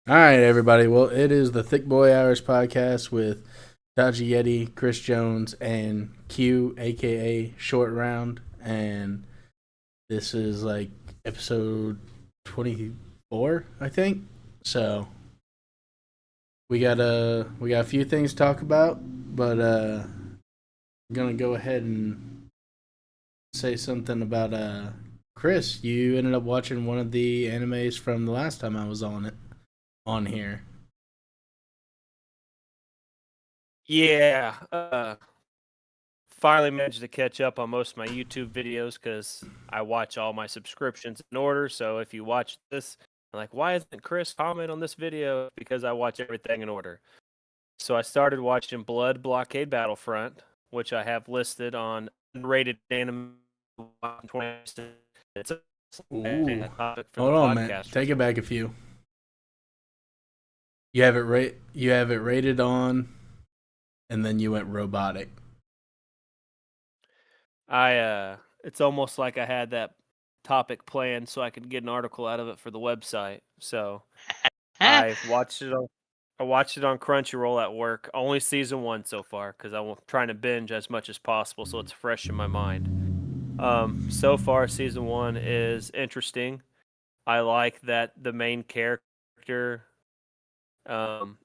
All right, everybody. Well, it is the Thicc Boi Hours podcast with Dodgy Yeti, Chris Jones, and Q, aka Short Round. And this is like episode 24, I think. So we got a few things to talk about, but I'm gonna go ahead and say something about Chris. You ended up watching one of the animes from the last time I was on here. Yeah, finally managed to catch up on most of my YouTube videos because I watch all my subscriptions in order. So if you watch this, like, why isn't Chris comment on this video? Because I watch everything in order. So I started watching Blood Blockade Battlefront, which I have listed on unrated anime. It's a Ooh. topic for the Hold on, man. podcasters. Take it back a few. You have it rated on, and then you went robotic. It's almost like I had that topic planned so I could get an article out of it for the website. So I watched it on I watched it on Crunchyroll at work. Only season 1 so far because I'm trying to binge as much as possible so it's fresh in my mind. So far season 1 is interesting. I like that the main character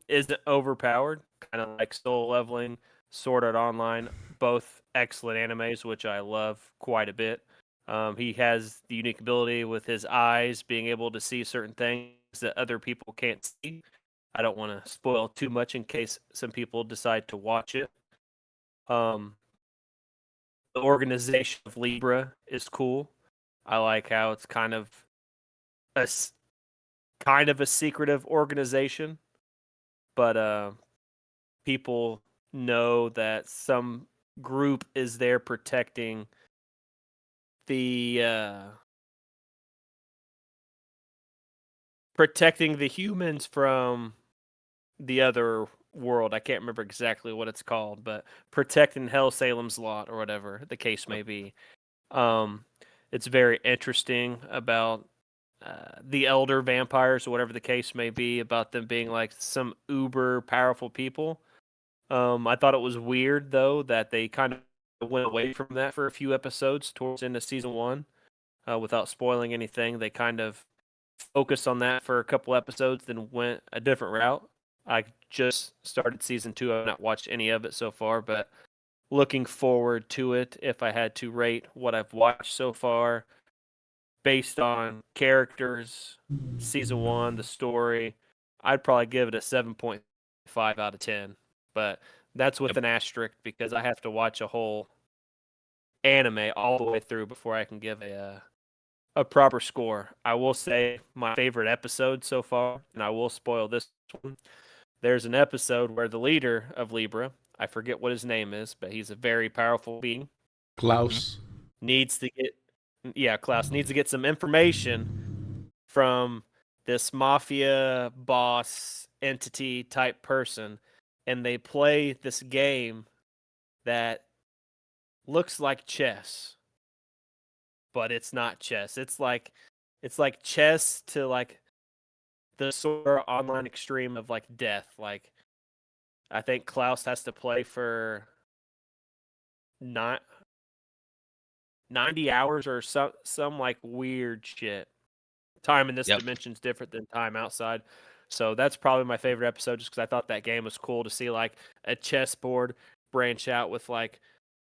isn't overpowered, kind of like Soul Leveling, Sword Art Online, both excellent animes, which I love quite a bit. He has the unique ability with his eyes being able to see certain things that other people can't see. I don't want to spoil too much in case some people decide to watch it. Um, the organization of Libra is cool. I like how it's a kind of a secretive organization, but people know that some group is there the uh, protecting the humans from the other world. I can't remember exactly what it's called, but protecting Hell Salem's Lot or whatever the case may be. Um, it's very interesting about the elder vampires or whatever the case may be, about them being like some uber powerful people. I thought it was weird though that they kind of went away from that for a few episodes towards the end of season 1. Without spoiling anything, they kind of focused on that for a couple episodes, then went a different route. I just started season 2. I've not watched any of it so far, but looking forward to it. If I had to rate what I've watched so far based on characters, season 1, the story, I'd probably give it a 7.5 out of 10. But that's with Yep. an asterisk because I have to watch a whole anime all the way through before I can give a proper score. I will say my favorite episode so far, and I will spoil this one. There's an episode where the leader of Libra, I forget what his name is, but he's a very powerful being, Klaus. needs to get Klaus needs to get some information from this mafia boss entity type person, and they play this game that looks like chess, but it's not chess. It's like chess to like the sort of online extreme of like death. Like I think Klaus has to play for not 90 hours or some like weird shit. Time in this Yep. dimension is different than time outside. So that's probably my favorite episode just because I thought that game was cool to see like a chessboard branch out with like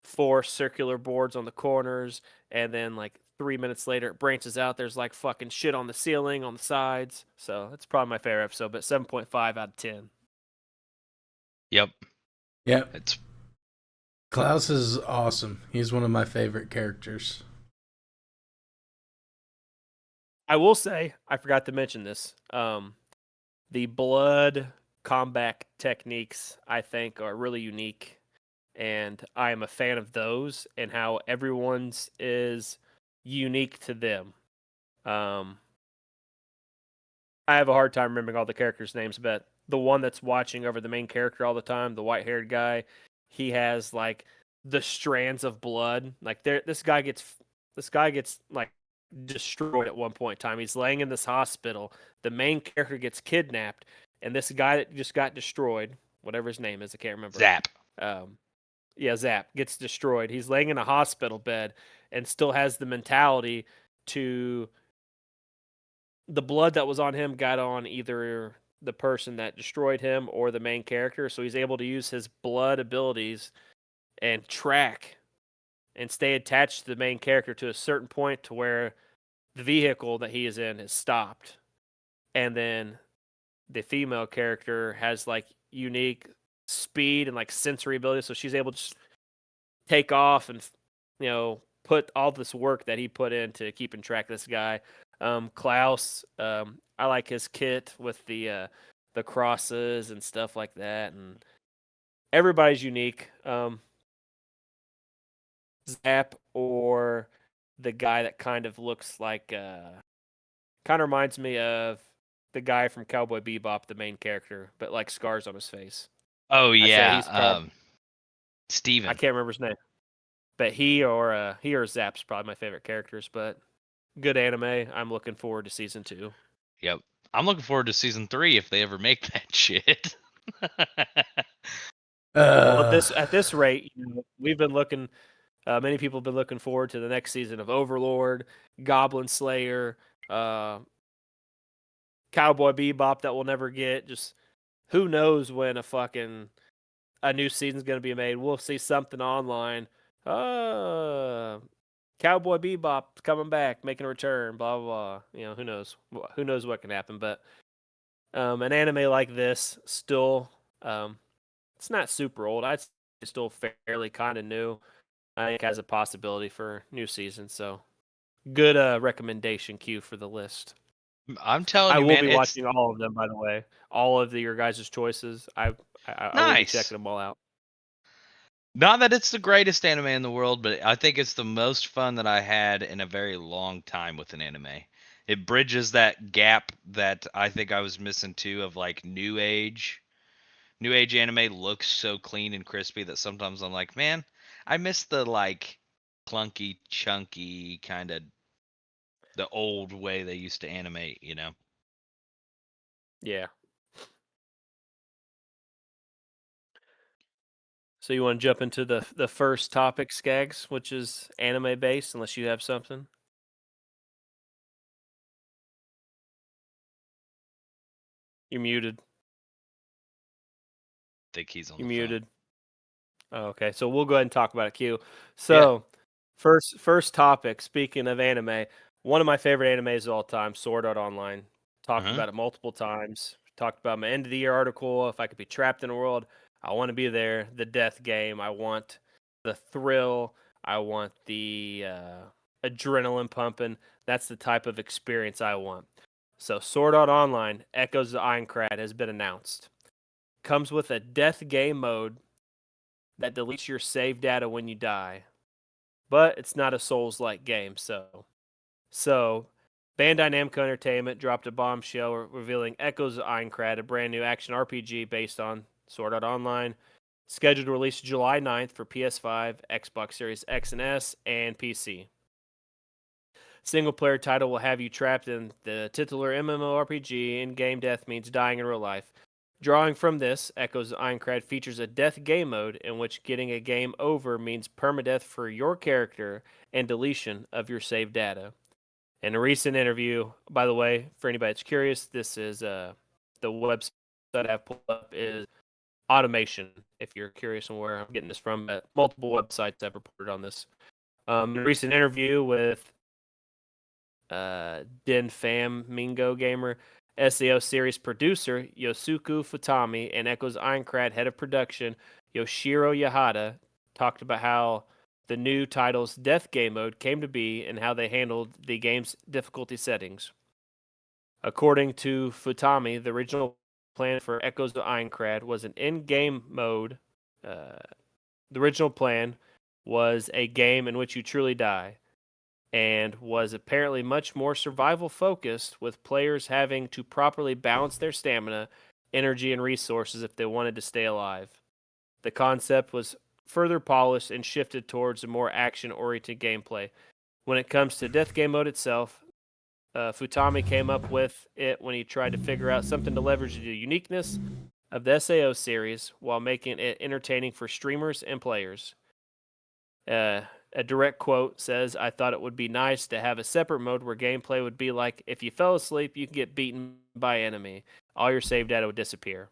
4 circular boards on the corners, and then like 3 minutes later it branches out. There's like fucking shit on the ceiling, on the sides. So that's probably my favorite episode, but 7.5 out of 10. Yep. Yep. It's Klaus is awesome. He's one of my favorite characters. I will say, I forgot to mention this. The blood combat techniques I think are really unique, and I am a fan of those and how everyone's is unique to them. Um, I have a hard time remembering all the characters' names, but the one that's watching over the main character all the time, the white-haired guy, he has like the strands of blood. Like this guy gets like destroyed at one point in time. He's laying in this hospital. The main character gets kidnapped, and this guy that just got destroyed, whatever his name is, I can't remember. Zap. Zap gets destroyed. He's laying in a hospital bed and still has the mentality to the blood that was on him got on either the person that destroyed him or the main character. So he's able to use his blood abilities and track and stay attached to the main character to a certain point to where the vehicle that he is in has stopped. And then the female character has like unique speed and like sensory ability. So she's able to just take off and, put all this work that he put into keeping track of this guy. Klaus, I like his kit with the crosses and stuff like that, and everybody's unique. Zap, or the guy that kind of looks like, kind of reminds me of the guy from Cowboy Bebop, the main character, but like scars on his face. Oh I'd say yeah, he's Steven. I can't remember his name, but he or Zap's probably my favorite characters. But good anime. I'm looking forward to season 2. Yep. I'm looking forward to season 3 if they ever make that shit. Well, at this rate, we've been looking. Many people have been looking forward to the next season of Overlord, Goblin Slayer, Cowboy Bebop that we'll never get. Just who knows when a new season's going to be made. We'll see something online. Cowboy Bebop coming back, making a return, blah, blah, blah. Who knows? Who knows what can happen. But an anime like this, still, it's not super old. I'd say it's still fairly kind of new. I think has a possibility for new season. So good recommendation, Q, for the list. I'm telling I you, will man, be watching all of them, by the way. All of your guys' choices. I will be checking them all out. Not that it's the greatest anime in the world, but I think it's the most fun that I had in a very long time with an anime. It bridges that gap that I think I was missing too of like new age. New age anime looks so clean and crispy that sometimes I'm like, man, I miss the like clunky, chunky kind of the old way they used to animate, Yeah. So you want to jump into the first topic, Skaggs, which is anime based, unless you have something? You're muted. Think he's on You're the phone. muted. Oh, okay, so we'll go ahead and talk about it, Q. So, first topic, speaking of anime, one of my favorite animes of all time, Sword Art Online. Talked about it multiple times. Talked about my end of the year article. If I could be trapped in a world, I want to be there. The death game. I want the thrill. I want the adrenaline pumping. That's the type of experience I want. So, Sword Art Online, Echoes of Aincrad, has been announced. Comes with a death game mode that deletes your save data when you die. But it's not a Souls-like game, so Bandai Namco Entertainment dropped a bombshell revealing Echoes of Aincrad, a brand new action RPG based on Sword Art Online, scheduled to release July 9th for PS5, Xbox Series X and S, and PC. Single-player title will have you trapped in the titular MMORPG, and game death means dying in real life. Drawing from this, Echoes of Aincrad features a death game mode in which getting a game over means permadeath for your character and deletion of your saved data. In a recent interview, by the way, for anybody that's curious, this is the website I've pulled up is Automation. If you're curious on where I'm getting this from, but multiple websites have reported on this. In a recent interview with Den Fam Mingo Gamer, SEO series producer Yosuke Futami and Echoes Aincrad head of production Yoshiro Yahata talked about how the new title's death game mode came to be and how they handled the game's difficulty settings. According to Futami, the original plan for Echoes of Aincrad was an in-game mode. The original plan was a game in which you truly die, and was apparently much more survival focused, with players having to properly balance their stamina, energy, and resources if they wanted to stay alive. The concept was further polished and shifted towards a more action oriented gameplay. When it comes to death game mode itself, Futami came up with it when he tried to figure out something to leverage the uniqueness of the SAO series while making it entertaining for streamers and players. A direct quote says, "I thought it would be nice to have a separate mode where gameplay would be like if you fell asleep, you could get beaten by an enemy. All your save data would disappear.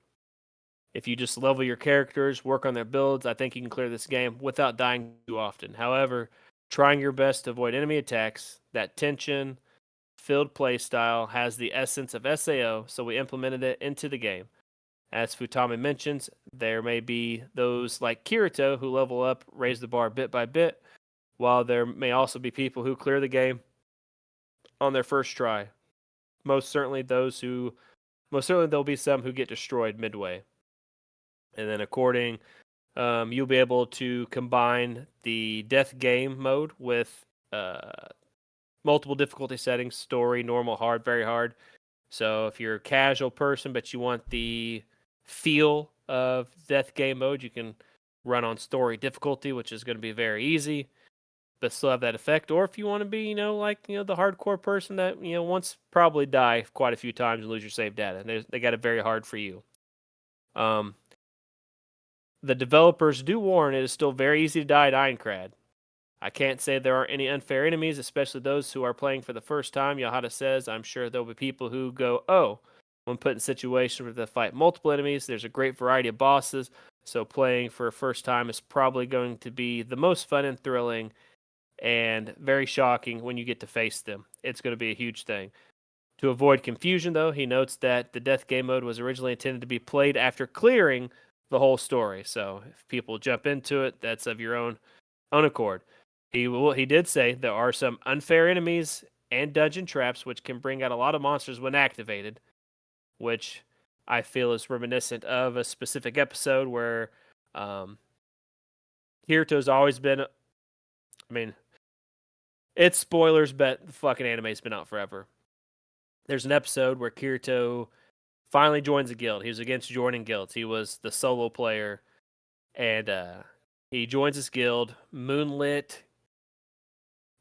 If you just level your characters, work on their builds, I think you can clear this game without dying too often. However, trying your best to avoid enemy attacks, that tension filled playstyle has the essence of SAO, so we implemented it into the game. As Futami mentions, there may be those like Kirito who level up, raise the bar bit by bit, while there may also be people who clear the game on their first try. Most certainly there'll be some who get destroyed midway. And then you'll be able to combine the death game mode with multiple difficulty settings: story, normal, hard, very hard. So if you're a casual person but you want the feel of death game mode, you can run on story difficulty, which is going to be very easy, but still have that effect. Or if you want to be, the hardcore person that, once probably die quite a few times and lose your save data, they got it very hard for you. The developers do warn it is still very easy to die at Aincrad. I can't say there aren't any unfair enemies, especially those who are playing for the first time. Yahada says, I'm sure there'll be people who go, oh, when put in situations where they fight multiple enemies, there's a great variety of bosses, so playing for a first time is probably going to be the most fun and thrilling and very shocking when you get to face them. It's going to be a huge thing. To avoid confusion, though, he notes that the death game mode was originally intended to be played after clearing the whole story. So if people jump into it, that's of your own accord. He did say there are some unfair enemies and dungeon traps which can bring out a lot of monsters when activated, which I feel is reminiscent of a specific episode where Kirito's always been. I mean, it's spoilers, but the fucking anime's been out forever. There's an episode where Kirito finally joins a guild. He was against joining guilds. He was the solo player, and he joins this guild, Moonlit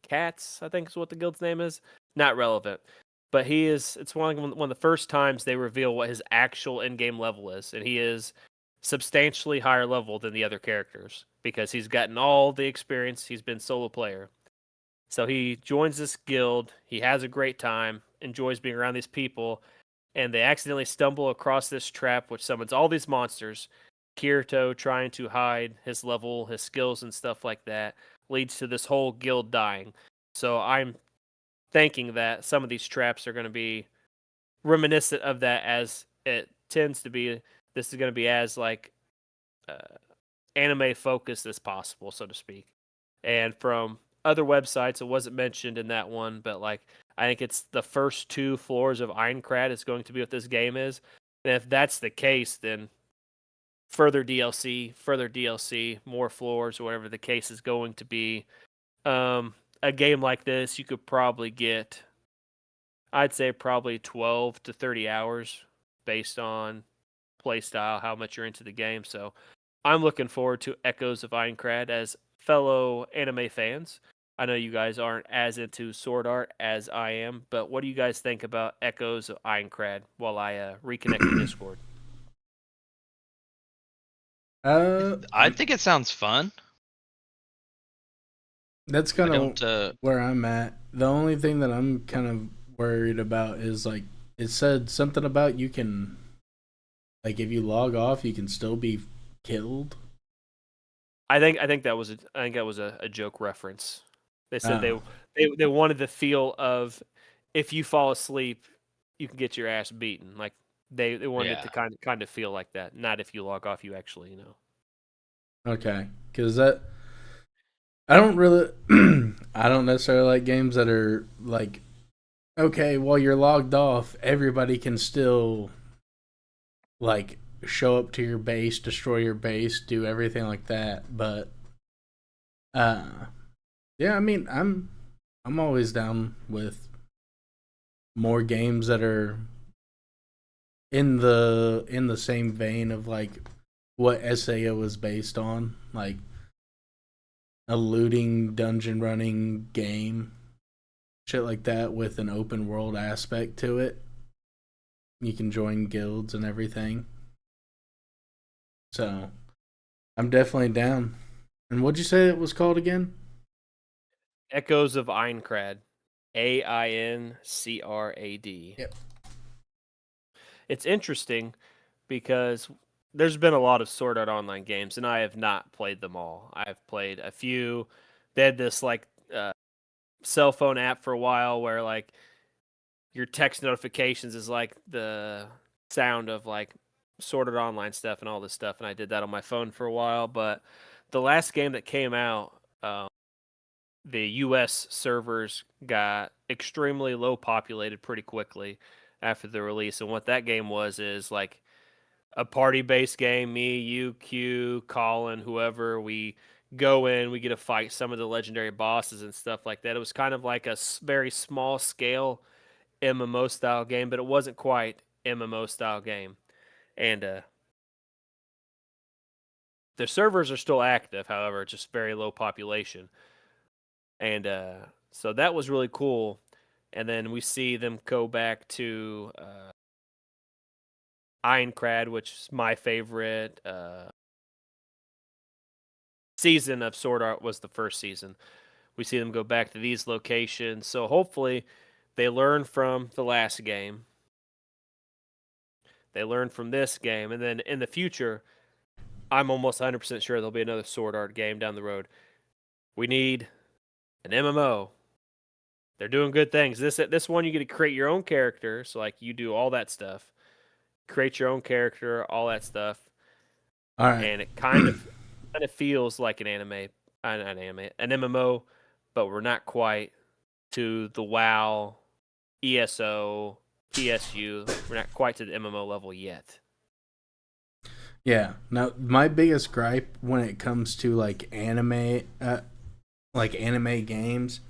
Cats, I think is what the guild's name is. Not relevant. But it's one of the first times they reveal what his actual in-game level is. And he is substantially higher level than the other characters because he's gotten all the experience. He's been solo player. So he joins this guild. He has a great time, enjoys being around these people, and they accidentally stumble across this trap which summons all these monsters. Kirito, trying to hide his level, his skills, and stuff like that, leads to this whole guild dying. So I'm thinking that some of these traps are going to be reminiscent of that, as it tends to be. This is going to be as anime focused as possible, so to speak. And from other websites, it wasn't mentioned in that one, but I think it's the first 2 floors of Aincrad is going to be what this game is. And if that's the case, then further DLC, more floors, or whatever the case is going to be. A game like this, you could probably get, I'd say, probably 12 to 30 hours based on playstyle, how much you're into the game. So I'm looking forward to Echoes of Aincrad as fellow anime fans. I know you guys aren't as into Sword Art as I am, but what do you guys think about Echoes of Aincrad while I reconnect the Discord? I think it sounds fun. That's kind of where I'm at. The only thing that I'm kind of worried about is it said something about you can, if you log off, you can still be killed. I think that was a joke reference. They said they wanted the feel of if you fall asleep, you can get your ass beaten. Like they wanted it to kind of feel like that. Not if you log off, you actually Okay, because I don't really, I don't necessarily like games that are okay, while you're logged off, everybody can still show up to your base, destroy your base, do everything like that. But yeah, I mean, I'm always down with more games that are in the same vein of what SAO is based on, like a looting dungeon running game. shit like that with an open world aspect to it. You can join guilds and everything. So I'm definitely down. And what'd you say it was called again? Echoes of Aincrad. Aincrad. Yep. It's interesting because there's been a lot of Sword Art Online games, and I have not played them all. I've played a few. They had this like cell phone app for a while where like your text notifications is like the sound of like Sword Art Online stuff and all this stuff, and I did that on my phone for a while. But the last game that came out, the U.S. servers got extremely low populated pretty quickly after the release, and what that game was is like a party-based game. Me, you, Q, Colin, whoever, we go in, we get to fight some of the legendary bosses and stuff like that. It was kind of like a very small scale MMO style game, but it wasn't quite MMO style game. And the servers are still active, however, just very low population. And so that was really cool. And then we see them go back to Aincrad, which is my favorite season of Sword Art, was the first season. We see them go back to these locations. So hopefully they learn from the last game. They learn from this game. And then in the future, I'm almost 100% sure there'll be another Sword Art game down the road. We need an MMO. They're doing good things. This one you get to create your own character. So like you do all that stuff. Create your own character, all that stuff. All right. And it kind of feels like an MMO, but we're not quite to the WoW, ESO, TSU. We're not quite to the MMO level yet. Yeah. Now, my biggest gripe when it comes to like anime games,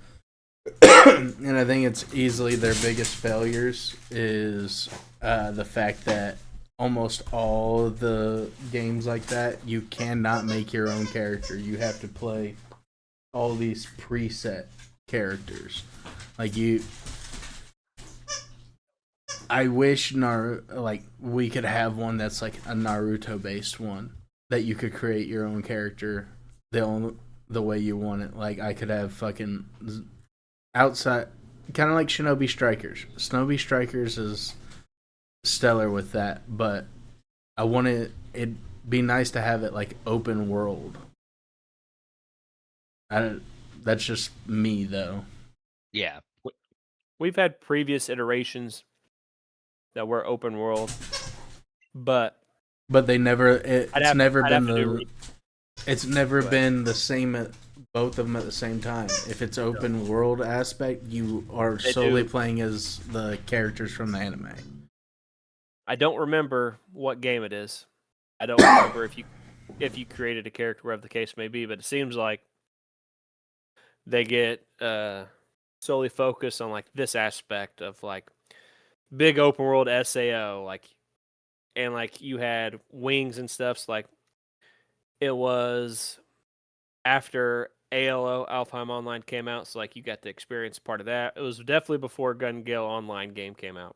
and I think it's easily their biggest failures, is the fact that almost all the games like that, you cannot make your own character. You have to play all these preset characters. Like I wish we could have one that's like a Naruto based one that you could create your own character the way you want it. Like I could have fucking outside, kind of like Shinobi Strikers. Shinobi Strikers is stellar with that, but I want it'd be nice to have it like open world. That's just me though. Yeah. We've had previous iterations that were open world, but they never it's never but been the same at both of them at the same time. If it's open world aspect, you are solely playing as the characters from the anime. I don't remember what game it is. I don't remember if you created a character, wherever the case may be, but it seems like they get solely focused on like this aspect of like big open world SAO, like, and like you had wings and stuff. So like it was after ALO Alfheim Online came out, so like you got to experience part of that. It was definitely before Gun Gale Online game came out.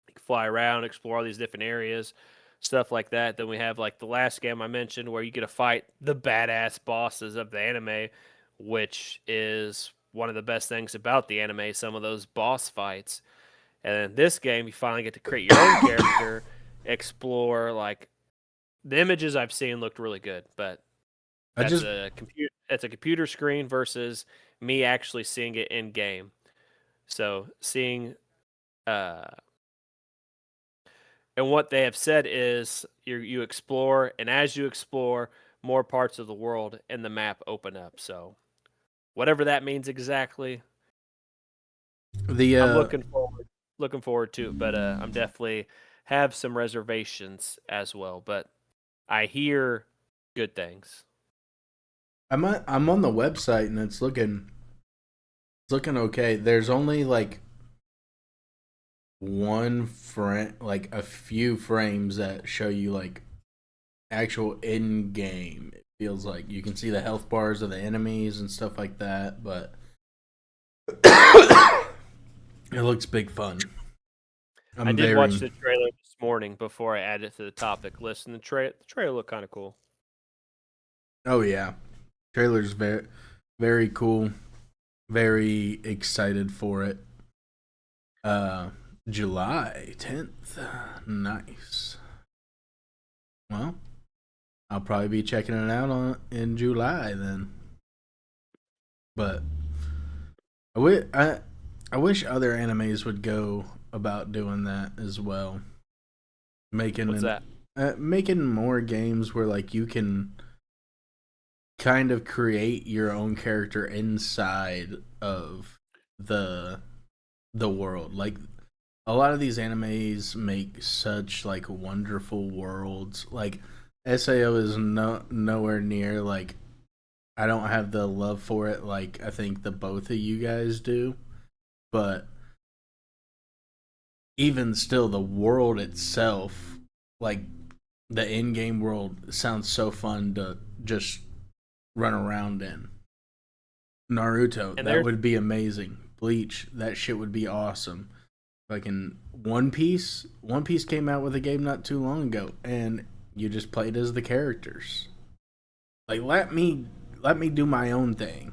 You could fly around, explore all these different areas, stuff like that. Then we have like the last game I mentioned where you get to fight the badass bosses of the anime, which is one of the best things about the anime, some of those boss fights. And then this game, you finally get to create your own character, explore. Like the images I've seen looked really good, but that's a computer screen versus me actually seeing it in game. So seeing, and what they have said is you explore, and as you explore, more parts of the world and the map open up. So whatever that means exactly, I'm looking forward to it, but I'm definitely have some reservations as well. But I hear good things. I'm on the website and it's looking okay. There's only like one frame, like a few frames that show you like actual in game. It feels like you can see the health bars of the enemies and stuff like that, but It looks big fun. I did watch the trailer this morning before I added it to the topic list, and the trailer looked kind of cool. Oh yeah, trailer's very cool. Very excited for it. July 10th. Nice. Well, I'll probably be checking it out in July then. But I wish other animes would go about doing that as well. What's that? Making more games where like you can kind of create your own character inside of the world. Like a lot of these animes make such like wonderful worlds. Like SAO is nowhere near like I don't have the love for it like I think the both of you guys do. But even still the world itself, like the in-game world sounds so fun to just run around in. Naruto, And that would be amazing. Bleach, that shit would be awesome. Fucking One Piece. One Piece came out with a game not too long ago, and you just played as the characters. Like let me do my own thing.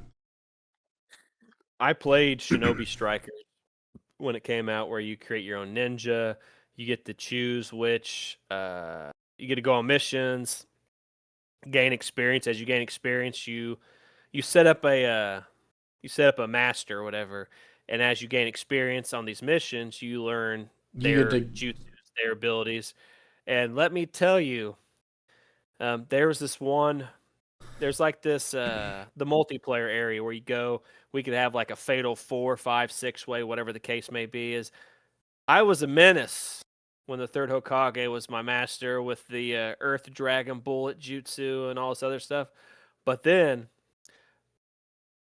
I played Shinobi Strikers when it came out, where you create your own ninja. You get to choose which. You get to go on missions, gain experience. As you gain experience, you set up a master or whatever, and as you gain experience on these missions, you learn You get their to jutsus, their abilities. And let me tell you, there was this one. There's like this the multiplayer area where you go. We could have like a fatal 4, 5, 6 way, whatever the case may be. Is I was a menace when the third Hokage was my master with the Earth Dragon Bullet Jutsu and all this other stuff. But then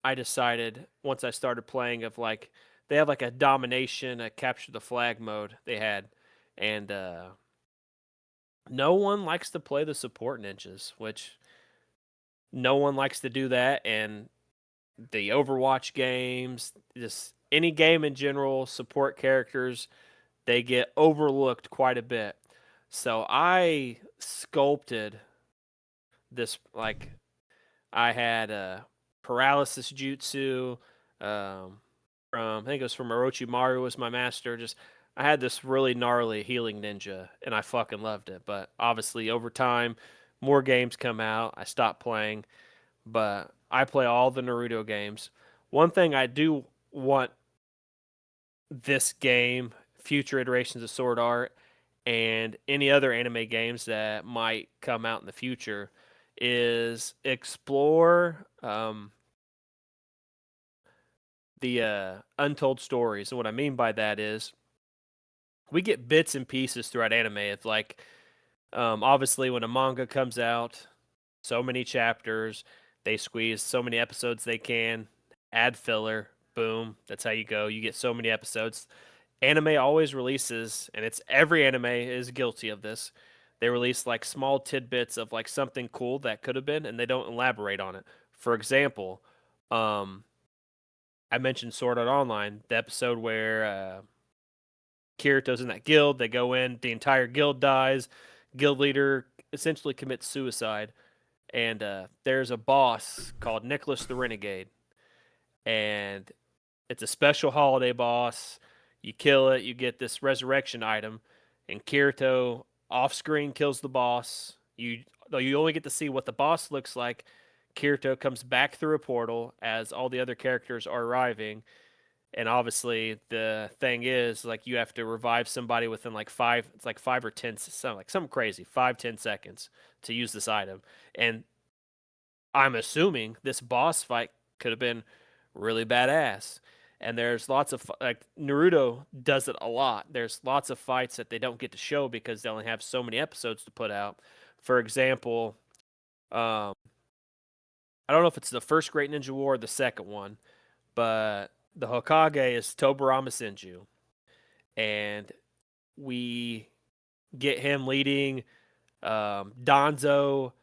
I decided once I started playing of like they have like a domination, a capture the flag mode they had, and no one likes to play the support ninjas, which no one likes to do that. And the Overwatch games, just any game in general, support characters, they get overlooked quite a bit. So I sculpted this like I had a paralysis jutsu from I think it was from Orochimaru was my master. Just I had this really gnarly healing ninja and I fucking loved it. But obviously over time, more games come out. I stopped playing, but I play all the Naruto games. One thing I do want this game, future iterations of Sword Art, and any other anime games that might come out in the future is explore the untold stories. And what I mean by that is we get bits and pieces throughout anime. It's like, obviously, when a manga comes out, so many chapters, they squeeze so many episodes they can, add filler, boom, that's how you go. You get so many episodes. Anime always releases, and it's every anime is guilty of this. They release like small tidbits of like something cool that could have been, and they don't elaborate on it. For example, um, I mentioned Sword Art Online, the episode where Kirito's in that guild. They go in, the entire guild dies. Guild leader essentially commits suicide, and there's a boss called Nicholas the Renegade, and it's a special holiday boss. You kill it, you get this resurrection item, and Kirito off screen kills the boss. Though you only get to see what the boss looks like. Kirito comes back through a portal as all the other characters are arriving, and obviously the thing is like you have to revive somebody within like five. It's like 5 or 10, something crazy, 5-10 seconds to use this item. And I'm assuming this boss fight could have been really badass. And there's lots of like Naruto does it a lot. There's lots of fights that they don't get to show because they only have so many episodes to put out. For example, um, I don't know if it's the first Great Ninja War or the second one, but the Hokage is Tobarama Senju, and we get him leading Danzo,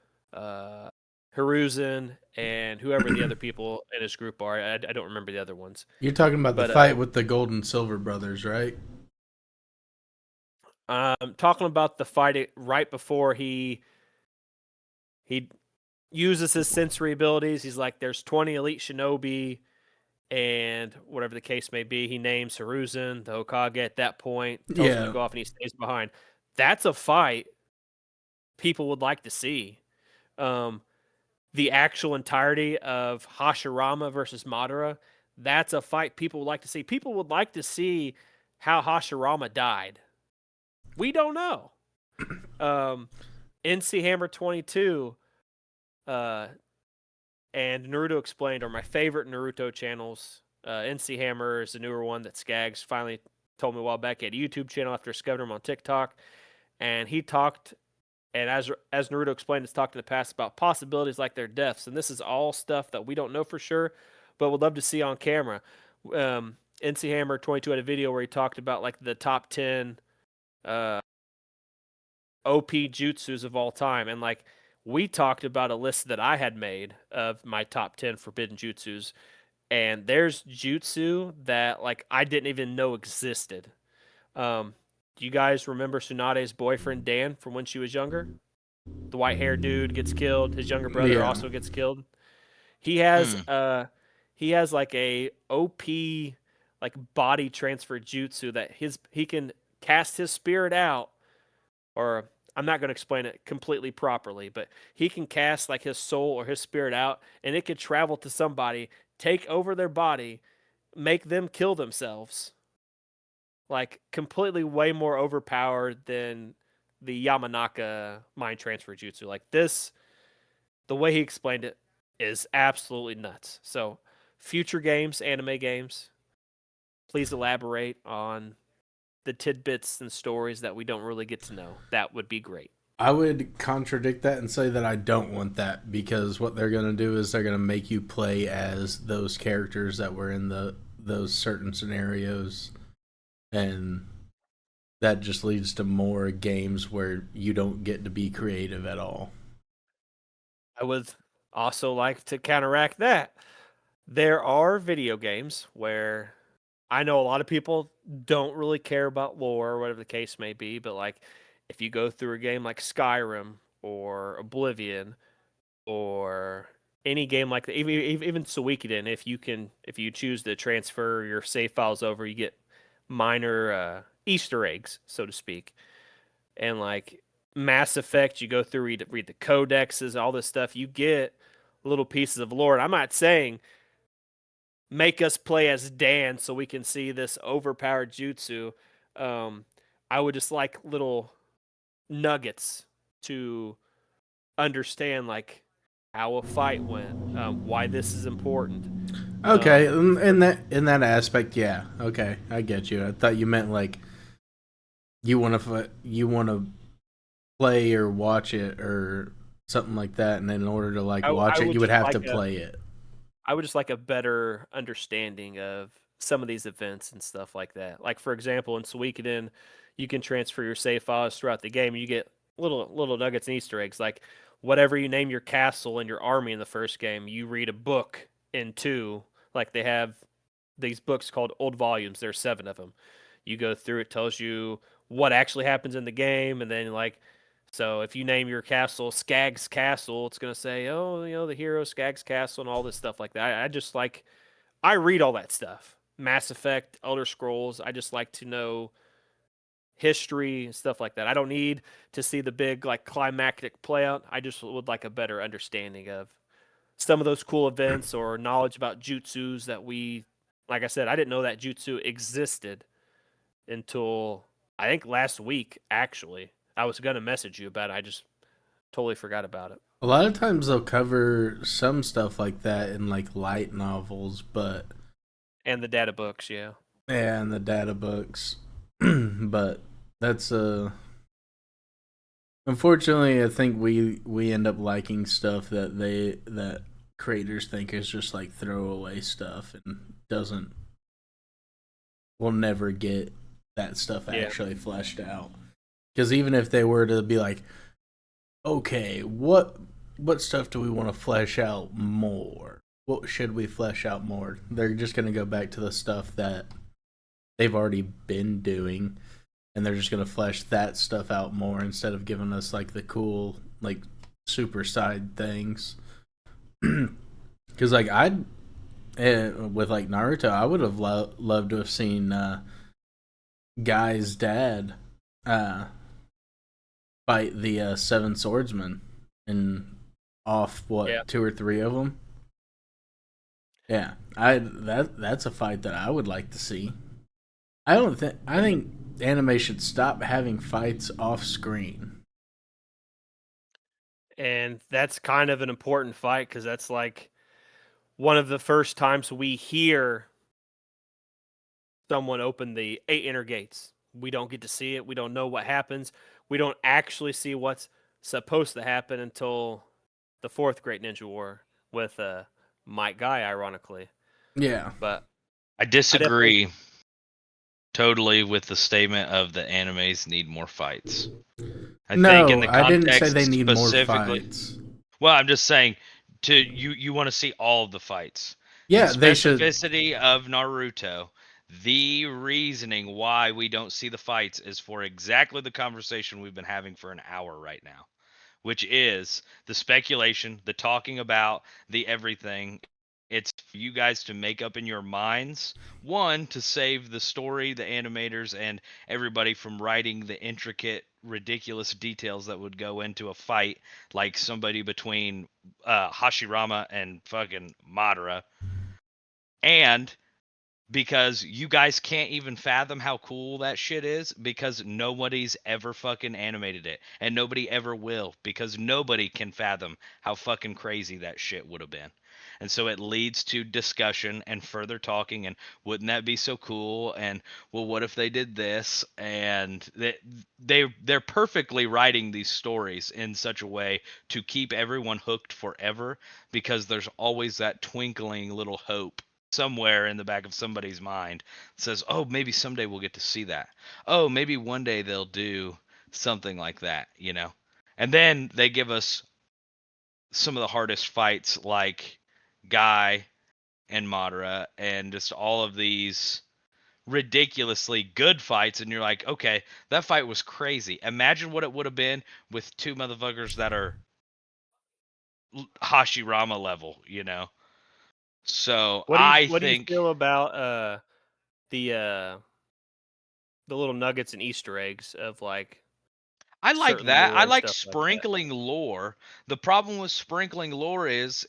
Hiruzen, and whoever the other people in his group are. I don't remember the other ones. You're talking about the But fight with the Gold and Silver brothers, right? talking about the fight right before he uses his sensory abilities. He's like, there's 20 elite shinobi, and whatever the case may be, he names Hiruzen, the Hokage at that point, tells him to Yeah. go off, and he stays behind. That's a fight people would like to see. The actual entirety of Hashirama versus Madara, that's a fight people would like to see. People would like to see how Hashirama died. We don't know. NC Hammer 22 and Naruto Explained are my favorite Naruto channels. NC Hammer is the newer one that Skaggs finally told me a while back. He had a YouTube channel after discovering him on TikTok. And he talked, and as Naruto Explained has talked in the past about possibilities like their deaths. And this is all stuff that we don't know for sure, but would love to see on camera. NC Hammer 22 had a video where he talked about like the top 10 OP jutsus of all time. And like we talked about a list that I had made of my top 10 forbidden jutsus. And there's jutsu that like I didn't even know existed. Do you guys remember Tsunade's boyfriend Dan from when she was younger? The white haired dude gets killed. His younger brother also gets killed. He has like a OP like body transfer jutsu that he can cast his spirit out, or I'm not going to explain it completely properly, but he can cast like his soul or his spirit out, and it could travel to somebody, take over their body, make them kill themselves. Like completely way more overpowered than the Yamanaka mind transfer jutsu. Like this, the way he explained it is absolutely nuts. So, future games, anime games, please elaborate on the tidbits and stories that we don't really get to know. That would be great. I would contradict that and say that I don't want that, because what they're going to do is they're going to make you play as those characters that were in those certain scenarios, and that just leads to more games where you don't get to be creative at all. I would also like to counteract that. There are video games where I know a lot of people don't really care about lore or whatever the case may be, but like if you go through a game like Skyrim or Oblivion or any game like that, even Suikoden, if you choose to transfer your save files over, you get minor Easter eggs, so to speak. And like Mass Effect, you go through read the codexes, all this stuff, you get little pieces of lore. And I'm not saying make us play as Dan so we can see this overpowered jutsu. I would just like little nuggets to understand like how a fight went, why this is important. Okay, in that aspect, yeah. Okay, I get you. I thought you meant like you want to play or watch it or something like that, and then in order to like watch it, you would have to play it. I would just like a better understanding of some of these events and stuff like that. Like for example, in Suikoden, you can transfer your save files throughout the game, and you get little nuggets and Easter eggs. Like whatever you name your castle and your army in the first game, you read a book in 2. Like they have these books called old volumes. There's 7 of them. You go through, it tells you what actually happens in the game, and then like so if you name your castle Skaggs Castle, it's going to say, oh, the hero Skaggs Castle and all this stuff like that. I just like, I read all that stuff. Mass Effect, Elder Scrolls. I just like to know history and stuff like that. I don't need to see the big like climactic play out. I just would like a better understanding of some of those cool events or knowledge about jutsus that like I said, I didn't know that jutsu existed until I think last week, actually. I was going to message you about it. I just totally forgot about it. A lot of times they'll cover some stuff like that in like light novels, but and the data books, yeah. Yeah, and the data books. But that's unfortunately I think we end up liking stuff that creators think is just like throwaway stuff and we'll never get that stuff actually fleshed out. Because even if they were to be like, okay, what what stuff do we want to flesh out more? What should we flesh out more? They're just going to go back to the stuff that they've already been doing, and they're just going to flesh that stuff out more instead of giving us like the cool, like super side things. Because like with like Naruto, I would have loved to have seen Guy's dad fight the Seven Swordsmen and off Yeah. 2 or 3 of them. Yeah, that's a fight that I would like to see. I think anime should stop having fights off screen. And that's kind of an important fight because that's like one of the first times we hear someone open the 8 inner gates. We don't get to see it. We don't know what happens. We don't actually see what's supposed to happen until the fourth Great Ninja War with Mike Guy, ironically. Yeah. But I I definitely disagree totally with the statement of the animes need more fights. I think in No, the I didn't say context they need more specifically, fights. well, I'm just saying you want to see all of the fights. In Yeah, they should. specificity of Naruto, the reasoning why we don't see the fights is for exactly the conversation we've been having for an hour right now, which is the speculation, the talking about, the everything. It's for you guys to make up in your minds, one, to save the story, the animators, and everybody from writing the intricate, ridiculous details that would go into a fight, like somebody between Hashirama and fucking Madara. And because you guys can't even fathom how cool that shit is because nobody's ever fucking animated it and nobody ever will because nobody can fathom how fucking crazy that shit would have been. And so it leads to discussion and further talking and wouldn't that be so cool and well what if they did this and they're perfectly writing these stories in such a way to keep everyone hooked forever because there's always that twinkling little hope somewhere in the back of somebody's mind says, "Oh, maybe someday we'll get to see that. Oh, maybe one day they'll do something like that, you know." And then they give us some of the hardest fights like Guy and Madara and just all of these ridiculously good fights and you're like, "Okay, that fight was crazy. Imagine what it would have been with two motherfuckers that are Hashirama level, you know." So, I what do you think feel about the uh the little nuggets and Easter eggs of like I like certain that. I lore and like stuff like that? sprinkling lore. The problem with sprinkling lore is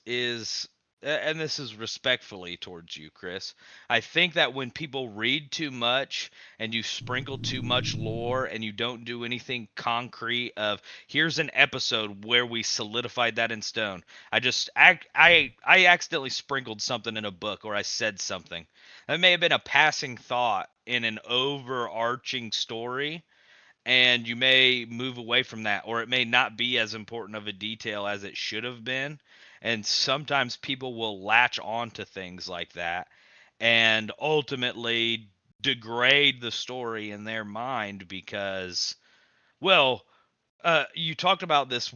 and this is respectfully towards you, Chris. I think that when people read too much and you sprinkle too much lore and you don't do anything concrete of here's an episode where we solidified that in stone. I accidentally sprinkled something in a book or I said something. That may have been a passing thought in an overarching story and you may move away from that or it may not be as important of a detail as it should have been and sometimes people will latch on to things like that and ultimately degrade the story in their mind because well you talked about this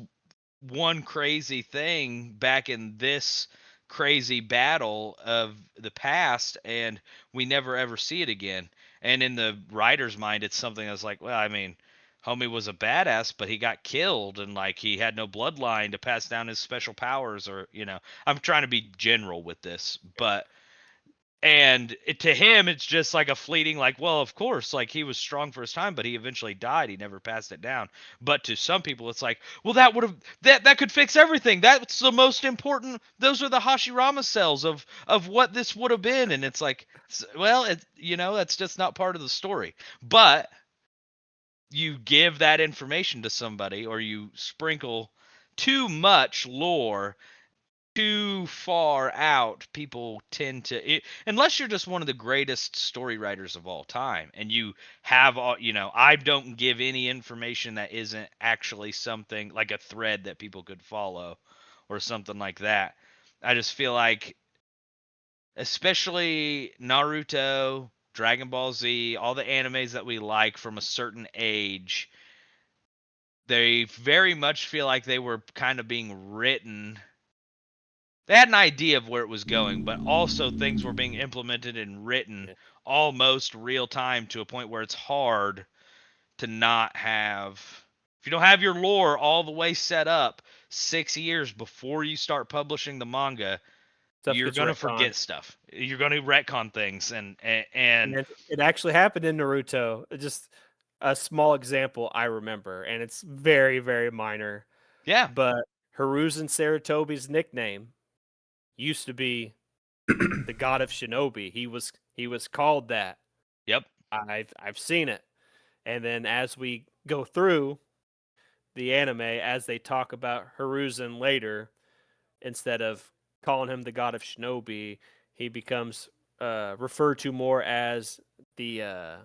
one crazy thing back in this crazy battle of the past and we never ever see it again and in the writer's mind it's something that's like well I mean homie was a badass but he got killed and like he had no bloodline to pass down his special powers or you know I'm trying to be general with this but and to him it's just like a fleeting like well of course like he was strong for his time but he eventually died he never passed it down but to some people it's like well that would have that could fix everything that's the most important those are the Hashirama cells of what this would have been and it's like well it you know that's just not part of the story but you give that information to somebody or you sprinkle too much lore too far out, people tend to unless you're just one of the greatest story writers of all time and you have all you know, I don't give any information that isn't actually something like a thread that people could follow or something like that. I just feel like especially Naruto, Dragon Ball Z, all the animes that we like from a certain age they very much feel like they were kind of being written. They had an idea of where it was going, but also things were being implemented and written Yeah. almost real time to a point where it's hard to not have. If you don't have your lore all the way set up 6 years before you start publishing the manga, Stuff you're gets gonna retconned. forget stuff. You're gonna retcon things, and And it actually happened in Naruto. Just a small example I remember, and it's very, very minor. yeah, But Hiruzen Saratobi's nickname used to be the God of Shinobi. He was called that. yep, I've seen it. And then as we go through the anime, as they talk about Hiruzen later, instead of calling him the God of Shinobi, he becomes referred to more as the uh,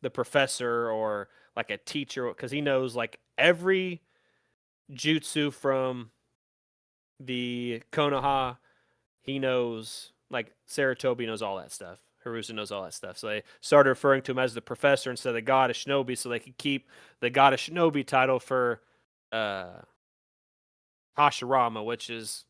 the professor or like a teacher because he knows like every jutsu from the Konoha. He knows like Saratobi knows all that stuff. Hiruzen knows all that stuff. So they started referring to him as the professor instead of the God of Shinobi, so they could keep the God of Shinobi title for uh, Hashirama, which is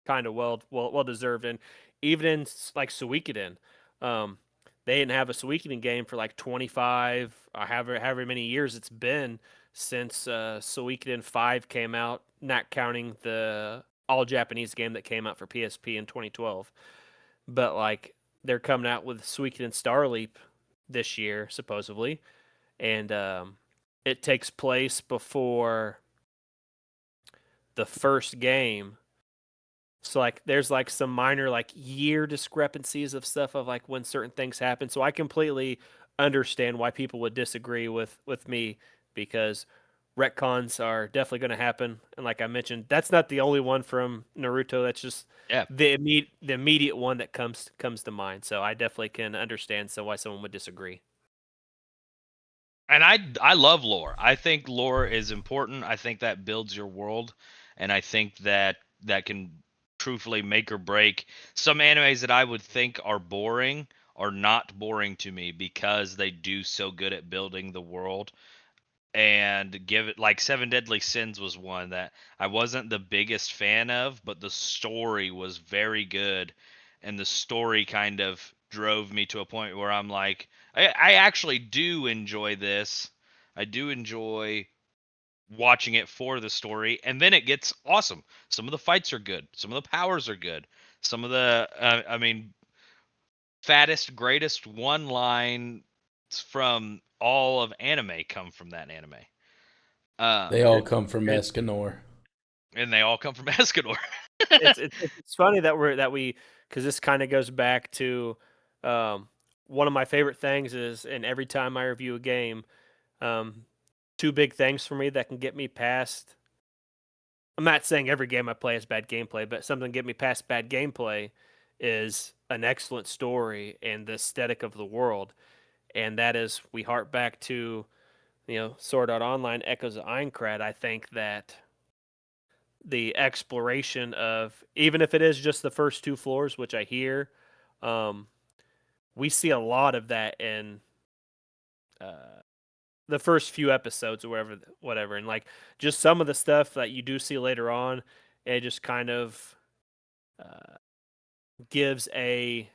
kind of well deserved. And even in like Suikoden, um, they didn't have a Suikoden game for like 25 or however many years it's been since Suikoden 5 came out, not counting the all Japanese game that came out for PSP in 2012. But like they're coming out with Suikoden Starleap this year supposedly, and it takes place before the first game. So like there's like some minor like year discrepancies of stuff of like when certain things happen. So I completely understand why people would disagree with me because retcons are definitely going to happen. And like I mentioned, that's not the only one from Naruto. That's just yeah. the immediate one that comes to mind. So I definitely can understand why someone would disagree. And I love lore. I think lore is important. I think that builds your world, and I think that that can truthfully make or break some animes that I would think are boring are not boring to me because they do so good at building the world and give it like Seven Deadly Sins was one that I wasn't the biggest fan of, but the story was very good, and the story kind of drove me to a point where I'm like, I actually do enjoy this. I do enjoy watching it for the story, and then it gets awesome. Some of the fights are good. Some of the powers are good. Some of the, I mean, fattest, greatest one line from all of anime come from that anime. They all It, come from it, Escanor. And they all come from Escanor. it's funny that we because this kind of goes back to um, one of my favorite things is and every time I review a game, um, two big things for me that can get me past. I'm not saying every game I play is bad gameplay, but something to get me past bad gameplay is an excellent story and the aesthetic of the world. And that is we harp back to Sword Art Online Echoes of Aincrad. I think that the exploration of even if it is just the first two floors, which I hear, um, we see a lot of that in uh, the first few episodes or whatever, and like just some of the stuff that you do see later on, it just kind of uh, gives a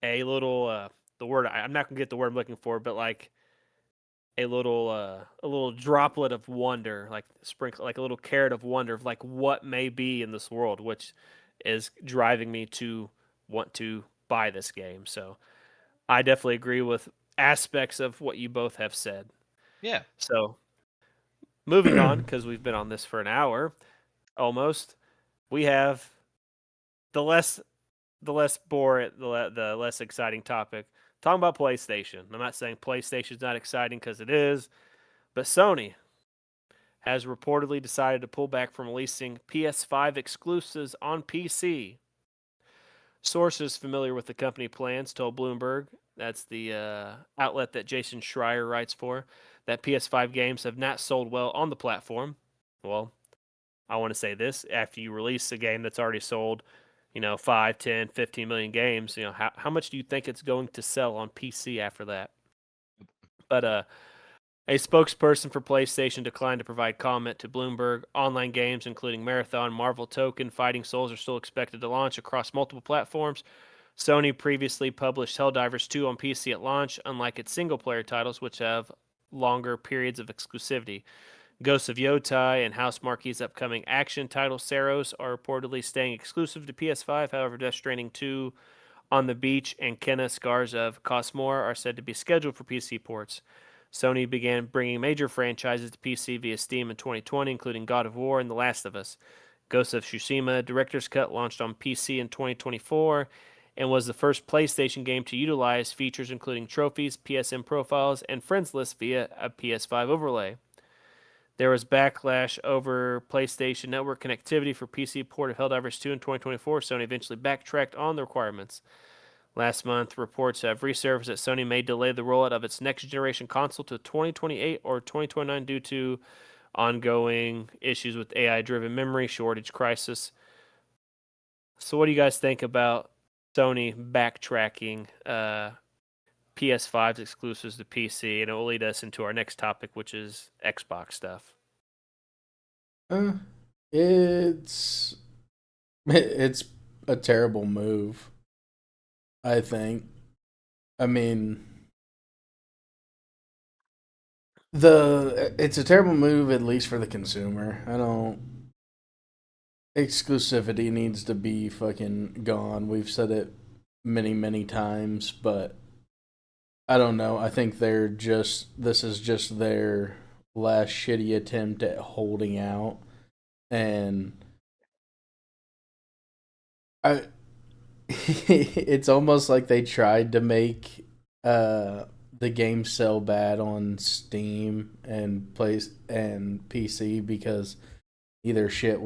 little the word I'm not gonna get the word I'm looking for, but like a little droplet of wonder, like sprinkle like a little carrot of wonder of like what may be in this world, which is driving me to want to buy this game. So I definitely agree with aspects of what you both have said. Yeah. So moving on, because we've been on this for an hour almost, we have the less the less exciting topic. Talking about PlayStation. I'm not saying PlayStation's not exciting because it is, but Sony has reportedly decided to pull back from releasing PS5 exclusives on PC. Sources familiar with the company plans told Bloomberg, that's the outlet that Jason Schreier writes for, that PS5 games have not sold well on the platform. Well, I want to say this after you release a game that's already sold, 5, 10, 15 million games, how much do you think it's going to sell on PC after that? But a spokesperson for PlayStation declined to provide comment to Bloomberg. Online games, including Marathon, Marvel Token, Fighting Souls, are still expected to launch across multiple platforms. Sony previously published Helldivers 2 on PC at launch, unlike its single-player titles, which have longer periods of exclusivity. Ghosts of Yotai and Housemarque's upcoming action title Saros are reportedly staying exclusive to PS5. However, Death Stranding 2, On the Beach, and Kenna Scars of Cosmore are said to be scheduled for PC ports. Sony began bringing major franchises to PC via Steam in 2020, including God of War and The Last of Us. Ghost of Tsushima Director's Cut launched on PC in 2024 and was the first PlayStation game to utilize features including trophies, PSN profiles, and friends lists via a PS5 overlay. There was backlash over PlayStation Network connectivity for PC port of Helldivers 2 in 2024. Sony eventually backtracked on the requirements. Last month, reports have resurfaced that Sony may delay the rollout of its next generation console to 2028 or 2029 due to ongoing issues with AI-driven memory shortage crisis. So what do you guys think about Sony backtracking PS5's exclusives to PC? And it will lead us into our next topic, which is Xbox stuff. It's a terrible move, I think. I mean, it's a terrible move, at least for the consumer. Exclusivity needs to be fucking gone. We've said it many times, but I don't know. I think this is just their last shitty attempt at holding out, and I it's almost like they tried to make the game sell bad on Steam and PC because either shit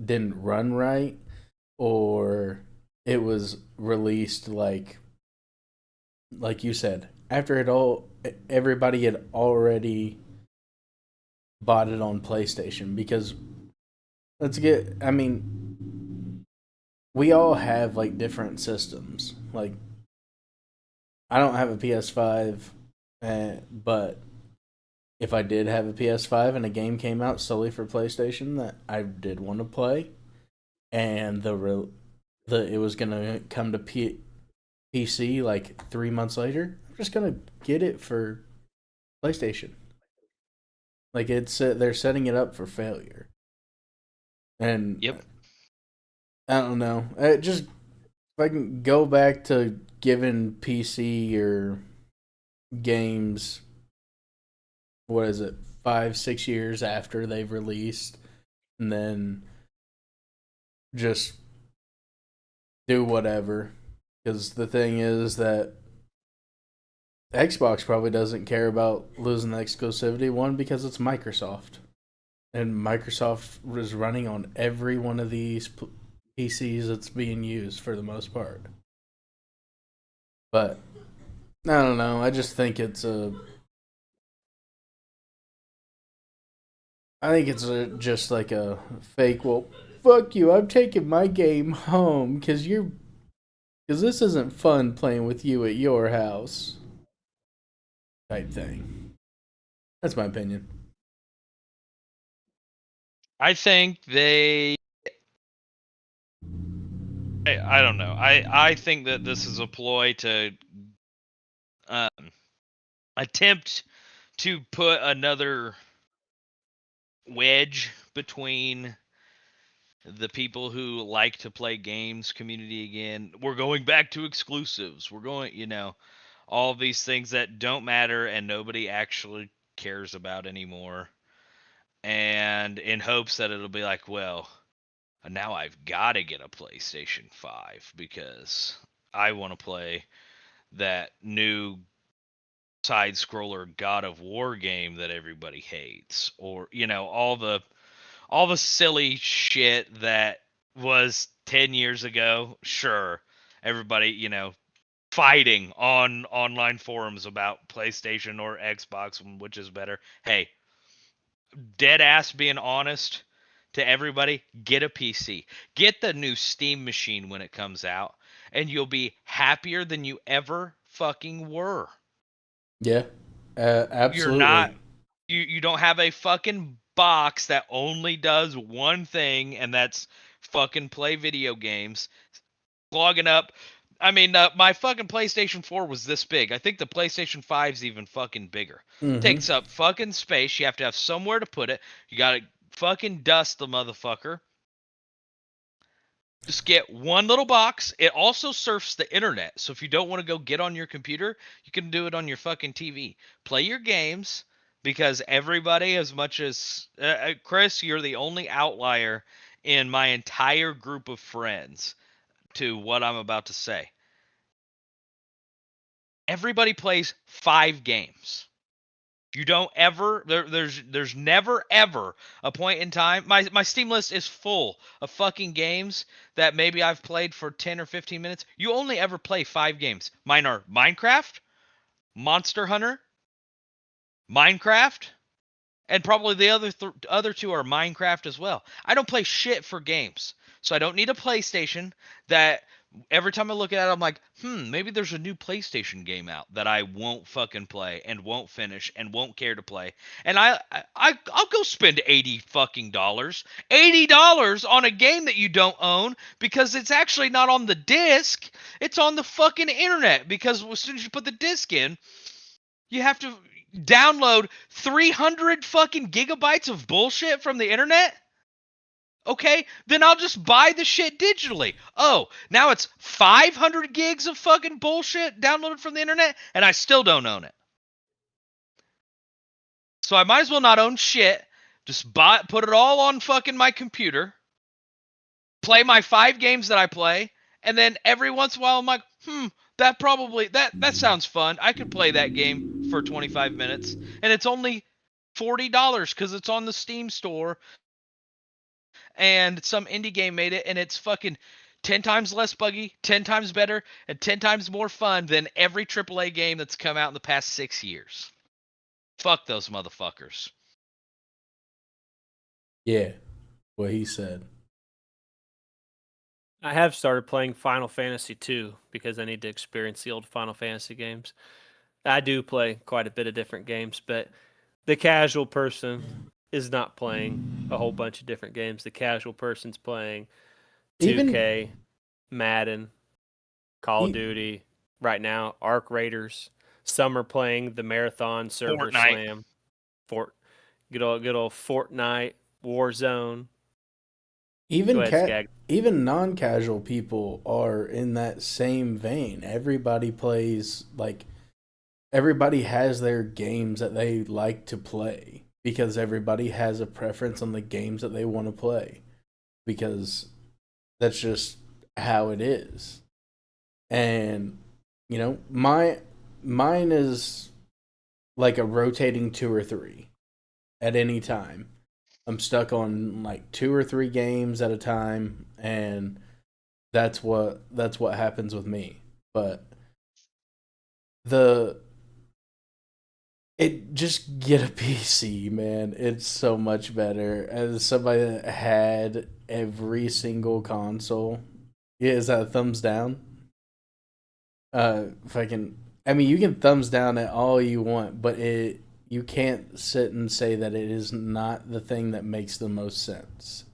didn't run right, or it was released like you said, after everybody had already bought it on PlayStation. Because we all have like different systems. Like, I don't have a PS5, but if I did have a PS5 and a game came out solely for PlayStation that I did want to play, and it was gonna come to PC like 3 months later, I'm just gonna get it for PlayStation. Like, they're setting it up for failure, and Yep. I don't know. If I can go back to giving PC or games, what is it, 5-6 years after they've released, and then just do whatever. Because the thing is that Xbox probably doesn't care about losing the exclusivity. One, because it's Microsoft, and Microsoft is running on every one of these PCs that's being used for the most part. But I don't know. I just think it's just like a fake. Well, fuck you. I'm taking my game home because this isn't fun playing with you at your house type thing. That's my opinion. I think I don't know. I think that this is a ploy to attempt to put another wedge between the people who like to play games community again. We're going back to exclusives. We're going, all these things that don't matter and nobody actually cares about anymore. And in hopes that it'll be like, well, now I've got to get a PlayStation 5 because I want to play that new side scroller God of War game that everybody hates, or all the silly shit that was 10 years ago. Sure, everybody, fighting on online forums about PlayStation or Xbox, which is better. Hey, dead ass being honest to everybody, get a PC. Get the new Steam machine when it comes out, and you'll be happier than you ever fucking were. Yeah. Absolutely. You're not you don't have a fucking box that only does one thing, and that's fucking play video games. Logging up. I mean, my fucking PlayStation 4 was this big. I think the PlayStation 5's even fucking bigger. Takes up fucking space. You have to have somewhere to put it. You gotta fucking dust the motherfucker. Just get one little box. It also surfs the internet. So if you don't want to go get on your computer, you can do it on your fucking TV. Play your games, because everybody, as much as Chris, you're the only outlier in my entire group of friends to what I'm about to say. Everybody plays 5 games. You don't ever there's never ever a point in time. My Steam list is full of fucking games that maybe I've played for 10 or 15 minutes. You only ever play 5 games. Mine are Minecraft, Monster Hunter, Minecraft, and probably the other two are Minecraft as well. I don't play shit for games. So I don't need a PlayStation that every time I look at it, I'm like, maybe there's a new PlayStation game out that I won't fucking play and won't finish and won't care to play. And I'll go spend $80 on a game that you don't own, because it's actually not on the disc. It's on the fucking internet, because as soon as you put the disc in, you have to download 300 fucking gigabytes of bullshit from the internet? Okay, then I'll just buy the shit digitally. Oh, now it's 500 gigs of fucking bullshit downloaded from the internet, and I still don't own it. So I might as well not own shit. Just put it all on fucking my computer. Play my 5 games that I play, and then every once in a while I'm like, that sounds fun. I could play that game for 25 minutes, and it's only $40 because it's on the Steam store, and some indie game made it, and it's fucking 10 times less buggy, 10 times better, and 10 times more fun than every AAA game that's come out in the past 6 years. Fuck those motherfuckers. Yeah, what he said. I have started playing Final Fantasy 2 because I need to experience the old Final Fantasy games. I do play quite a bit of different games, but the casual person is not playing a whole bunch of different games. The casual person's playing 2K, Madden, Call of Duty, right now, Arc Raiders. Some are playing the Marathon Server Fortnite. Slam. Good old Fortnite, Warzone. Even non-casual people are in that same vein. Everybody plays, like, everybody has their games that they like to play, because everybody has a preference on the games that they want to play, because that's just how it is. And mine is like a rotating 2 or 3 at any time. I'm stuck on like 2 or 3 games at a time, and that's what happens with me. But just get a PC, man. It's so much better. As somebody that had every single console, yeah, is that a thumbs down? Fucking, I mean, you can thumbs down at all you want, but you can't sit and say that it is not the thing that makes the most sense.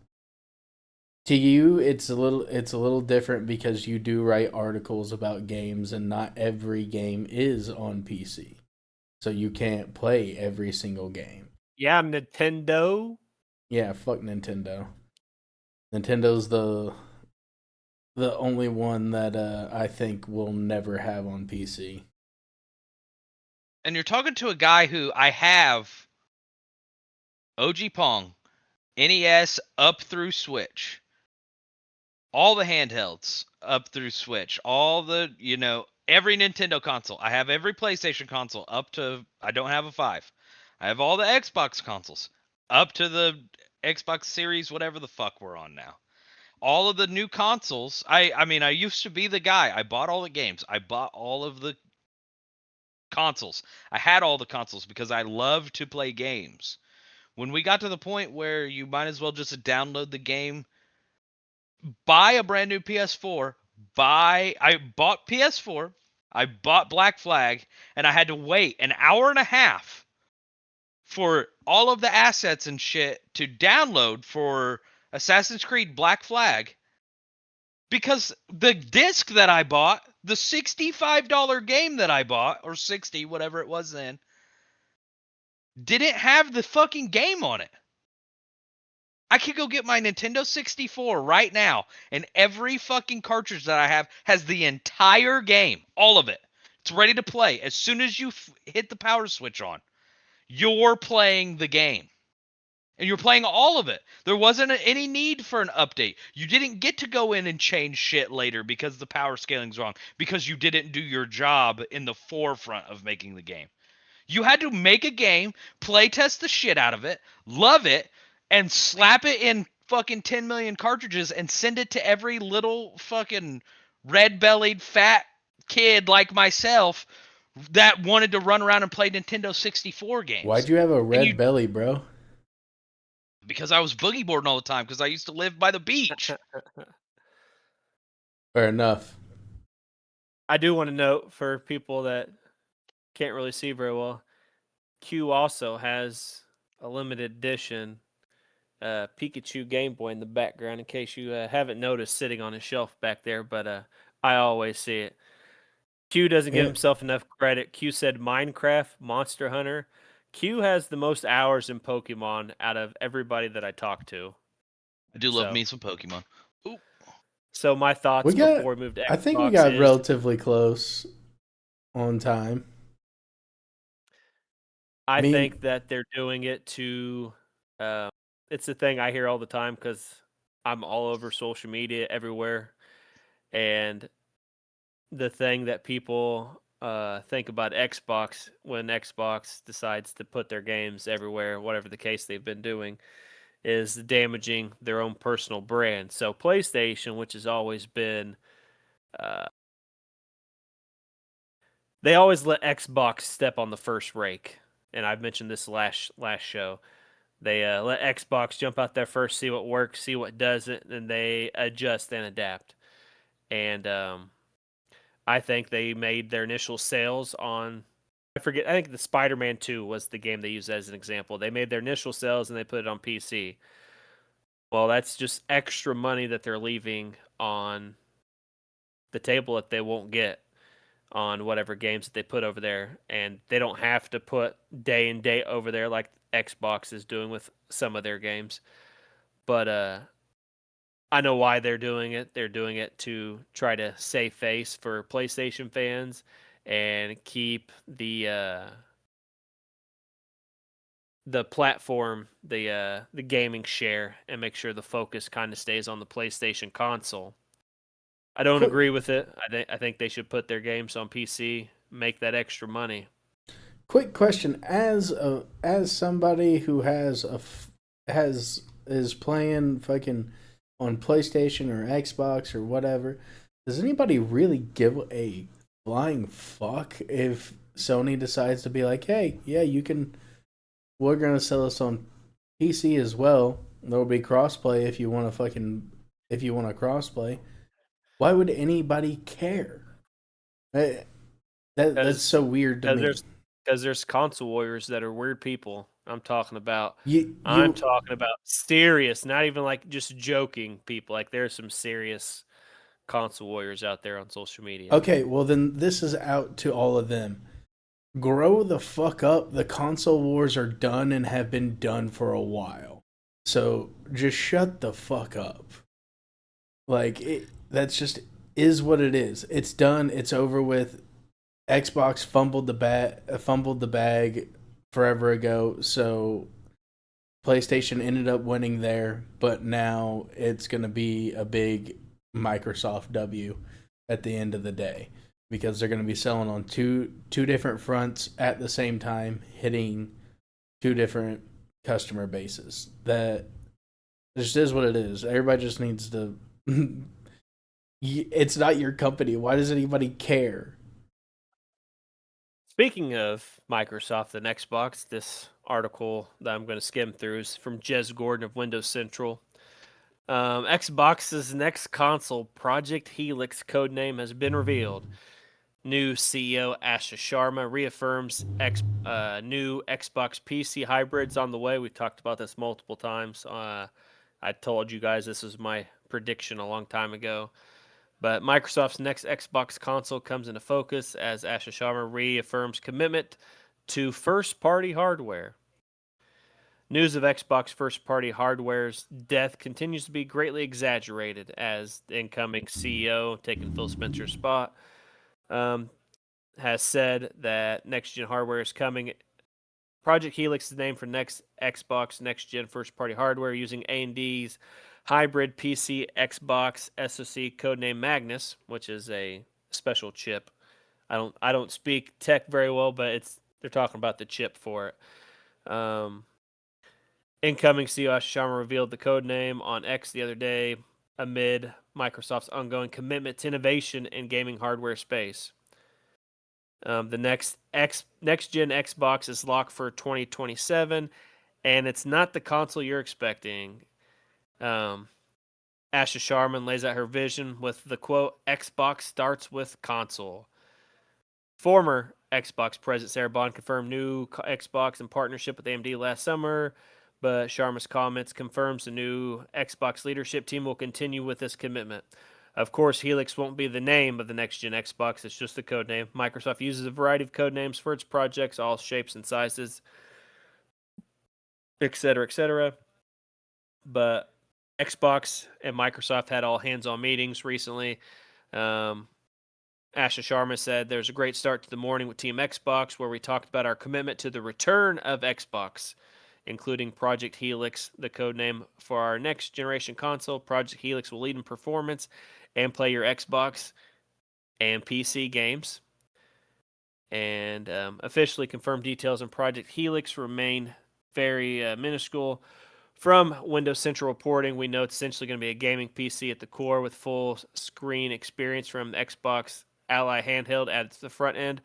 To you, it's a little different because you do write articles about games, and not every game is on PC. So you can't play every single game. Yeah, Nintendo. Yeah, fuck Nintendo. Nintendo's the only one that I think will never have on PC. And you're talking to a guy who I have OG Pong, NES up through Switch, all the handhelds up through Switch, all the, every Nintendo console. I have every PlayStation console up to, I don't have a 5. I have all the Xbox consoles up to the Xbox Series, whatever the fuck we're on now. All of the new consoles. I mean, I used to be the guy. I bought all the games. I bought all of the consoles. I had all the consoles because I love to play games. When we got to the point where you might as well just download the game, buy a brand new PS4, I bought PS4, I bought Black Flag, and I had to wait an hour and a half for all of the assets and shit to download for Assassin's Creed Black Flag because the disc that I bought, the $65 game that I bought, or 60, whatever it was then, didn't have the fucking game on it. I could go get my Nintendo 64 right now, and every fucking cartridge that I have has the entire game, all of it. It's ready to play. As soon as you hit the power switch on, you're playing the game. And you're playing all of it. There wasn't any need for an update. You didn't get to go in and change shit later because the power scaling's wrong, because you didn't do your job in the forefront of making the game. You had to make a game, play test the shit out of it, love it, and slap it in fucking 10 million cartridges and send it to every little fucking red-bellied fat kid like myself that wanted to run around and play Nintendo 64 games. Why'd you have a red belly, bro? Because I was boogie boarding all the time because I used to live by the beach. Fair enough. I do want to note for people that can't really see very well, Q also has a limited edition Pikachu Game Boy in the background in case you haven't noticed sitting on his shelf back there, but I always see it. Q doesn't give himself enough credit. Q said Minecraft, Monster Hunter. Q has the most hours in Pokemon out of everybody that I talk to. I do love me some Pokemon. Ooh. So my thoughts before we moved to Xbox I think we got relatively close on time. I think that they're doing it to it's the thing I hear all the time because I'm all over social media everywhere. And the thing that people think about Xbox when Xbox decides to put their games everywhere, whatever the case they've been doing, is damaging their own personal brand. So PlayStation, which has always been, they always let Xbox step on the first rake. And I've mentioned this last show. They let Xbox jump out there first, see what works, see what doesn't, and they adjust and adapt. And I think they made their initial sales on, I think the Spider-Man 2 was the game they used as an example. They made their initial sales and they put it on PC. Well, that's just extra money that they're leaving on the table that they won't get on whatever games that they put over there. And they don't have to put day and date over there like Xbox is doing with some of their games. But I know why they're doing it. They're doing it to try to save face for PlayStation fans and keep the platform, the gaming share, and make sure the focus kind of stays on the PlayStation console. I don't agree with it. I think they should put their games on PC, make that extra money. Quick question: as somebody who is playing fucking on PlayStation or Xbox or whatever, does anybody really give a flying fuck if Sony decides to be like, hey, yeah, we're gonna sell this on PC as well. There'll be crossplay if you want to crossplay. Why would anybody care? That's so weird to me. Because there's console warriors that are weird people. I'm talking about. I'm talking about serious, not even like just joking people. Like there's some serious console warriors out there on social media. Okay, well then this is out to all of them. Grow the fuck up. The console wars are done and have been done for a while. So just shut the fuck up. That's just is what it is. It's done. It's over with. Xbox fumbled the bag forever ago, so PlayStation ended up winning there, but now it's going to be a big Microsoft W at the end of the day because they're going to be selling on two different fronts at the same time, hitting two different customer bases. That just is what it is. Everybody just needs to it's not your company. Why does anybody care? Speaking of Microsoft and Xbox, this article that I'm going to skim through is from Jez Gordon of Windows Central. Xbox's next console, Project Helix codename, has been revealed. New CEO Asha Sharma reaffirms new Xbox PC hybrids on the way. We've talked about this multiple times. I told you guys this was my prediction a long time ago. But Microsoft's next Xbox console comes into focus as Asha Sharma reaffirms commitment to first-party hardware. News of Xbox first-party hardware's death continues to be greatly exaggerated as the incoming CEO, taking Phil Spencer's spot, has said that next-gen hardware is coming. Project Helix is named for next Xbox next-gen first-party hardware using AMD's hybrid PC Xbox SoC codename Magnus, which is a special chip. I don't speak tech very well, but they're talking about the chip for it. Incoming CEO Ash Sharma revealed the codename on X the other day amid Microsoft's ongoing commitment to innovation in gaming hardware space. The next gen Xbox is locked for 2027, and it's not the console you're expecting. Asha Sharman lays out her vision with the quote, "Xbox starts with console." Former Xbox president Sarah Bond confirmed new Xbox in partnership with AMD last summer, but Sharma's comments confirms the new Xbox leadership team will continue with this commitment. Of course, Helix won't be the name of the next-gen Xbox. It's just a code name. Microsoft uses a variety of code names for its projects, all shapes and sizes, etc., etc. But Xbox and Microsoft had all hands-on meetings recently. Asha Sharma said, "There's a great start to the morning with Team Xbox where we talked about our commitment to the return of Xbox, including Project Helix, the code name for our next generation console. Project Helix will lead in performance and play your Xbox and PC games." And officially confirmed details on Project Helix remain very minuscule. From Windows Central reporting, we know it's essentially going to be a gaming PC at the core with full screen experience from the Xbox Ally handheld at the front end.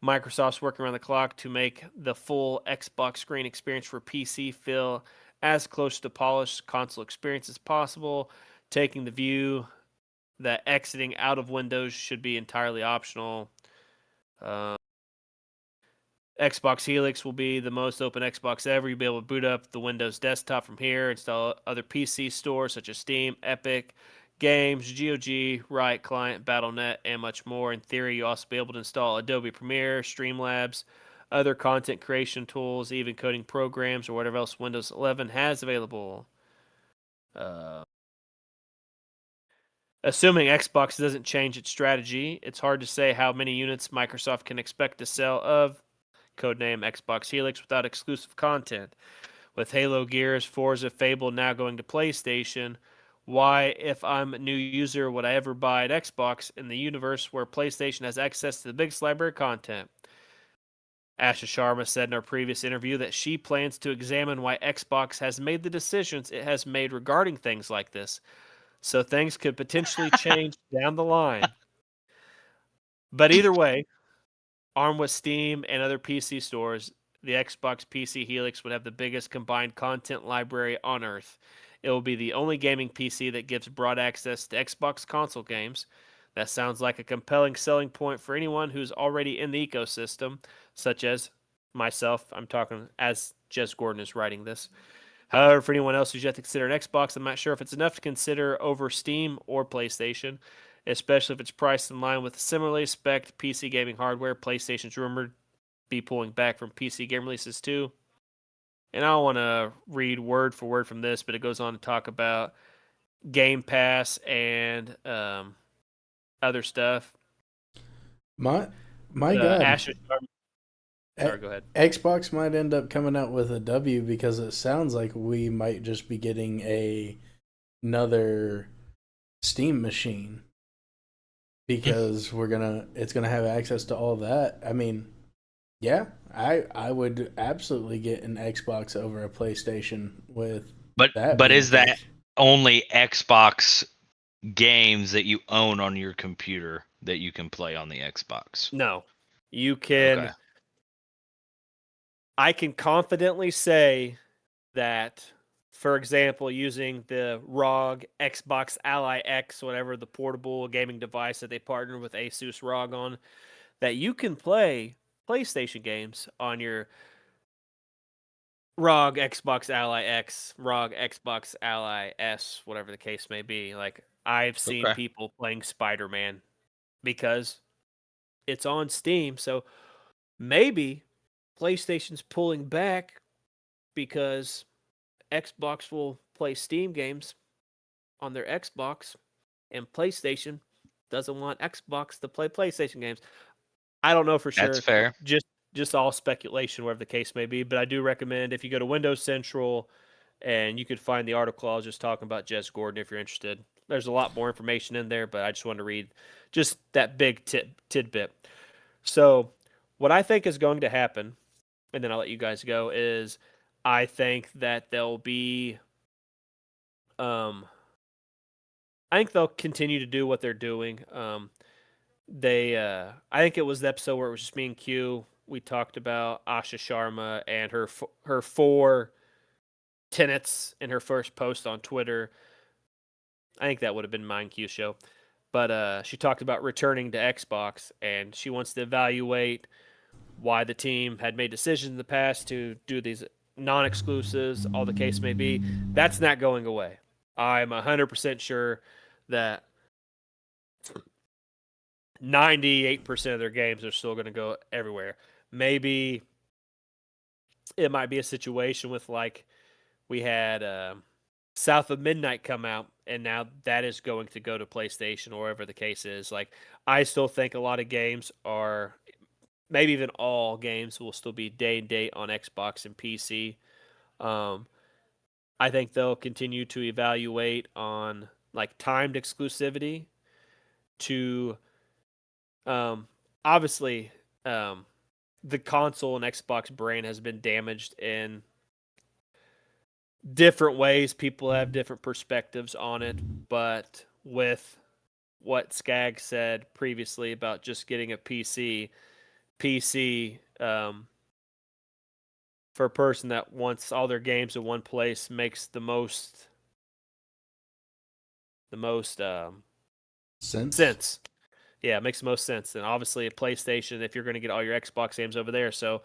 Microsoft's working around the clock to make the full Xbox screen experience for PC feel as close to polished console experience as possible, taking the view that exiting out of Windows should be entirely optional. Xbox Helix will be the most open Xbox ever. You'll be able to boot up the Windows desktop from here, install other PC stores such as Steam, Epic Games, GOG, Riot Client, Battle.net, and much more. In theory, you'll also be able to install Adobe Premiere, Streamlabs, other content creation tools, even coding programs, or whatever else Windows 11 has available. Assuming Xbox doesn't change its strategy, it's hard to say how many units Microsoft can expect to sell of codename Xbox Helix without exclusive content. With Halo, Gears, Forza, Fable now going to PlayStation, why, if I'm a new user, would I ever buy an Xbox in the universe where PlayStation has access to the biggest library of content? Asha Sharma said in our previous interview that she plans to examine why Xbox has made the decisions it has made regarding things like this, so things could potentially change down the line. But either way, armed with Steam and other PC stores, the Xbox PC Helix would have the biggest combined content library on Earth. It will be the only gaming PC that gives broad access to Xbox console games. That sounds like a compelling selling point for anyone who's already in the ecosystem, such as myself. I'm talking as Jez Gordon is writing this. However, for anyone else who's yet to consider an Xbox, I'm not sure if it's enough to consider over Steam or PlayStation, especially if it's priced in line with similarly spec'd PC gaming hardware. PlayStation's rumored to be pulling back from PC game releases too. And I don't want to read word for word from this, but it goes on to talk about Game Pass and other stuff. My God, Asher, sorry, go ahead. Xbox might end up coming out with a W because it sounds like we might just be getting another Steam machine because it's gonna have access to all that. I mean, yeah, I would absolutely get an Xbox over a PlayStation with that. But being is the that case. only Xbox games that you own on your computer that you can play on the Xbox? No, you can. Okay. I can confidently say that, for example, using the ROG Xbox Ally X, whatever the portable gaming device that they partnered with Asus ROG on, that you can play PlayStation games on your ROG Xbox Ally X, ROG Xbox Ally S, whatever the case may be. Like I've seen Okay. people playing Spider-Man because it's on Steam. So maybe PlayStation's pulling back because Xbox will play Steam games on their Xbox and PlayStation doesn't want Xbox to play PlayStation games. I don't know for That's sure. fair. Just all speculation, whatever the case may be. But I do recommend if you go to Windows Central and you could find the article I was just talking about Jess Gordon if you're interested. There's a lot more information in there, but I just wanted to read just that big tidbit. So, what I think is going to happen, and then I'll let you guys go, is I think that there'll be, I think they'll continue to do what they're doing. I think it was the episode where it was just me and Q. We talked about Asha Sharma and her 4 tenets in her first post on Twitter. I think that would have been mine Q show. But she talked about returning to Xbox and she wants to evaluate why the team had made decisions in the past to do these non-exclusives, all the case may be. That's not going away. I'm 100% sure that 98% of their games are still going to go everywhere. Maybe it might be a situation with like we had South of Midnight come out, and now that is going to go to PlayStation or whatever the case is. Like, I still think a lot of games are, maybe even all games will still be day and date on Xbox and PC. Um, I think they'll continue to evaluate on like timed exclusivity to um, obviously the console and Xbox brand has been damaged in different ways. People have different perspectives on it, but with what Skag said previously about just getting a PC for a person that wants all their games in one place makes the most Sense. sense. Yeah, it makes the most sense. And obviously, a PlayStation, if you're going to get all your Xbox games over there. So,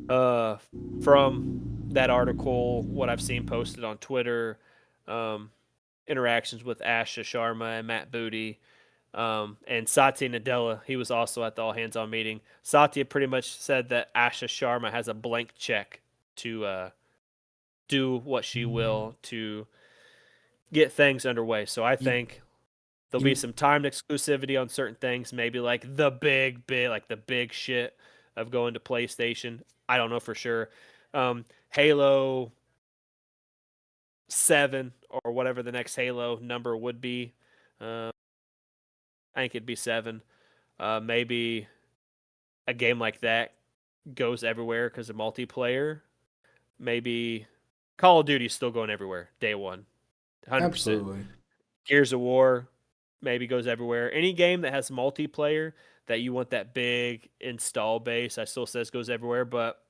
from that article, what I've seen posted on Twitter, um, interactions with Asha Sharma and Matt Booty, and Satya Nadella, he was also at the all hands on meeting. Satya pretty much said that Asha Sharma has a blank check to do what she will to get things underway. So I You, think there'll be you, some timed exclusivity on certain things, maybe like the big shit of going to PlayStation. I don't know for sure. Halo 7 or whatever the next Halo number would be. I think it'd be 7. Maybe a game like that goes everywhere because of multiplayer. Maybe Call of Duty's still going everywhere day one, 100%. absolutely. Gears of War maybe goes everywhere. Any game that has multiplayer that you want that big install base, I still says goes everywhere. But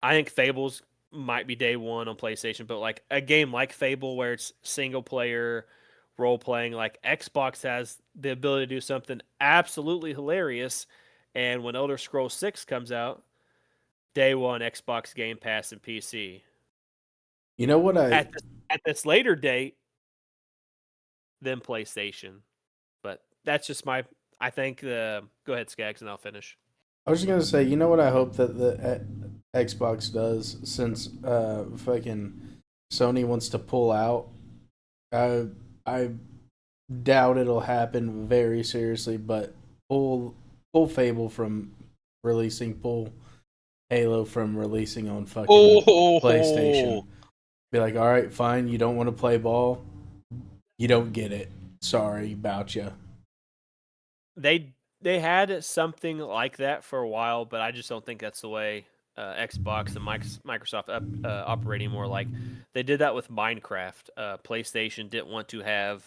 I think Fables might be day one on PlayStation. But like a game like Fable where it's single player role playing, like Xbox has the ability to do something absolutely hilarious. And when Elder Scrolls 6 comes out, day one Xbox Game Pass and PC. You know what I At this later date, then PlayStation. But that's just my. I think the. Go ahead, Skaggs, and I'll finish. I was just gonna say, you know what I hope that the Xbox does, since fucking Sony wants to pull out. I doubt it'll happen very seriously, but pull Fable from releasing, pull Halo from releasing on fucking PlayStation. Oh, Be like, all right, fine, you don't want to play ball, you don't get it. Sorry about you. They had something like that for a while, but I just don't think that's the way Xbox and Microsoft operate anymore. Like they did that with Minecraft. PlayStation didn't want to have.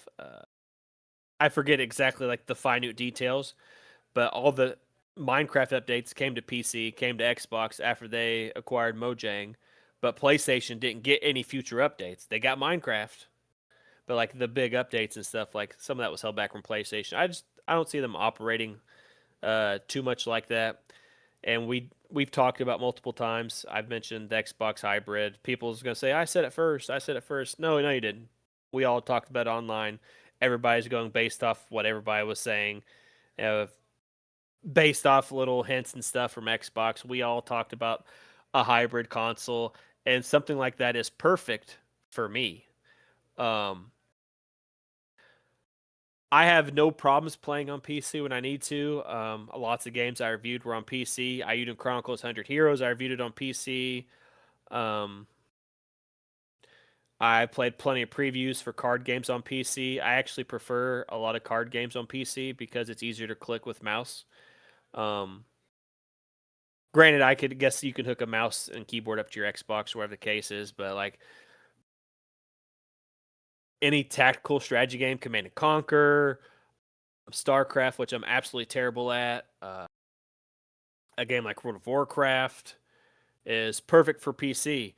I forget exactly like the minute details, but all the Minecraft updates came to PC, came to Xbox after they acquired Mojang, but PlayStation didn't get any future updates. They got Minecraft, but like the big updates and stuff, like some of that was held back from PlayStation. I don't see them operating too much like that. And we've talked about multiple times. I've mentioned the Xbox hybrid. People's gonna say, "I said it first. I said it first." No, no, you didn't. We all talked about it online. Everybody's going based off what everybody was saying, uh, based off little hints and stuff from Xbox. We all talked about a hybrid console, and something like that is perfect for me. Um, I have no problems playing on PC when I need to. Lots of games I reviewed were on PC. I Eden Chronicles 100 Heroes, I reviewed it on PC. Um, I played plenty of previews for card games on PC. I actually prefer a lot of card games on PC because it's easier to click with mouse. Um, Granted, I could guess you can hook a mouse and keyboard up to your Xbox, whatever the case is, but like any tactical strategy game, Command and Conquer, StarCraft, which I'm absolutely terrible at, a game like World of Warcraft is perfect for PC.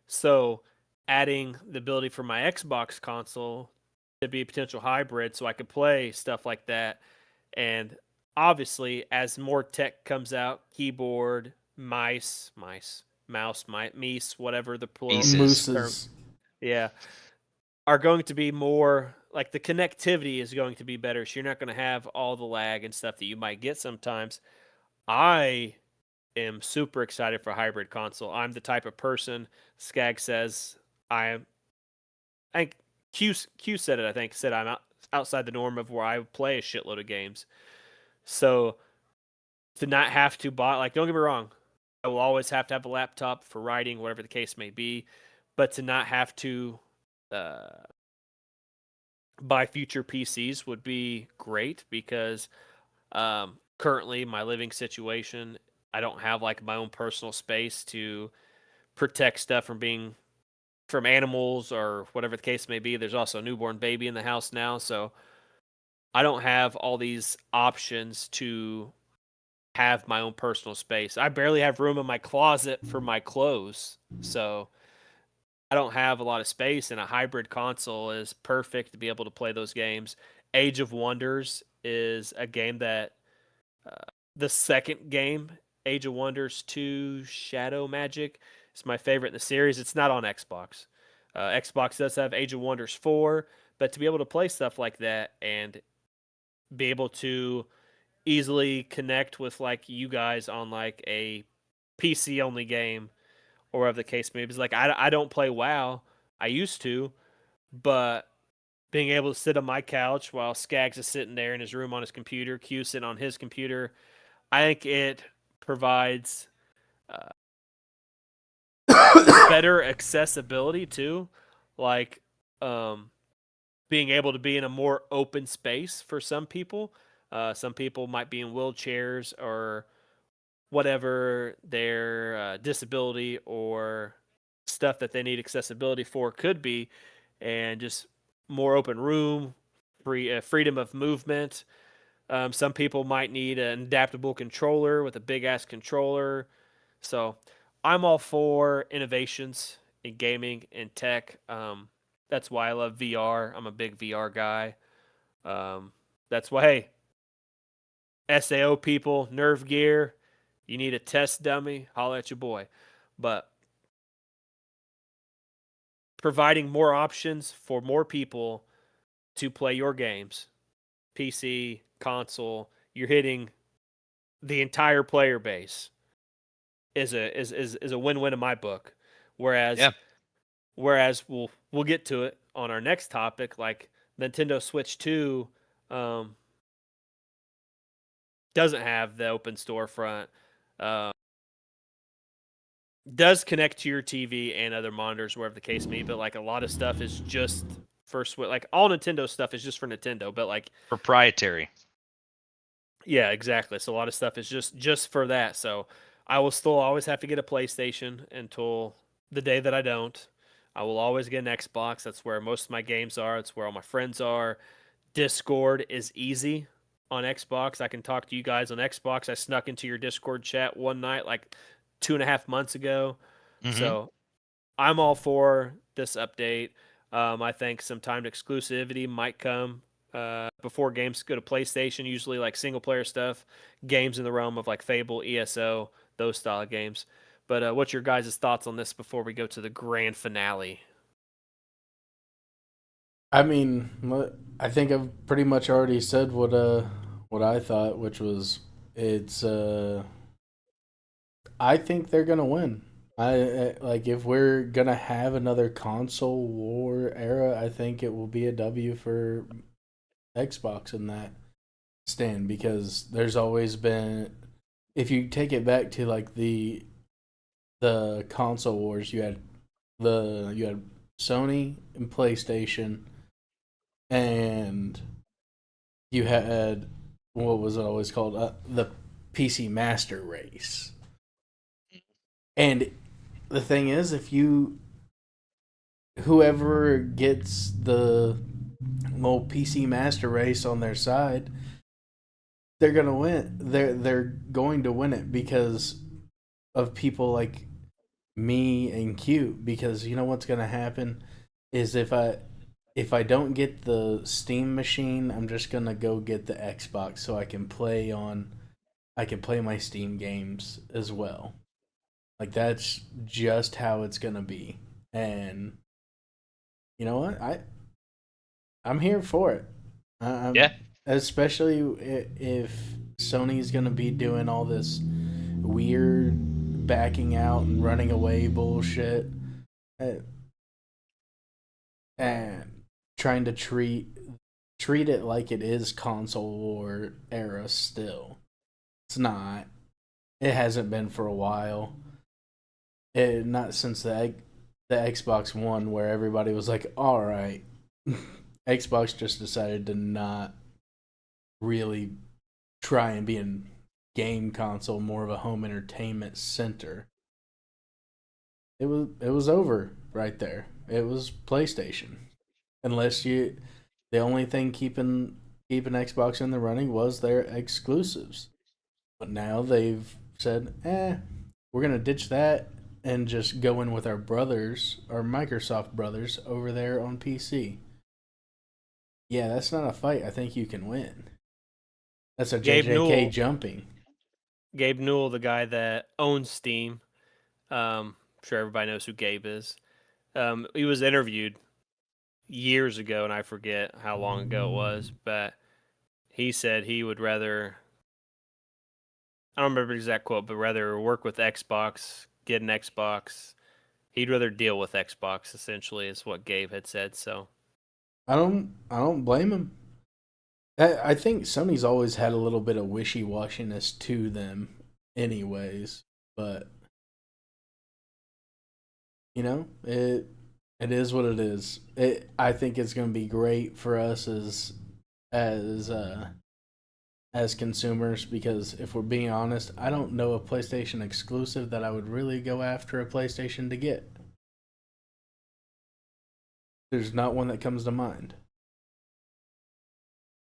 So adding the ability for my Xbox console to be a potential hybrid so I could play stuff like that. And obviously, as more tech comes out, keyboard, mouse, meese, whatever the plural Pieces. term, Mooses. yeah, are going to be more like the connectivity is going to be better. So you're not going to have all the lag and stuff that you might get sometimes. I am super excited for a hybrid console. I'm the type of person, Skag says, I am. I think Q said it. I think said I'm outside the norm of where I play a shitload of games. So to not have to buy, like, don't get me wrong, I will always have to have a laptop for writing, whatever the case may be. But to not have to uh, buy future PCs would be great because currently my living situation, I don't have like my own personal space to protect stuff from animals or whatever the case may be. There's also a newborn baby in the house now, so I don't have all these options to have my own personal space. I barely have room in my closet for my clothes, so I don't have a lot of space, and a hybrid console is perfect to be able to play those games. Age of Wonders is a game that the second game, Age of Wonders 2 Shadow Magic, is my favorite in the series. It's not on Xbox. Xbox does have Age of Wonders 4, but to be able to play stuff like that and be able to easily connect with like you guys on like a PC only game or whatever the case may be. It's like I don't play WoW. I used to, but being able to sit on my couch while Skaggs is sitting there in his room on his computer, Q sitting on his computer, I think it provides uh, better accessibility too, like um, being able to be in a more open space for some people. Some people might be in wheelchairs or whatever their disability or stuff that they need accessibility for could be, and just more open room, freedom of movement. Some people might need an adaptable controller with a big ass controller. So I'm all for innovations in gaming and tech. That's why I love VR. I'm a big VR guy. Um, that's why, hey, SAO people, Nerve Gear, you need a test dummy, holla at your boy. But providing more options for more people to play your games, PC, console, you're hitting the entire player base is a win-win in my book. Whereas Yeah. we'll get to it on our next topic, like Nintendo Switch 2 um, doesn't have the open storefront. Uh, does connect to your TV and other monitors, wherever the case may be, but like a lot of stuff is just for Switch. Like all Nintendo stuff is just for Nintendo, but like Proprietary. yeah, exactly. So a lot of stuff is just for that. So I will still always have to get a PlayStation until the day that I don't. I will always get an Xbox. That's where most of my games are. That's where all my friends are. Discord is easy on Xbox. I can talk to you guys on Xbox. I snuck into your Discord chat one night like 2.5 months ago. Mm-hmm. So I'm all for this update. I think some timed exclusivity might come before games go to PlayStation, usually like single player stuff, games in the realm of like Fable, ESO, those style of games. But what's your guys' thoughts on this before we go to the grand finale? I mean, I think I've pretty much already said what I thought, which was it's I think they're gonna win. Like if we're gonna have another console war era, I think it will be a W for Xbox in that stand because there's always been if you take it back to like the console wars, you had Sony and PlayStation, and you had what was it always called the PC Master Race. And the thing is, if you whoever gets the little PC Master Race on their side, they're gonna win. They're going to win it because of people like me and Q. Because you know what's gonna happen is if I don't get the Steam machine, I'm just gonna go get the Xbox so I can play my Steam games as well. Like that's just how it's gonna be. And you know what? I'm here for it. Yeah. Especially if Sony's gonna be doing all this weird backing out and running away bullshit, uh, and trying to treat it like it is console war era still. It's not. It hasn't been for a while. Not since the Xbox One, where everybody was like, "All right." Xbox just decided to not really try and be a game console, more of a home entertainment center. It was over right there. It was PlayStation. Unless you, the only thing keeping Xbox in the running was their exclusives. But now they've said, we're gonna ditch that and just go in with our brothers, our Microsoft brothers over there on PC. Yeah, that's not a fight I think you can win. That's a Gabe JJK Newell, jumping. Gabe Newell, the guy that owns Steam. I'm sure everybody knows who Gabe is. He was interviewed years ago, and I forget how long ago it was, but he said he would rather, I don't remember the exact quote, but rather work with Xbox, get an Xbox. He'd rather deal with Xbox, essentially, is what Gabe had said. So I don't blame him. I think Sony's always had a little bit of wishy washiness to them, anyways. But you know, it is what it is. I think it's going to be great for us as as consumers because if we're being honest, I don't know a PlayStation exclusive that I would really go after a PlayStation to get. There's not one that comes to mind.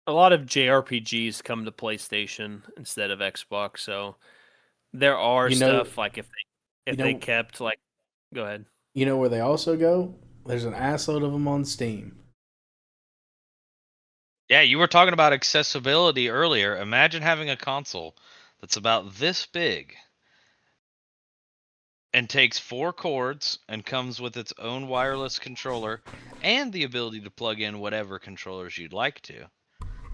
a lot of JRPGs come to PlayStation instead of Xbox. So there are You know, stuff like you if they know, kept like, go ahead. you know where they also go? There's an assload of them on Steam. Yeah, you were talking about accessibility earlier. Imagine having a console that's about this big and takes 4 cords and comes with its own wireless controller and the ability to plug in whatever controllers you'd like to.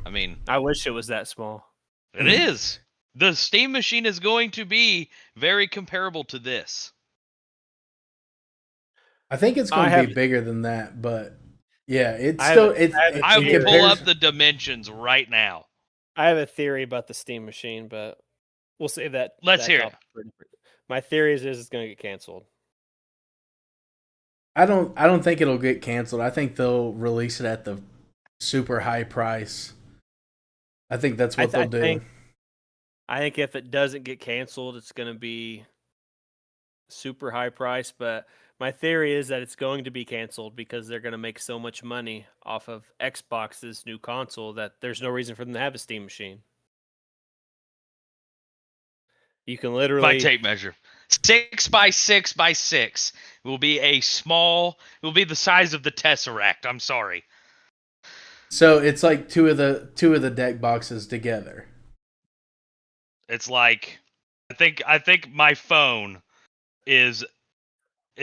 I mean, I wish it was that small. it is. The Steam machine is going to be very comparable to this. I think it's I going to be have bigger than that, but yeah, it's I have still it's I have a I in will pull up comparison. the dimensions right now. I have a theory about the Steam machine, but we'll save Let's that hear it. topic for different. My theory is it's going to get canceled. I don't think it'll get canceled. I think they'll release it at the super high price. I think that's what they'll do. I think if it doesn't get canceled, it's going to be super high price. But my theory is that it's going to be canceled because they're going to make so much money off of Xbox's new console that there's no reason for them to have a Steam machine. You can My literally tape measure. 6 by 6 by 6. It will be a small. It will be the size of the Tesseract. I'm sorry. So it's like two of the deck boxes together. It's like I think my phone is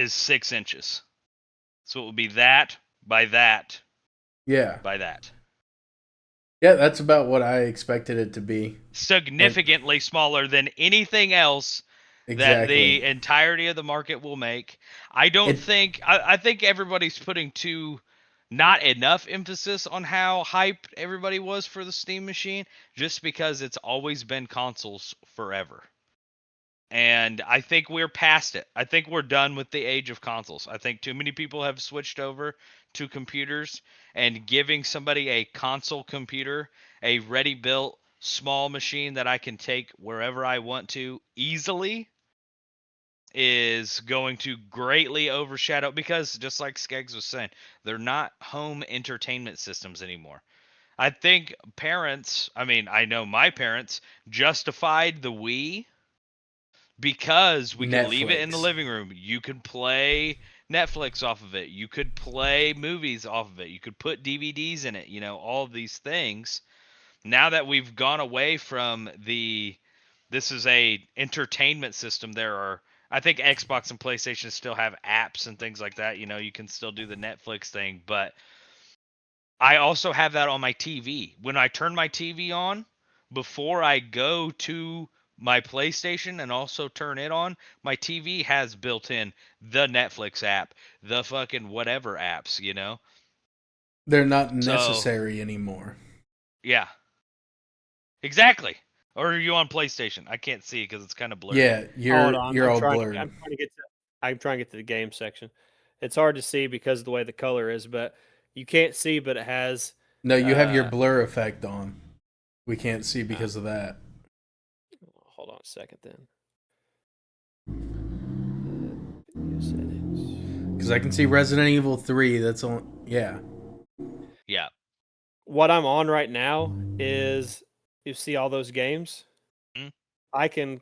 6 inches. So it would be that by that Yeah. by that. Yeah, that's about what I expected it to be. Significantly smaller than anything else that Exactly. the entirety of the market will make. I don't It think I think everybody's putting not enough emphasis on how hyped everybody was for the Steam machine, just because it's always been consoles forever. And I think we're past it. I think we're done with the age of consoles. I think too many people have switched over to computers, and giving somebody a console computer, a ready built small machine that I can take wherever I want to easily, is going to greatly overshadow, because just like Skeggs was saying, they're not home entertainment systems anymore. I think parents, I mean, I know my parents justified the Wii because we could leave it in the Netflix. living room. You could play Netflix off of it. You could play movies off of it. You could put DVDs in it, all of these things. Now that we've gone away from this is a entertainment system, I think Xbox and PlayStation still have apps and things like that. You can still do the Netflix thing, but I also have that on my TV. When I turn my TV on, before I go to my PlayStation and also turn it on, my TV has built in the Netflix app, the fucking whatever apps. They're not So, necessary anymore. yeah, exactly. Or are you on PlayStation? I can't see because it's kind of blurry. Yeah, Hold on, you're all blurred. I'm trying to get to the game section. It's hard to see because of the way the color is, but you can't see, but it has. No, you have your Uh, blur effect on. We can't see uh, because of that. hold on a second, then. Video settings. Because I can see Resident Evil 3. That's on. Yeah. Yeah. What I'm on right now is you see all those games. Mm. I can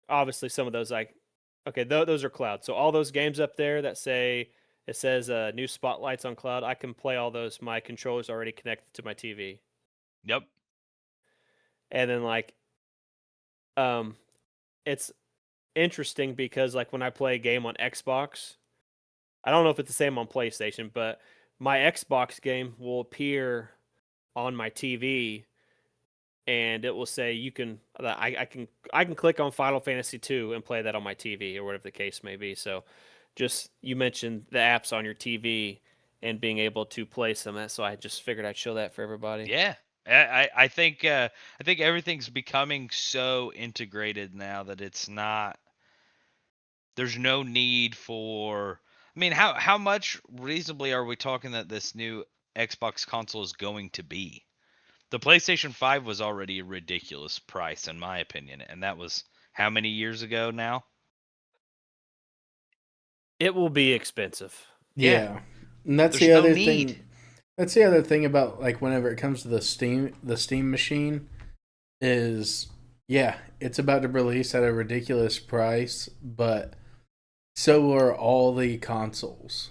obviously some of those okay, those are cloud. So all those games up there that say it says new spotlights on cloud, I can play all those. My controller's already connected to my TV. Yep. And then um it's interesting because like when I play a game on Xbox, I don't know if it's the same on PlayStation, but my Xbox game will appear on my TV and it will say you can I can click on Final Fantasy 2 and play that on my TV or whatever the case may be. So just you mentioned the apps on your TV and being able to play some of that, so I just figured I'd show that for everybody. Yeah. I think everything's becoming so integrated now that it's not there's no need for. I mean, how much reasonably are we talking that this new Xbox console is going to be? The PlayStation 5 was already a ridiculous price in my opinion, and that was how many years ago now? It will be expensive. Yeah. Yeah. And that's There's the no other need. thing. That's the other thing about like whenever it comes to the Steam machine is yeah, it's about to release at a ridiculous price, but so are all the consoles.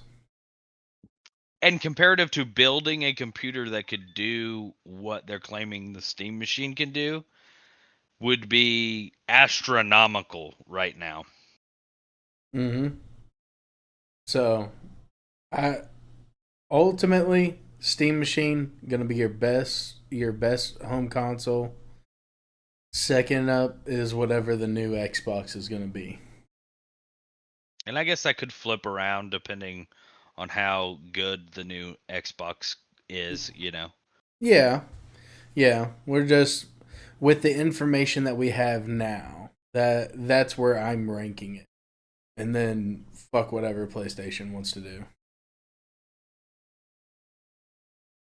And comparative to building a computer that could do what they're claiming the Steam machine can do, would be astronomical right now. Mhm. So, I ultimately Steam machine going to be your best home console. Second up is whatever the new Xbox is going to be. And I guess that could flip around depending on how good the new Xbox is. Yeah. Yeah, we're just with the information that we have now. That's where I'm ranking it. And then fuck whatever PlayStation wants to do.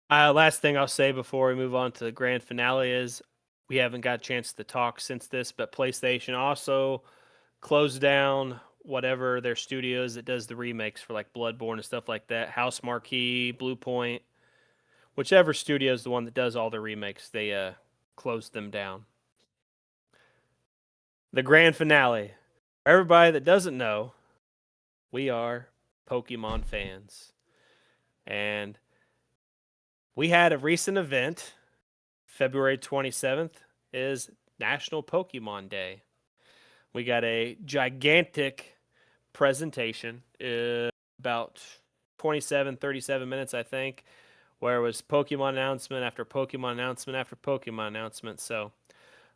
Last thing I'll say before we move on to the grand finale is we haven't got a chance to talk since this, but PlayStation also closed down whatever their studios that does the remakes for like Bloodborne and stuff like that. House Marquee, Blue Point, whichever studio is the one that does all the remakes, they closed them down. The grand finale. For everybody that doesn't know, we are Pokemon fans. And We had a recent event. February 27th is National Pokemon Day. We got a gigantic presentation, about 37 minutes, I think, where it was Pokemon announcement after Pokemon announcement after Pokemon announcement. So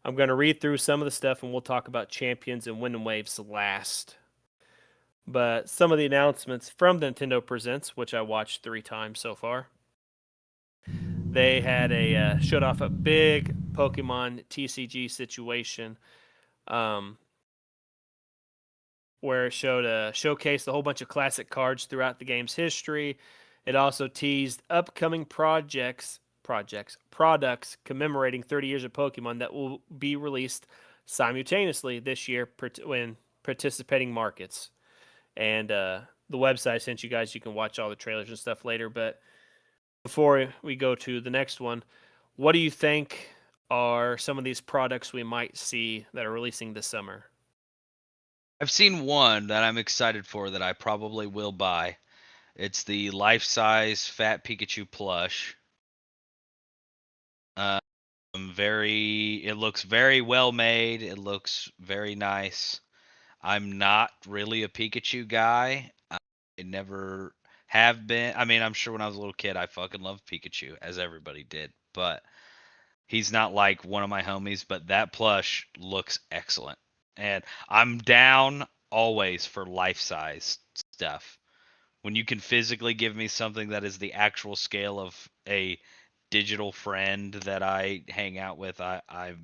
I'm going to read through some of the stuff and we'll talk about champions and wind and waves last. But some of the announcements from Nintendo Presents, which I watched 3 times so far. They had showed off a big Pokemon TCG situation, where it showcased a whole bunch of classic cards throughout the game's history. It also teased upcoming products commemorating 30 years of Pokemon that will be released simultaneously this year in participating markets. And the website sent you guys, you can watch all the trailers and stuff later. But before we go to the next one, what do you think are some of these products we might see that are releasing this summer? I've seen one that I'm excited for that I probably will buy. It's the life-size Fat Pikachu plush. It looks very well made. It looks very nice. I'm not really a Pikachu guy. I never have been. I mean, I'm sure when I was a little kid, I fucking loved Pikachu, as everybody did. But he's not like one of my homies. But that plush looks excellent, and I'm down always for life-size stuff. When you can physically give me something that is the actual scale of a digital friend that I hang out with, I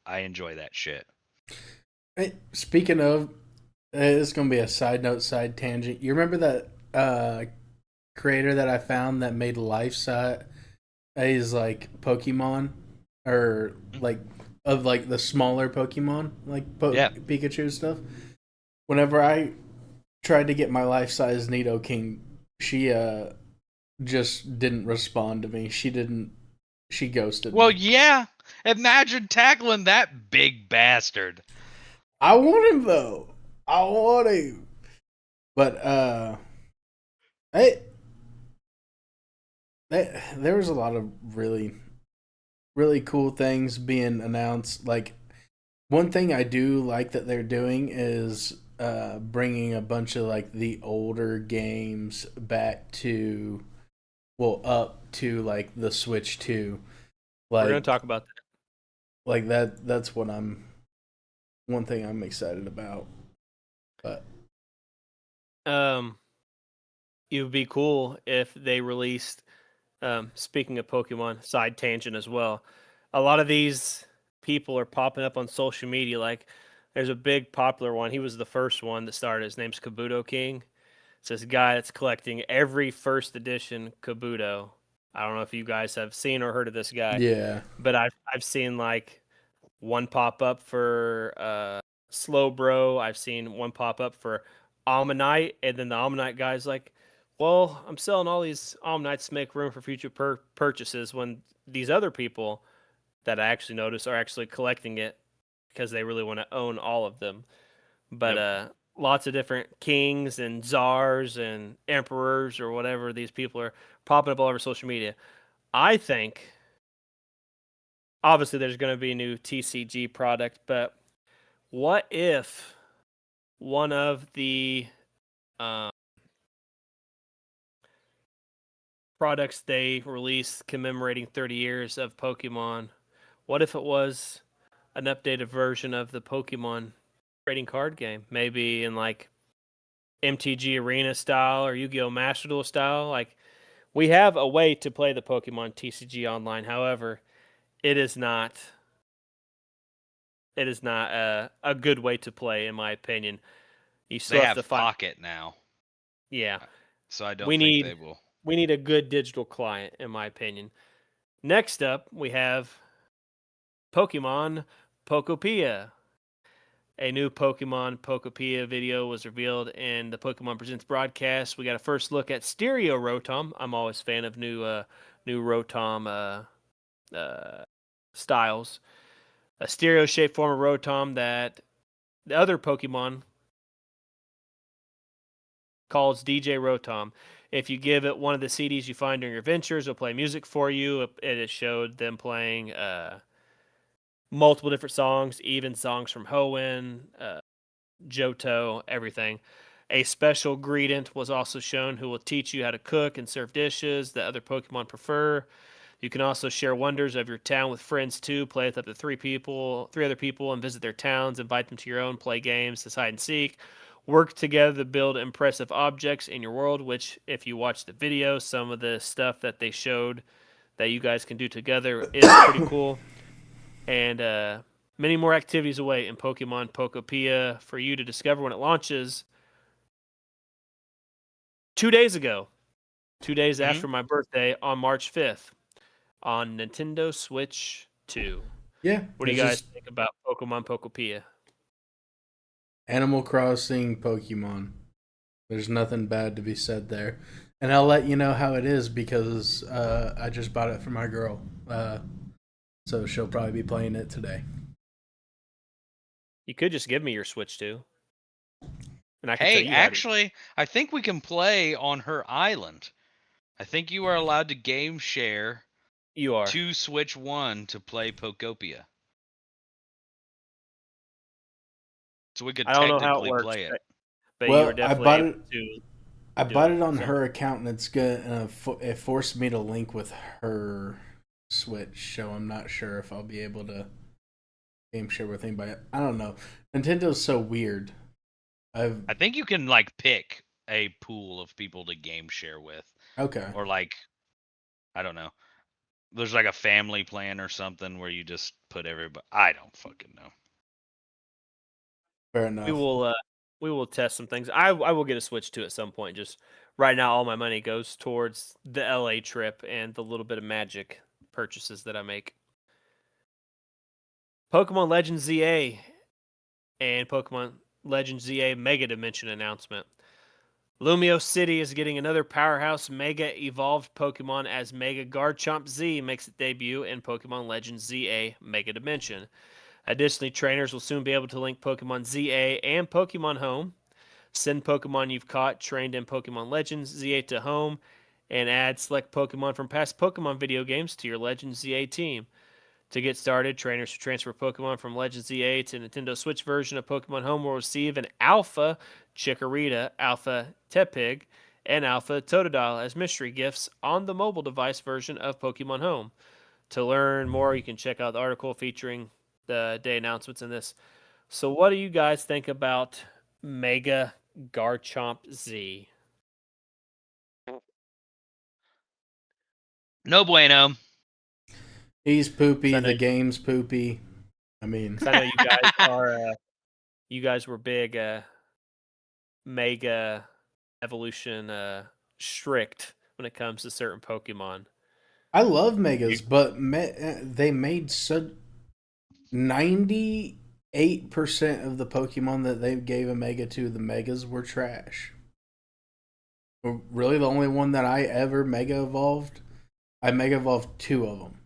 enjoy that shit. Hey, speaking of, it's gonna be a side note, side tangent. You remember that creator that I found that made life size like Pokemon, or like of like the smaller Pokemon, like Yeah. Pikachu stuff. Whenever I tried to get my life size Nidoking, she just didn't respond to me. She ghosted Well, me. yeah. Imagine tackling that big bastard. I want him though. I want him. But hey, there was a lot of really really cool things being announced. Like, one thing I do like that they're doing is bringing a bunch of like the older games back to, well, up to like the Switch 2. We're going to Like talk about like that's what I'm one thing I'm excited about. But that. It would be cool if they released, speaking of Pokemon, side tangent as well. A lot of these people are popping up on social media. Like, there's a big popular one. He was the first one that started. His name's Kabuto King. It's this guy that's collecting every first edition Kabuto. I don't know if you guys have seen or heard of this guy, yeah. but I've seen like one pop up for Slowbro. I've seen one pop up for Almanite, and then the Almanite guy's like, "Well, I'm selling all these Almanites to make room for future purchases." When these other people that I actually notice are actually collecting it because they really want to own all of them. But Yep. lots of different kings and czars and emperors or whatever these people are popping up all over social media. I think obviously there's going to be a new TCG product, but what if one of the uh, products they released commemorating 30 years of Pokemon, what if it was an updated version of the Pokemon trading card game? Maybe in like MTG Arena style or Yu-Gi-Oh! Master Duel style. Like, we have a way to play the Pokemon TCG online. However, it is not a good way to play, in my opinion. You They still have to have find. Pocket now, Yeah, so I don't we think they need will. we need a good digital client, in my opinion. Next up, we have Pokemon Pokopia. A new Pokemon Pokopia video was revealed in the Pokemon Presents broadcast. We got a first look at Stereo Rotom. I'm always a fan of new Rotom styles. A stereo shaped form of Rotom that the other Pokemon calls DJ Rotom. If you give it one of the CDs you find during your adventures, it'll play music for you. It showed them playing multiple different songs, even songs from Hoenn, Johto, everything. A special greetant was also shown who will teach you how to cook and serve dishes that other Pokemon prefer. You can also share wonders of your town with friends too. Play with up to three other people, and visit their towns. Invite them to your own. Play games, to hide and seek. Work together to build impressive objects in your world. Which, if you watch the video, some of the stuff that they showed that you guys can do together is pretty cool. And many more activities away in Pokemon Pokopia for you to discover when it launches 2 days ago. 2 days after my birthday on March 5th. On Nintendo Switch 2. Yeah. What do you guys think about Pokemon Pokopia? Animal Crossing Pokemon. There's nothing bad to be said there. And I'll let you know how it is because I just bought it for my girl. So she'll probably be playing it today. You could just give me your Switch 2. And I can tell Hey, you actually, I think we can play on her island. I think you are allowed to game share you are. to Switch 1 to play Pokopia. So we could I don't know how it technically works, play it. but Well, you were definitely able to. I do bought it, it on so. her account, and it's gonna it forced me to link with her Switch, so I'm not sure if I'll be able to game share with anybody. I don't know. Nintendo's so weird. I think you can like pick a pool of people to game share with. Okay. Or like, I don't know. There's like a family plan or something where you just put everybody. I don't fucking know. Fair enough. We will test some things. I will get a Switch 2 at some point. Just right now, all my money goes towards the LA trip and the little bit of magic purchases that I make. Pokemon Legends ZA and Pokemon Legends ZA Mega Dimension announcement. Lumio City is getting another powerhouse Mega Evolved Pokemon as Mega Garchomp Z makes its debut in Pokemon Legends ZA Mega Dimension. Additionally, trainers will soon be able to link Pokemon ZA and Pokemon Home, send Pokemon you've caught trained in Pokemon Legends ZA to home, and add select Pokemon from past Pokemon video games to your Legends ZA team. To get started, trainers who transfer Pokemon from Legends ZA to Nintendo Switch version of Pokemon Home will receive an Alpha Chikorita, Alpha Tepig, and Alpha Totodile as mystery gifts on the mobile device version of Pokemon Home. To learn more, you can check out the article featuring the day announcements in this. So what do you guys think about Mega Garchomp Z? No bueno. He's poopy. The game's poopy. I mean, I know you guys are. You guys were big Mega Evolution strict when it comes to certain Pokemon. I love Megas, but they made 98% of the Pokemon that they gave a Mega to, the Megas were trash. Really, the only one that I ever Mega Evolved, I Mega Evolved 2 of them.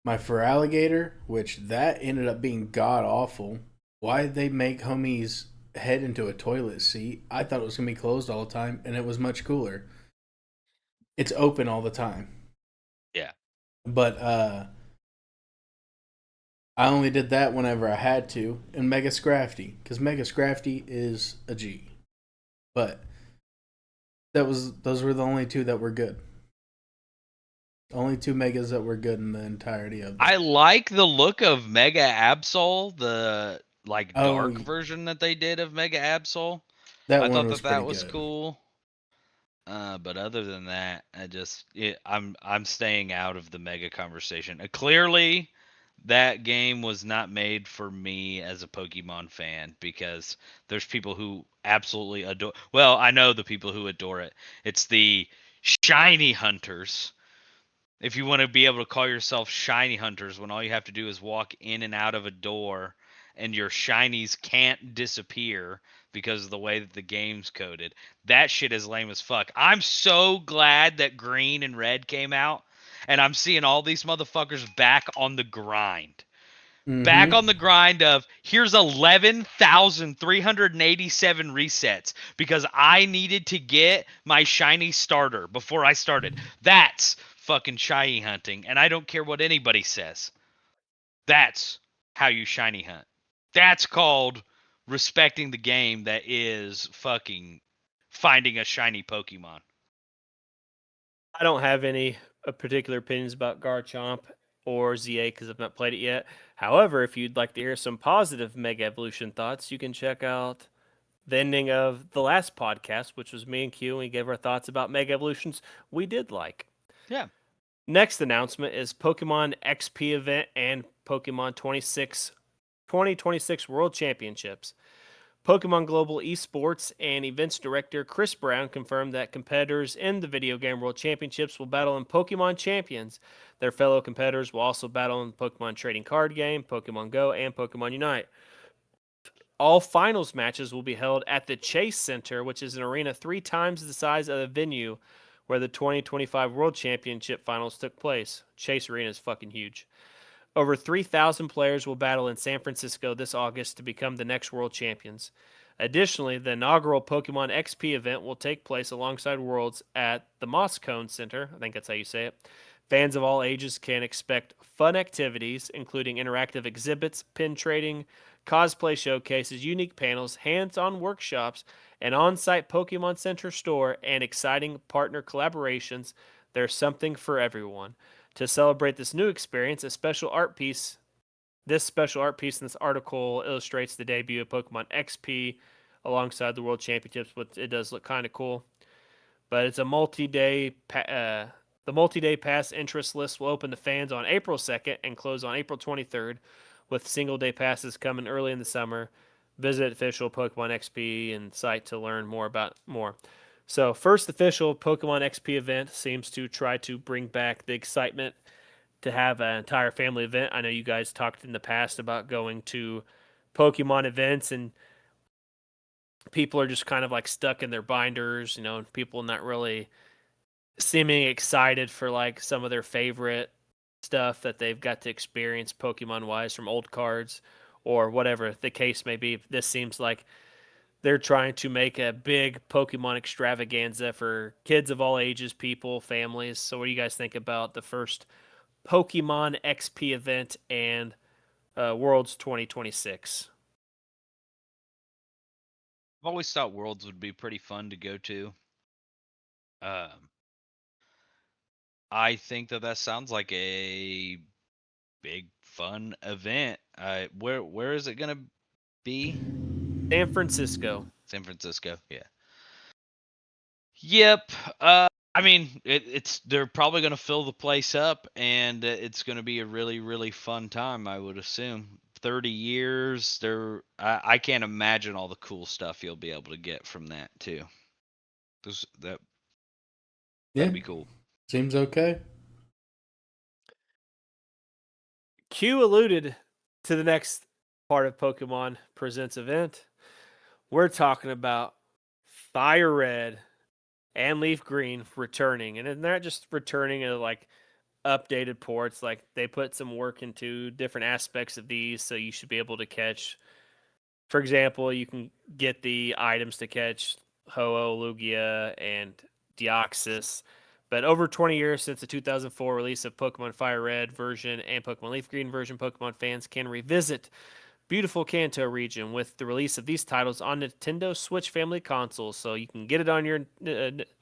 My Feraligatr, which that ended up being god awful. Why did they make homie's head into a toilet seat? I thought it was going to be closed all the time, and it was much cooler. It's open all the time. Yeah. But I only did that whenever I had to. And Mega Scrafty, because Mega Scrafty is a G. But those were the only two that were good. Only 2 Megas that were good in the entirety of them. I like the look of Mega Absol, the like dark version that they did of Mega Absol. I thought that was cool. But other than that, I'm staying out of the Mega conversation. Clearly, that game was not made for me as a Pokemon fan because there's people who absolutely adore. Well, I know the people who adore it. It's the shiny hunters. If you want to be able to call yourself shiny hunters when all you have to do is walk in and out of a door and your shinies can't disappear because of the way that the game's coded. That shit is lame as fuck. I'm so glad that green and red came out and I'm seeing all these motherfuckers back on the grind. Back on the grind of here's 11,387 resets because I needed to get my shiny starter before I started. That's fucking shiny hunting, and I don't care what anybody says. That's how you shiny hunt. That's called respecting the game that is fucking finding a shiny Pokemon. I don't have any particular opinions about Garchomp or ZA because I've not played it yet. However, if you'd like to hear some positive Mega Evolution thoughts, you can check out the ending of the last podcast, which was me and Q, and we gave our thoughts about Mega Evolutions we did like. Yeah. Next announcement is Pokemon XP event and Pokemon 2026 World Championships. Pokemon Global Esports and Events Director Chris Brown confirmed that competitors in the Video Game World Championships will battle in Pokemon Champions. Their fellow competitors will also battle in the Pokemon Trading Card Game, Pokemon Go, and Pokemon Unite. All finals matches will be held at the Chase Center, which is an arena 3 times the size of the venue where the 2025 World Championship Finals took place. Chase Arena is fucking huge. Over 3,000 players will battle in San Francisco this August to become the next world champions. Additionally, the inaugural Pokemon XP event will take place alongside Worlds at the Moscone Center. I think that's how you say it. Fans of all ages can expect fun activities, including interactive exhibits, pin trading, cosplay showcases, unique panels, hands-on workshops, an on-site Pokemon Center store, and exciting partner collaborations. There's something for everyone. To celebrate this new experience, this special art piece in this article illustrates the debut of Pokemon XP alongside the World Championships, which it does look kind of cool. But it's a multi-day the multi-day pass interest list will open to fans on April 2nd and close on April 23rd, with single-day passes coming early in the summer. Visit official Pokemon XP and site to learn more. So, first official Pokemon XP event seems to try to bring back the excitement to have an entire family event. I know you guys talked in the past about going to Pokemon events and people are just kind of like stuck in their binders, and people not really seeming excited for like some of their favorite stuff that they've got to experience Pokemon wise from old cards or whatever the case may be. This seems like they're trying to make a big Pokemon extravaganza for kids of all ages, people, families. So, what do you guys think about the first Pokemon XP event and Worlds 2026? I've always thought Worlds would be pretty fun to go to. I think that sounds like a big fun event. Where is it gonna be? San Francisco. San Francisco, yeah. Yep. I mean, they're probably gonna fill the place up, and it's gonna be a really really fun time. I would assume 30 years. I can't imagine all the cool stuff you'll be able to get from that too. That'd be cool. Seems okay. Q alluded to the next part of Pokemon Presents event. We're talking about Fire Red and Leaf Green returning. And they're not just returning at like updated ports. Like they put some work into different aspects of these, so you should be able to catch. For example, you can get the items to catch Ho-Oh, Lugia, and Deoxys. But over 20 years since the 2004 release of Pokemon Fire Red version and Pokemon Leaf Green version, Pokemon fans can revisit beautiful Kanto region with the release of these titles on Nintendo Switch family consoles, so you can get it on your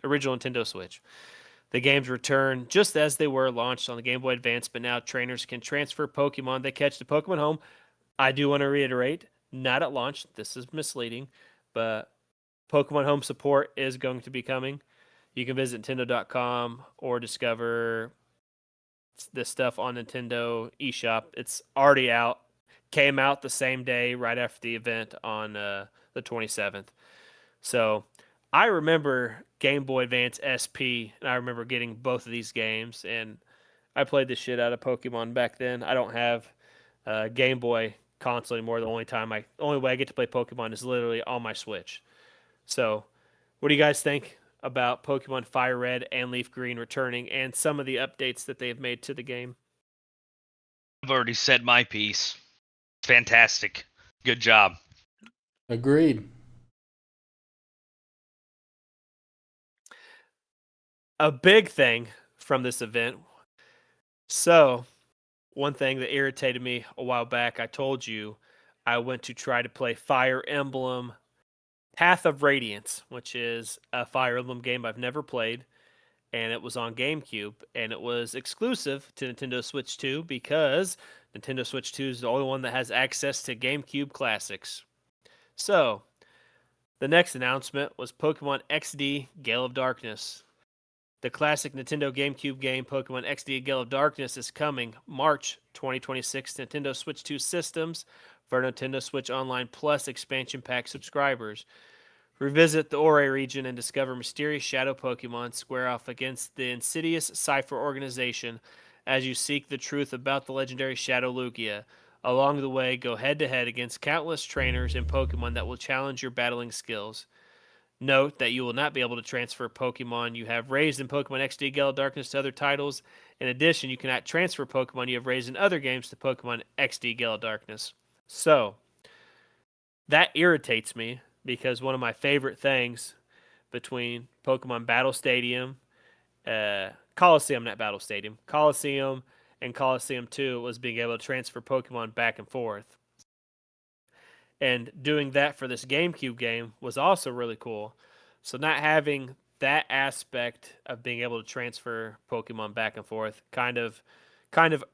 original Nintendo Switch. The games return just as they were launched on the Game Boy Advance, but now trainers can transfer Pokemon they catch to Pokemon Home. I do want to reiterate, not at launch. This is misleading, but Pokemon Home support is going to be coming. You can visit Nintendo.com or discover this stuff on Nintendo eShop. It's already out. Came out the same day right after the event on the 27th. So I remember Game Boy Advance SP, and I remember getting both of these games, and I played the shit out of Pokemon back then. I don't have a Game Boy console anymore. The only way I get to play Pokemon is literally on my Switch. So, what do you guys think about Pokemon Fire Red and Leaf Green returning and some of the updates that they've made to the game? I've already said my piece. Fantastic. Good job. Agreed. A big thing from this event. So, one thing that irritated me a while back, I told you I went to try to play Fire Emblem Path of Radiance, which is a Fire Emblem game I've never played, and it was on GameCube, and it was exclusive to Nintendo Switch 2 because Nintendo Switch 2 is the only one that has access to GameCube classics. So, the next announcement was Pokemon XD Gale of Darkness. The classic Nintendo GameCube game Pokemon XD Gale of Darkness is coming March 2026 to Nintendo Switch 2 systems for Nintendo Switch Online Plus expansion pack subscribers. Revisit the Ore region and discover mysterious shadow Pokemon square off against the insidious Cypher organization as you seek the truth about the legendary Shadow Lugia. Along the way, go head to head against countless trainers and Pokemon that will challenge your battling skills. Note that you will not be able to transfer Pokemon you have raised in Pokemon XD Gale of Darkness to other titles. In addition, you cannot transfer Pokemon you have raised in other games to Pokemon XD Gale of Darkness. So, that irritates me because one of my favorite things between Pokemon Battle Stadium, Coliseum, not Battle Stadium, Coliseum and Coliseum 2 was being able to transfer Pokemon back and forth. And doing that for this GameCube game was also really cool. So not having that aspect of being able to transfer Pokemon back and forth kind of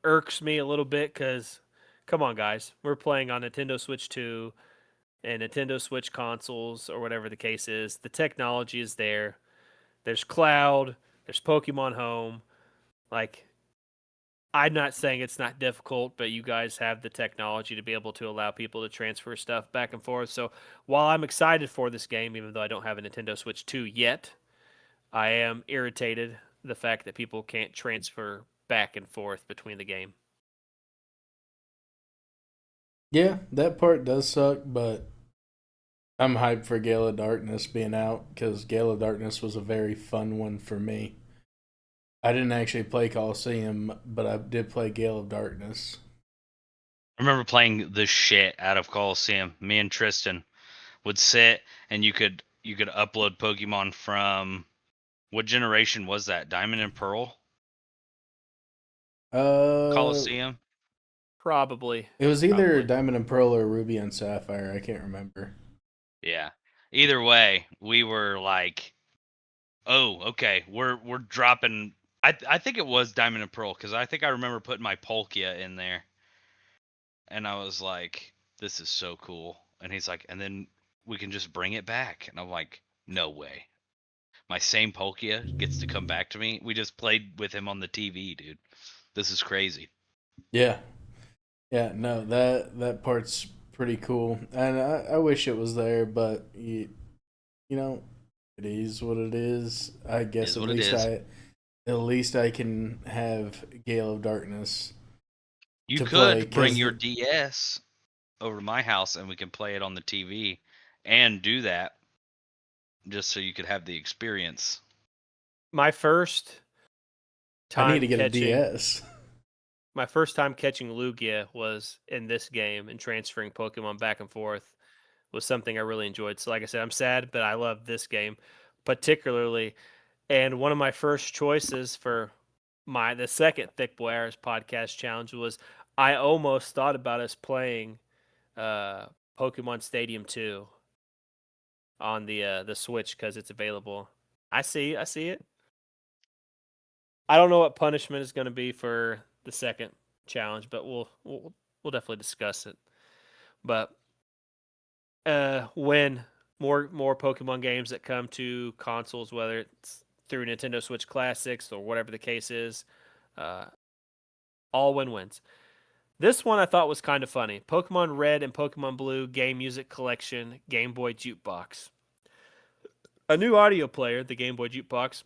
irks me a little bit because come on guys, we're playing on Nintendo Switch 2 and Nintendo Switch consoles or whatever the case is. The technology is there. There's cloud, there's Pokemon Home. Like I'm not saying it's not difficult, but you guys have the technology to be able to allow people to transfer stuff back and forth. So while I'm excited for this game, even though I don't have a Nintendo Switch 2 yet, I am irritated the fact that people can't transfer back and forth between the game. Yeah, that part does suck, but I'm hyped for Gale of Darkness being out because Gale of Darkness was a very fun one for me. I didn't actually play Coliseum, but I did play Gale of Darkness. I remember playing the shit out of Coliseum. Me and Tristan would sit and you could upload Pokemon from what generation was that? Diamond and Pearl? Uh, Coliseum? Probably. it was either Probably. Diamond and Pearl or Ruby and Sapphire. I can't remember. Yeah. Either way, we were like, "Oh, okay, we're dropping." I think it was Diamond and Pearl because I think I remember putting my Palkia in there, and I was like, "This is so cool." And he's like, "And then we can just bring it back," and I'm like, "No way." My same Palkia gets to come back to me. We just played with him on the TV, dude. This is crazy. Yeah, yeah, no, that part's pretty cool, and I wish it was there, but you know, it is what it is. I guess Is what it is. at least I can have Gale of Darkness You to play could bring because your DS over to my house and we can play it on the TV and do that just so you could have the experience. My first I need time to get a catching DS. my first time catching Lugia was in this game and transferring Pokemon back and forth was something I really enjoyed. So like I said, I'm sad, but I love this game particularly. And one of my first choices for the second Thicc Boi podcast challenge was I almost thought about us playing Pokemon Stadium 2 on the Switch because it's available. I see it. I don't know what punishment is going to be for the second challenge, but we'll definitely discuss it. But when more Pokemon games that come to consoles, whether it's through Nintendo Switch Classics or whatever the case is, uh, all win-wins. This one I thought was kind of funny. Pokemon Red and Pokemon Blue Game Music Collection Game Boy Jukebox. A new audio player, the Game Boy Jukebox,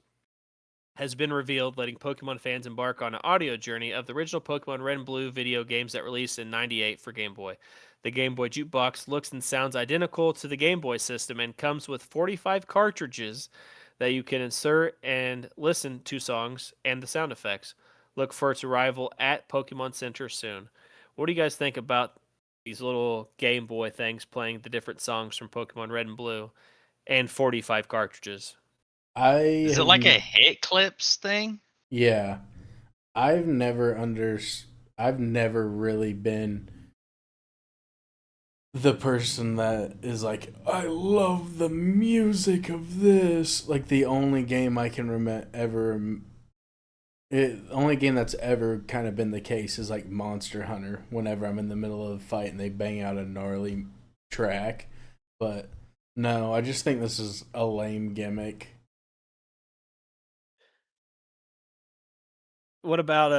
has been revealed, letting Pokemon fans embark on an audio journey of the original Pokemon Red and Blue video games that released in '98 for Game Boy. The Game Boy Jukebox looks and sounds identical to the Game Boy system and comes with 45 cartridges that you can insert and listen to songs and the sound effects. Look for its arrival at Pokemon Center soon. What do you guys think about these little Game Boy things playing the different songs from Pokemon Red and Blue, and 45 cartridges. I Is it have like a hit clips thing? yeah. I've never I've never really been the person that is like, I love the music of this. Like the only game I can only game that's ever kind of been the case is like Monster Hunter. Whenever I'm in the middle of a fight and they bang out a gnarly track, but no, I just think this is a lame gimmick. What about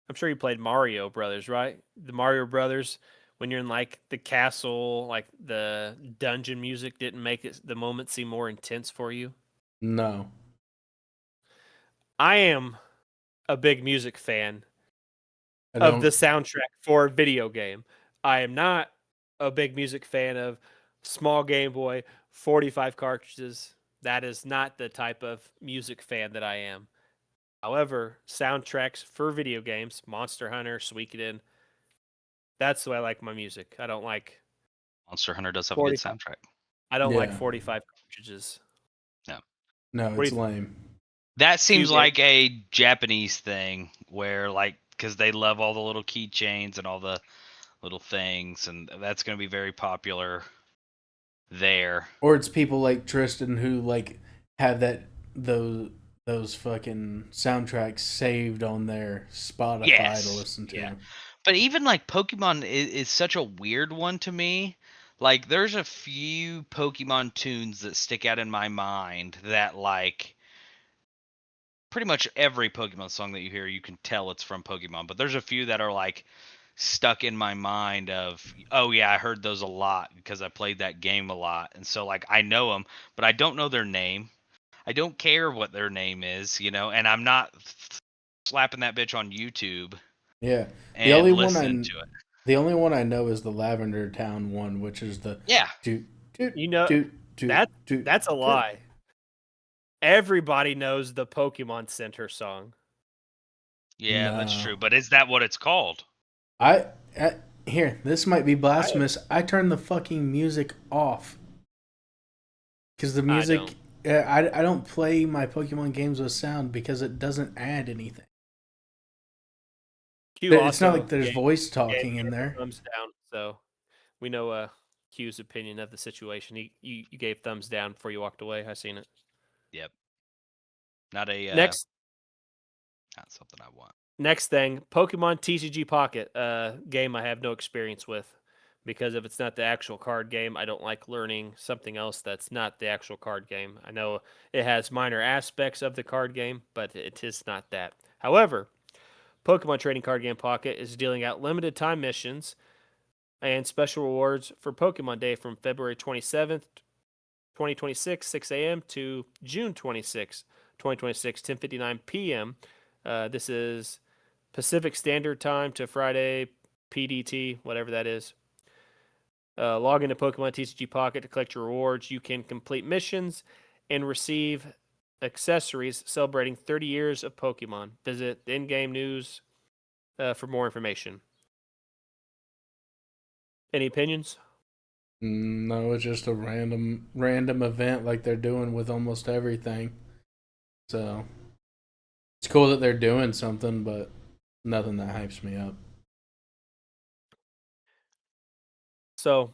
I'm sure you played Mario Brothers, right? The Mario Brothers, when you're in like the castle, like the dungeon music didn't make the moment seem more intense for you. No, I am a big music fan I of the don't. soundtrack for a video game. I am not a big music fan of small Game Boy, 45 cartridges. That is not the type of music fan that I am. However, soundtracks for video games, Monster Hunter, Suikoden, that's the way I like my music. I don't like Monster Hunter does have a good 45. soundtrack. I don't like Yeah, 45 cartridges. No. no, What do it's you think? lame. That Q seems game? like a Japanese thing where, like, because they love all the little keychains and all the little things, and that's going to be very popular there. Or it's people like Tristan who like have those fucking soundtracks saved on their Spotify to Yes. listen Yeah. to. But even like Pokemon is such a weird one to me. Like, there's a few Pokemon tunes that stick out in my mind that, like, pretty much every Pokemon song that you hear, you can tell it's from Pokemon. But there's a few that are like stuck in my mind of, oh yeah, I heard those a lot because I played that game a lot, and so like I know them, but I don't know their name. I don't care what their name is, and I'm not slapping that bitch on YouTube Yeah, the and only one listening I to it. the only one I know is the Lavender Town one, which is the Yeah, doot doot You know doot doot that doot. that's a doot. lie. Everybody knows the Pokemon Center song. yeah, that's No, true. But is that what it's called? I, I here. This might be I blasphemous. I turned the fucking music off because the I don't. music. I don't play my Pokemon games with sound because it doesn't add anything. Q It's not also like there's voice talking in gave a there. thumbs down, so we know Q's opinion of the situation. You gave thumbs down before you walked away. I seen it. Yep, not a Next not something I want. next thing, Pokemon TCG Pocket, game I have no experience with because if it's not the actual card game, I don't like learning something else that's not the actual card game. I know it has minor aspects of the card game, but it is not that. However, Pokemon Trading Card Game Pocket is dealing out limited time missions and special rewards for Pokemon Day from February 27th, 2026, 6 a.m. to June 26th, 2026, 10:59 p.m. This is Pacific Standard Time to Friday PDT, whatever that is. Log into Pokemon TCG Pocket to collect your rewards. You can complete missions and receive accessories celebrating 30 years of Pokemon. Visit the in-game news for more information. Any opinions? No, it's just a random event like they're doing with almost everything. So it's cool that they're doing something, but nothing that hypes me up. So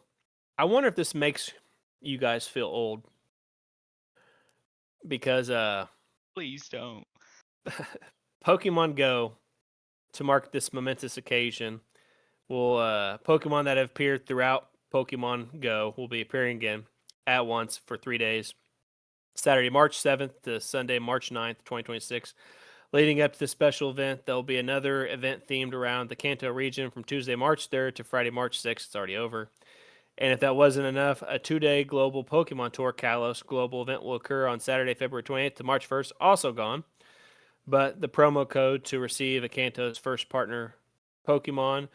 I wonder if this makes you guys feel old because Please don't. Pokemon Go, to mark this momentous occasion, will Pokemon that have appeared throughout Pokemon Go will be appearing again at once for 3 days. Saturday, March 7th to Sunday, March 9th, 2026. Leading up to the special event, there'll be another event themed around the Kanto region from Tuesday, March 3rd to Friday, March 6th. It's already over. And if that wasn't enough, a 2-day global Pokemon Tour Kalos global event will occur on Saturday, February 28th to March 1st, also gone. But the promo code to receive a Kanto's first partner Pokemon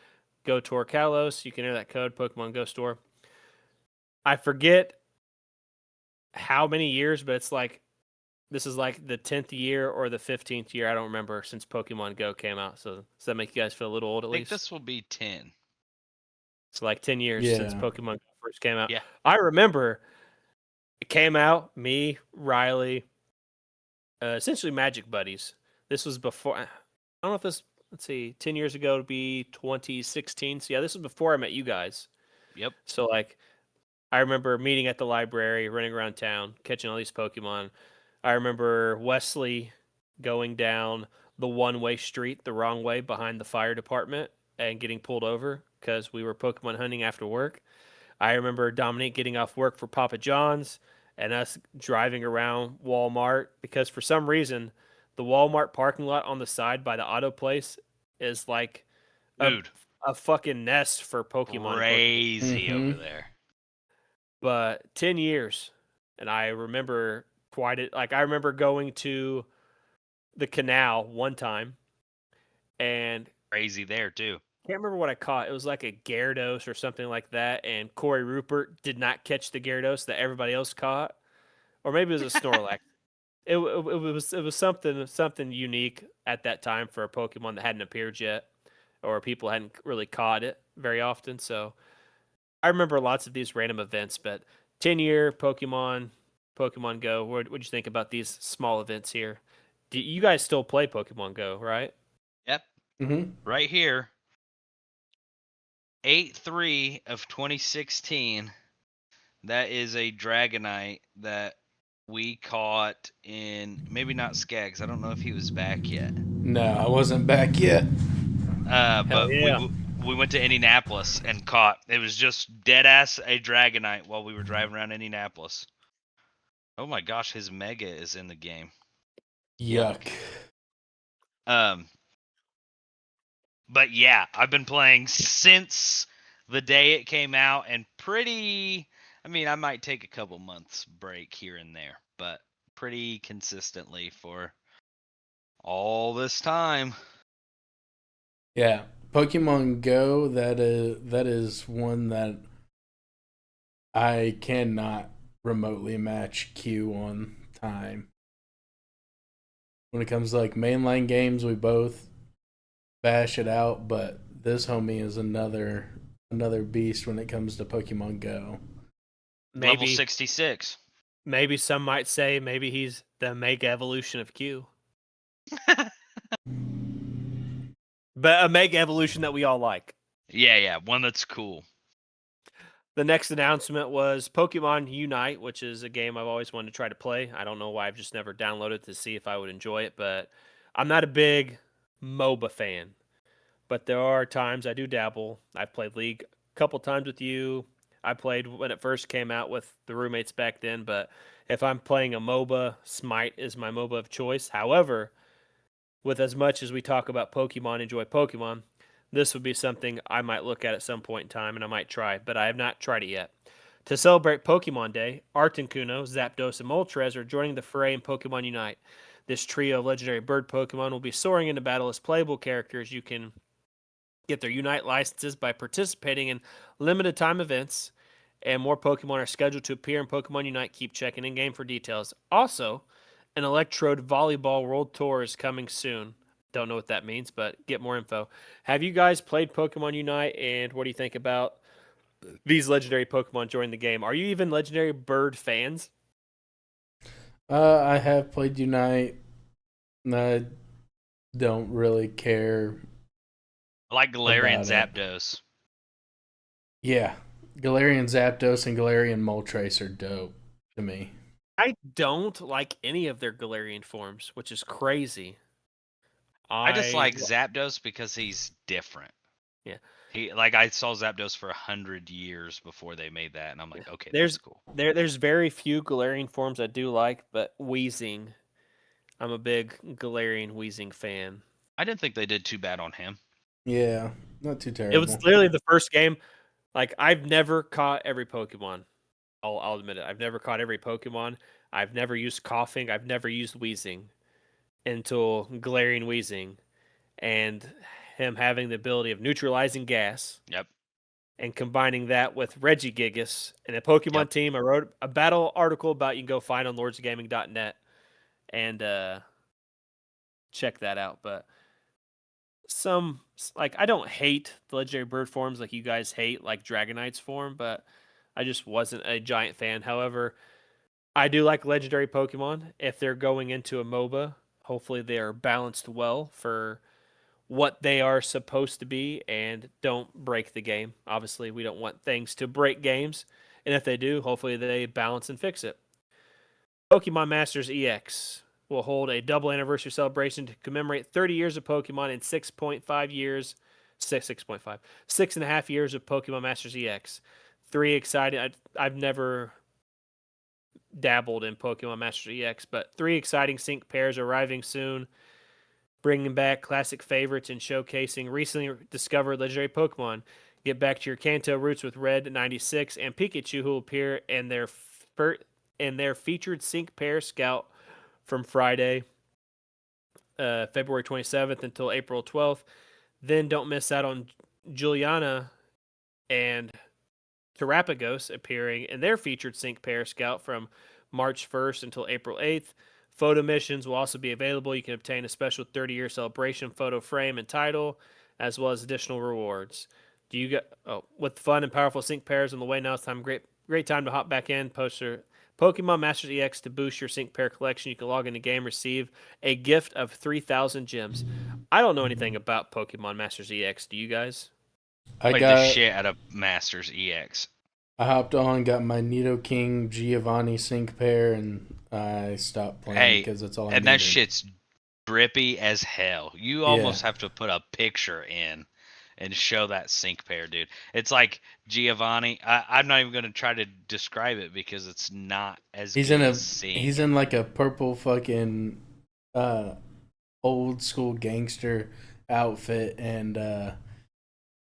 Go Tour Kalos, you can enter that code, Pokemon Go Store. I forget how many years, but it's like this is like the 10th year or the 15th year. I don't remember since Pokemon Go came out. So does that make you guys feel a little old at I think least? this will be 10. So like 10 years since Yeah. Pokemon Go first came out. Yeah. I remember it came out, me, Riley, essentially Magic Buddies. This was before, I don't know if this, let's see, 10 years ago to be 2016. So yeah, this was before I met you guys. Yep. So like, I remember meeting at the library, running around town, catching all these Pokemon. I remember Wesley going down the one-way street the wrong way behind the fire department and getting pulled over because we were Pokemon hunting after work. I remember Dominique getting off work for Papa John's and us driving around Walmart because for some reason the Walmart parking lot on the side by the auto place is like a Dude, a fucking nest for Pokemon and Pokemon. crazy over Mhm. there. But 10 years, and I remember quite it. Like I remember going to the canal one time, and Crazy there too. can't remember what I caught. It was like a Gyarados or something like that, and Corey Rupert did not catch the Gyarados that everybody else caught, or maybe it was a Snorlax. It was something unique at that time for a Pokemon that hadn't appeared yet, or people hadn't really caught it very often. So I remember lots of these random events, but 10-year Pokemon Go. What'd you think about these small events here? Do you guys still play Pokemon Go, right? Yep. Mhm. Right here. 8-3 of 2016. That is a Dragonite that we caught in maybe not Skaggs. I don't know if he was back yet. No, I wasn't back yet. Hell But yeah. we went to Indianapolis and caught. It was just dead ass a Dragonite while we were driving around Indianapolis. Oh my gosh, his Mega is in the game. Yuck. Um, but yeah, I've been playing since the day it came out, and pretty. I mean, I might take a couple months break here and there, but pretty consistently for all this time. Yeah, Pokemon Go. That is one that I cannot remotely match Q on time. When it comes to like mainline games, we both bash it out, but this homie is another beast when it comes to Pokemon Go. Level Maybe 66. maybe some might say maybe he's the mega evolution of Q. But a mega evolution that we all like. Yeah, one that's cool. The next announcement was Pokemon Unite, which is a game I've always wanted to try to play. I don't know why I've just never downloaded to see if I would enjoy it, but I'm not a big MOBA fan. But there are times I do dabble. I've played League a couple times with you. I played when it first came out with the roommates back then, but if I'm playing a MOBA, Smite is my MOBA of choice. However, with as much as we talk about Pokemon, enjoy Pokemon, this would be something I might look at some point in time and I might try, but I have not tried it yet. To celebrate Pokemon Day, Articuno, Zapdos, and Moltres are joining the fray in Pokemon Unite. This trio of legendary bird Pokemon will be soaring into battle as playable characters. You can get their Unite licenses by participating in limited time events, and more Pokemon are scheduled to appear in Pokemon Unite. Keep checking in game for details. Also, an Electrode Volleyball World Tour is coming soon. Don't know what that means, but get more info. Have you guys played Pokemon Unite, and what do you think about these legendary Pokemon joining the game? Are you even legendary bird fans? I have played Unite. I don't really care I like Galarian about it. Zapdos. Yeah, Galarian Zapdos and Galarian Moltres are dope to me. I don't like any of their Galarian forms, which is crazy. I just like Yeah. Zapdos because he's different. Yeah. I saw Zapdos for 100 years before they made that, and I'm like, okay, that's cool. There's very few Galarian forms I do like, but Weezing, I'm a big Galarian Weezing fan. I didn't think they did too bad on him. Yeah, not too It terrible. was literally the first game. Like I've never caught every Pokemon. I'll admit it. I've never caught every Pokemon. I've never used coughing. I've never used Weezing until Galarian Weezing and him having the ability of neutralizing gas. Yep. And combining that with Regigigas and a Pokemon Yep. team. I wrote a battle article about you can go find on lordsgaming.net and check that out. But like I don't hate the legendary bird forms like you guys hate like Dragonite's form, but I just wasn't a giant fan. However, I do like legendary Pokemon. If they're going into a MOBA, hopefully they are balanced well for what they are supposed to be and don't break the game. Obviously, we don't want things to break games, and if they do, hopefully they balance and fix it. Pokemon Masters EX will hold a double anniversary celebration to commemorate 30 years of Pokemon and 6.5 years, 6.5, 6.5 years of Pokemon Masters EX. Three exciting. I've never dabbled in Pokemon Masters EX, but three exciting sync pairs arriving soon, bringing back classic favorites and showcasing recently discovered legendary Pokemon. Get back to your Kanto roots with Red 96 and Pikachu, who will appear in their featured sync pair scout from Friday, February 27th until April 12th. Then don't miss out on Juliana and Terapagos appearing in their featured sync pair scout from March 1st until April 8th. Photo missions will also be available. You can obtain a special 30-year celebration photo frame and title, as well as additional rewards. Do you get with fun and powerful sync pairs on the way now? It's time great time to hop back in. Post your Pokemon Masters EX to boost your sync pair collection. You can log in the game, receive a gift of 3,000 gems. I don't know anything about Pokemon Masters EX. Do you guys? Played the shit out of Masters EX. I hopped on, got my Nidoking Giovanni sync pair, and I stopped playing because that's all I needed. And that shit's drippy as hell. You almost have to put a picture in and show that sync pair, dude. It's like Giovanni. I'm not even going to try to describe it because it's not as good as seeing He's in like a purple fucking old school gangster outfit, and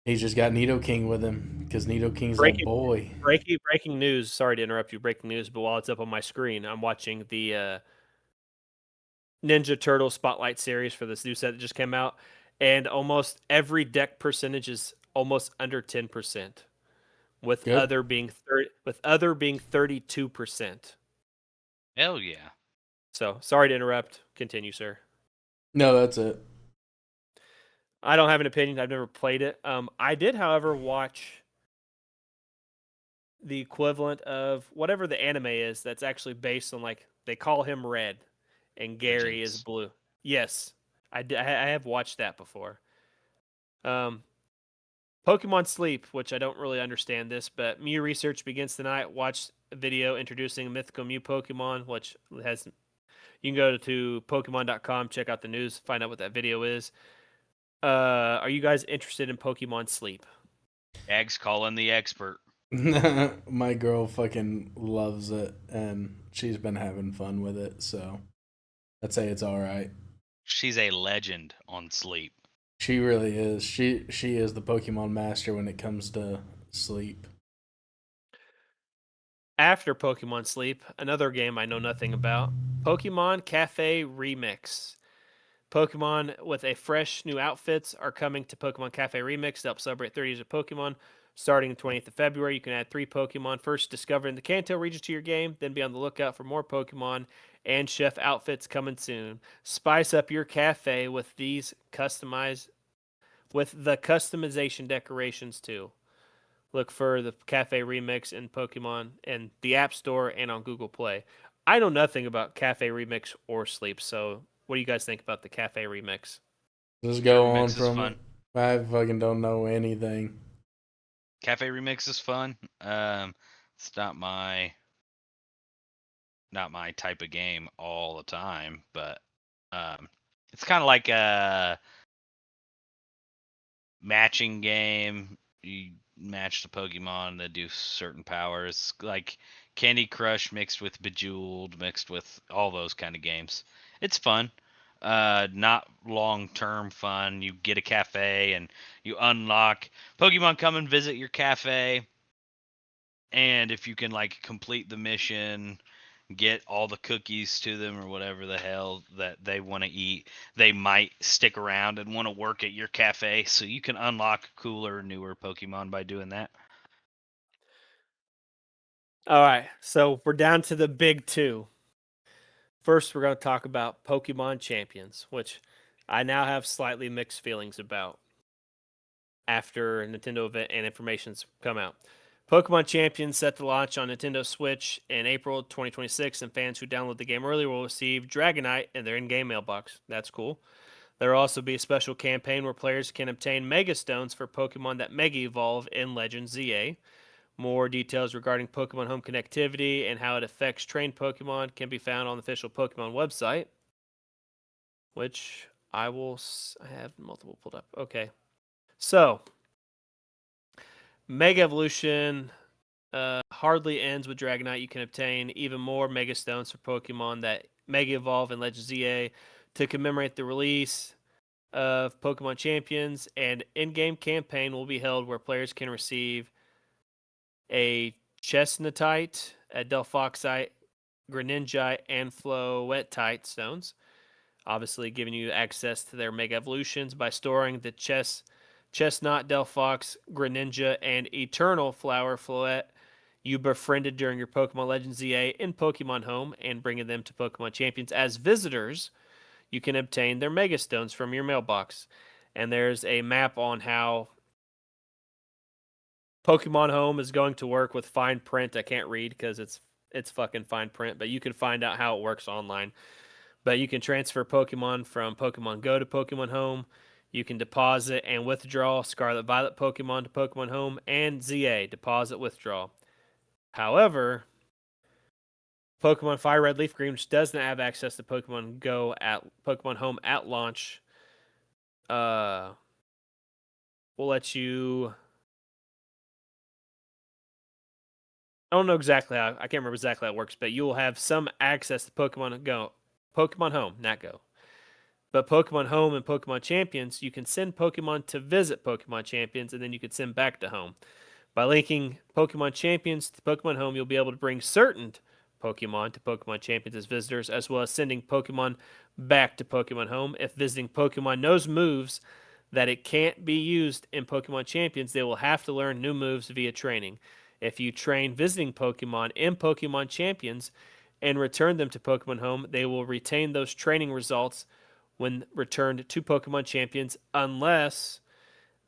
he's just got Nidoking with him because Nidoking's a boy. Breaking news. Sorry to interrupt you. Breaking news, but while it's up on my screen, I'm watching the Ninja Turtle Spotlight series for this new set that just came out, and almost every deck percentage is almost under 10%, with other being 32%. Hell yeah. So sorry to interrupt. Continue, sir. No, that's it. I don't have an opinion. I've never played it. I did, however, watch the equivalent of whatever the anime is that's actually based on, like, they call him Red and Gary is Blue. Yes, I have watched that before. Pokemon Sleep, which I don't really understand this, but Mew research begins tonight. Watch a video introducing mythical Mew Pokemon, which has, you can go to Pokemon.com, check out the news, find out what that video is. Are you guys interested in Pokemon Sleep? Eggs calling the expert. My girl fucking loves it, and she's been having fun with it, so I'd say it's all right. She's a legend on Sleep. She really is. She is the Pokemon master when it comes to Sleep. After Pokemon Sleep, another game I know nothing about, Pokemon Cafe Remix. Pokemon with a fresh new outfits are coming to Pokemon Cafe Remix to help celebrate 30 years of Pokemon. Starting the 20th of February, you can add 3 Pokemon first discovered in the Kanto region to your game, then be on the lookout for more Pokemon and chef outfits coming soon. Spice up your cafe with the customization decorations too. Look for the Cafe Remix in Pokemon and the App Store and on Google Play. I know nothing about Cafe Remix or Sleep, so what do you guys think about the Cafe Remix? Just go on from it. I fucking don't know anything. Cafe Remix is fun. It's not my type of game all the time, but it's kind of like a matching game. You match the Pokemon that do certain powers, like Candy Crush mixed with Bejeweled, mixed with all those kind of games. It's fun. Not long-term fun. You get a cafe and you unlock Pokemon come and visit your cafe, and if you can like complete the mission, get all the cookies to them or whatever the hell that they want to eat, they might stick around and want to work at your cafe, so you can unlock cooler, newer Pokemon by doing that. All right, so we're down to the big two. First, we're going to talk about Pokemon Champions, which I now have slightly mixed feelings about after Nintendo event and information's come out. Pokemon Champions set to launch on Nintendo Switch in April 2026, and fans who download the game early will receive Dragonite in their in-game mailbox. That's cool. There will also be a special campaign where players can obtain Mega Stones for Pokemon that Mega Evolve in Legend ZA. More details regarding Pokemon Home connectivity and how it affects trained Pokemon can be found on the official Pokemon website, which I have multiple pulled up. Okay. So, Mega Evolution hardly ends with Dragonite. You can obtain even more Mega Stones for Pokemon that Mega Evolve in Legend ZA to commemorate the release of Pokemon Champions. And in-game campaign will be held where players can receive a Chestnutite, a Delphoxite, Greninja, and Floettite stones. Obviously, giving you access to their Mega Evolutions by storing the Chestnut, Delphox, Greninja, and Eternal Flower Floette you befriended during your Pokemon Legends ZA in Pokemon Home and bringing them to Pokemon Champions as visitors. You can obtain their Mega Stones from your mailbox. And there's a map on how Pokemon Home is going to work with fine print. I can't read because it's fucking fine print, but you can find out how it works online. But you can transfer Pokemon from Pokemon Go to Pokemon Home. You can deposit and withdraw Scarlet Violet Pokemon to Pokemon Home and ZA, deposit, withdraw. However, Pokemon Fire Red Leaf Green, which doesn't have access to Pokemon Go at Pokemon Home at launch, will let you. I don't know exactly how. I can't remember exactly how it works, but you will have some access to Pokemon Go, Pokemon Home, not Go. But Pokemon Home and Pokemon Champions, you can send Pokemon to visit Pokemon Champions, and then you can send back to home. By linking Pokemon Champions to Pokemon Home, you'll be able to bring certain Pokemon to Pokemon Champions as visitors, as well as sending Pokemon back to Pokemon Home. If visiting Pokemon knows moves that it can't be used in Pokemon Champions, they will have to learn new moves via training. If you train visiting Pokemon in Pokemon Champions and return them to Pokemon Home, they will retain those training results when returned to Pokemon Champions unless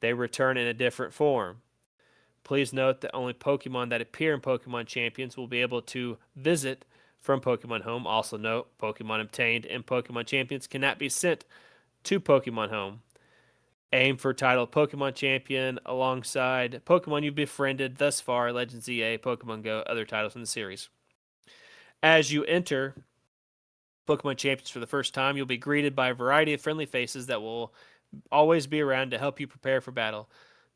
they return in a different form. Please note that only Pokemon that appear in Pokemon Champions will be able to visit from Pokemon Home. Also note, Pokemon obtained in Pokemon Champions cannot be sent to Pokemon Home. Aim for title Pokemon Champion alongside Pokemon you've befriended thus far, Legends ZA, Pokemon Go, other titles in the series. As you enter Pokemon Champions for the first time, you'll be greeted by a variety of friendly faces that will always be around to help you prepare for battle.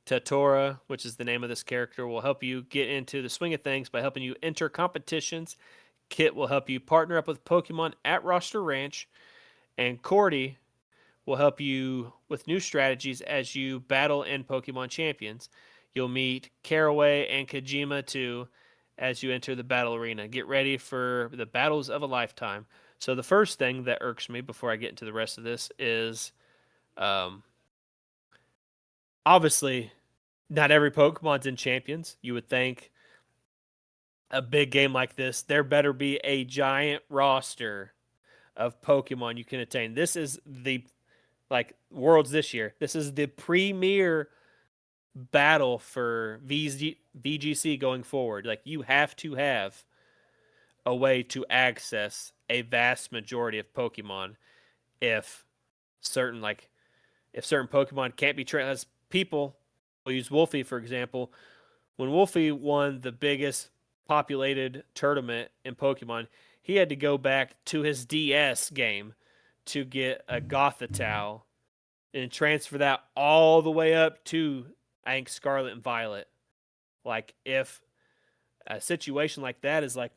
Tatora, which is the name of this character, will help you get into the swing of things by helping you enter competitions. Kit will help you partner up with Pokemon at Roster Ranch. And Cordy will help you with new strategies as you battle in Pokemon Champions. You'll meet Caraway and Kojima too as you enter the battle arena. Get ready for the battles of a lifetime. So the first thing that irks me before I get into the rest of this is obviously not every Pokemon's in Champions. You would think a big game like this, there better be a giant roster of Pokemon you can attain. This is the Worlds this year. This is the premier battle for VGC going forward. Like, you have to have a way to access a vast majority of Pokemon if certain Pokemon can't be trained. As people will use Wolfie, for example. When Wolfie won the biggest populated tournament in Pokemon, he had to go back to his DS game to get a Gothitelle and transfer that all the way up to, I think, Scarlet and Violet. Like, if a situation like that is like,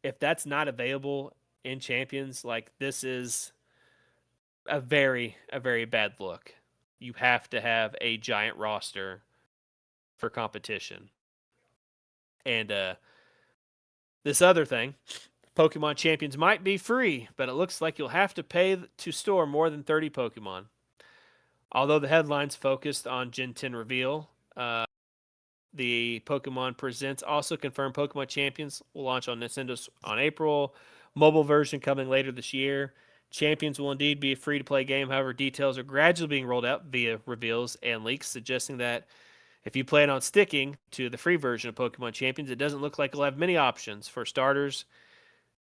if that's not available in Champions, like, this is a very bad look. You have to have a giant roster for competition. And this other thing, Pokemon Champions might be free, but it looks like you'll have to pay to store more than 30 Pokemon. Although the headlines focused on Gen 10 reveal, the Pokemon Presents also confirmed Pokemon Champions will launch on Nintendo on April. Mobile version coming later this year. Champions will indeed be a free-to-play game. However, details are gradually being rolled out via reveals and leaks, suggesting that if you plan on sticking to the free version of Pokemon Champions, it doesn't look like you'll have many options. For starters,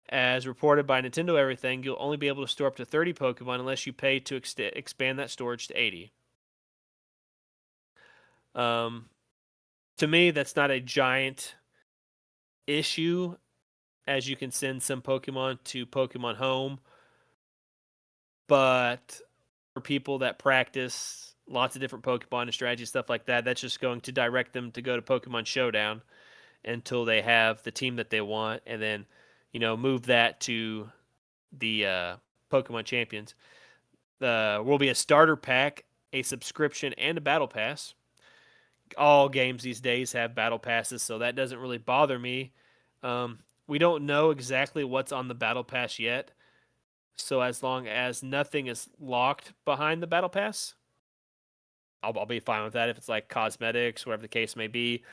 as reported by Nintendo Everything, you'll only be able to store up to 30 Pokemon unless you pay to expand that storage to 80. To me, that's not a giant issue, as you can send some Pokemon to Pokemon Home. But for people that practice lots of different Pokemon and strategy stuff like that, that's just going to direct them to go to Pokemon Showdown until they have the team that they want, and then, move that to the Pokemon Champions. There will be a starter pack, a subscription, and a battle pass. All games these days have battle passes, so that doesn't really bother me. We don't know exactly what's on the battle pass yet, so as long as nothing is locked behind the battle pass, I'll be fine with that. If it's like cosmetics, whatever the case may be,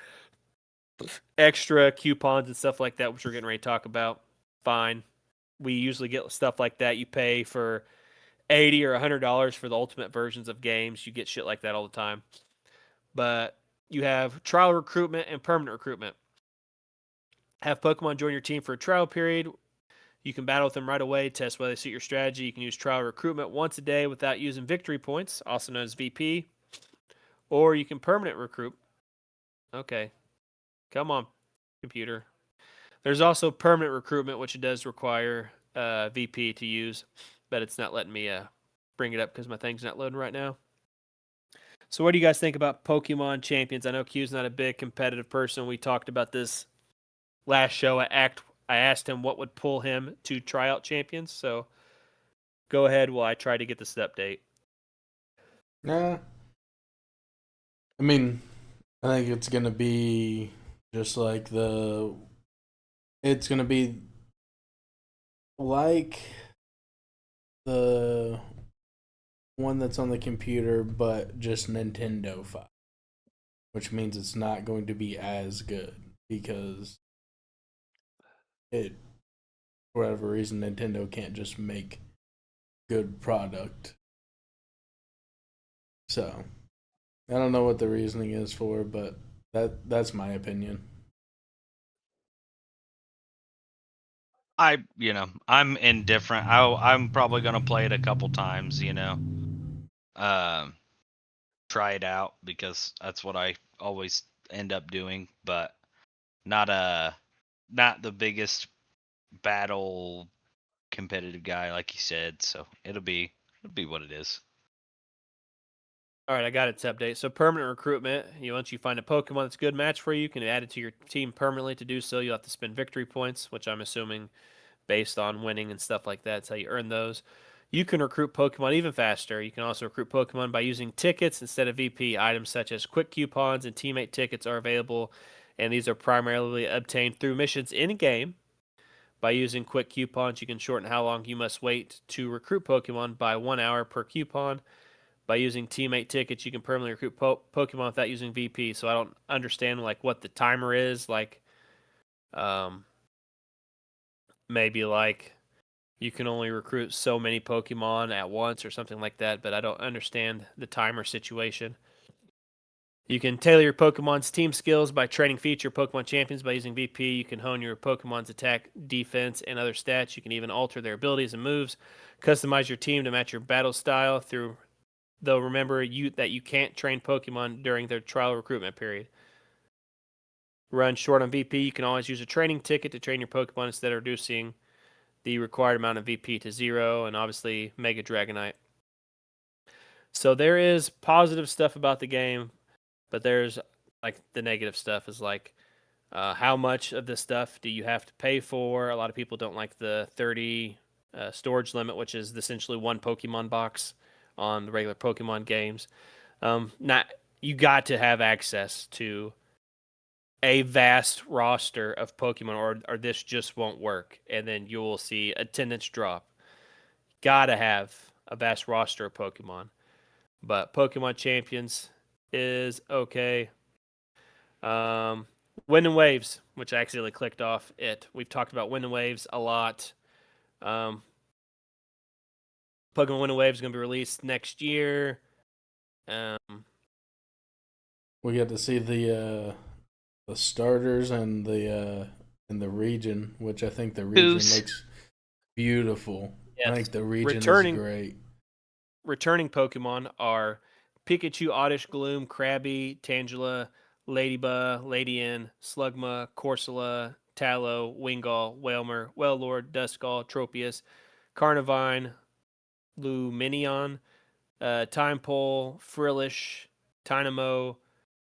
extra coupons and stuff like that, which we're getting ready to talk about, fine. We usually get stuff like that. You pay for $80 or $100 for the ultimate versions of games. You get shit like that all the time. But you have trial recruitment and permanent recruitment. Have Pokemon join your team for a trial period. You can battle with them right away, test whether they suit your strategy. You can use trial recruitment once a day without using victory points, also known as VP. Or you can permanent recruit. Okay. Come on, computer. There's also permanent recruitment, which it does require VP to use, but it's not letting me bring it up because my thing's not loading right now. So what do you guys think about Pokemon Champions? I know Q's not a big competitive person. We talked about this last show. I asked him what would pull him to try out Champions. So go ahead while I try to get this update. Yeah. I mean, I think it's going to be just like it's going to be like the one that's on the computer, but just Nintendo 5. Which means it's not going to be as good because for whatever reason, Nintendo can't just make good product. So, I don't know what the reasoning is for, but that's my opinion. I'm indifferent. I'm probably gonna play it a couple times. Try it out because that's what I always end up doing. But not not the biggest battle competitive guy like you said. So it'll be what it is. All right, I got its update. So permanent recruitment, once you find a Pokemon that's a good match for you, you can add it to your team permanently. To do so, you'll have to spend victory points, which I'm assuming based on winning and stuff like that. That's how you earn those. You can recruit Pokemon even faster. You can also recruit Pokemon by using tickets instead of VP. Items such as quick coupons and teammate tickets are available, and these are primarily obtained through missions in-game. By using quick coupons, you can shorten how long you must wait to recruit Pokemon by 1 hour per coupon. By using teammate tickets, you can permanently recruit Pokemon without using VP. So I don't understand what the timer is. Maybe you can only recruit so many Pokemon at once or something like that. But I don't understand the timer situation. You can tailor your Pokemon's team skills by training feature Pokemon champions by using VP. You can hone your Pokemon's attack, defense, and other stats. You can even alter their abilities and moves. Customize your team to match your battle style though remember that you can't train Pokemon during their trial recruitment period. Run short on VP, you can always use a training ticket to train your Pokemon instead of reducing the required amount of VP to 0, and obviously Mega Dragonite. So there is positive stuff about the game, but there's the negative stuff is how much of this stuff do you have to pay for? A lot of people don't like the 30 storage limit, which is essentially one Pokemon box on the regular Pokemon games. You got to have access to a vast roster of Pokemon, or this just won't work, and then you will see attendance drop. Gotta have a vast roster of Pokemon, but Pokemon Champions is okay. Wind and Waves, which I accidentally clicked off it. We've talked about Wind and Waves a lot. Pokemon Wind and Waves is going to be released next year. We get to see the starters and the region, which I think the region Goose. looks beautiful. I Yes. think the region Returning- is great. Returning Pokemon are Pikachu, Oddish Gloom, Krabby, Tangela, Ladybug, Ladian, Slugma, Corsola, Tallow, Wingull, Wailmer, Wailord, Duskull, Tropius, Carnivine, Luminion, Timepole, Frillish, Tynamo,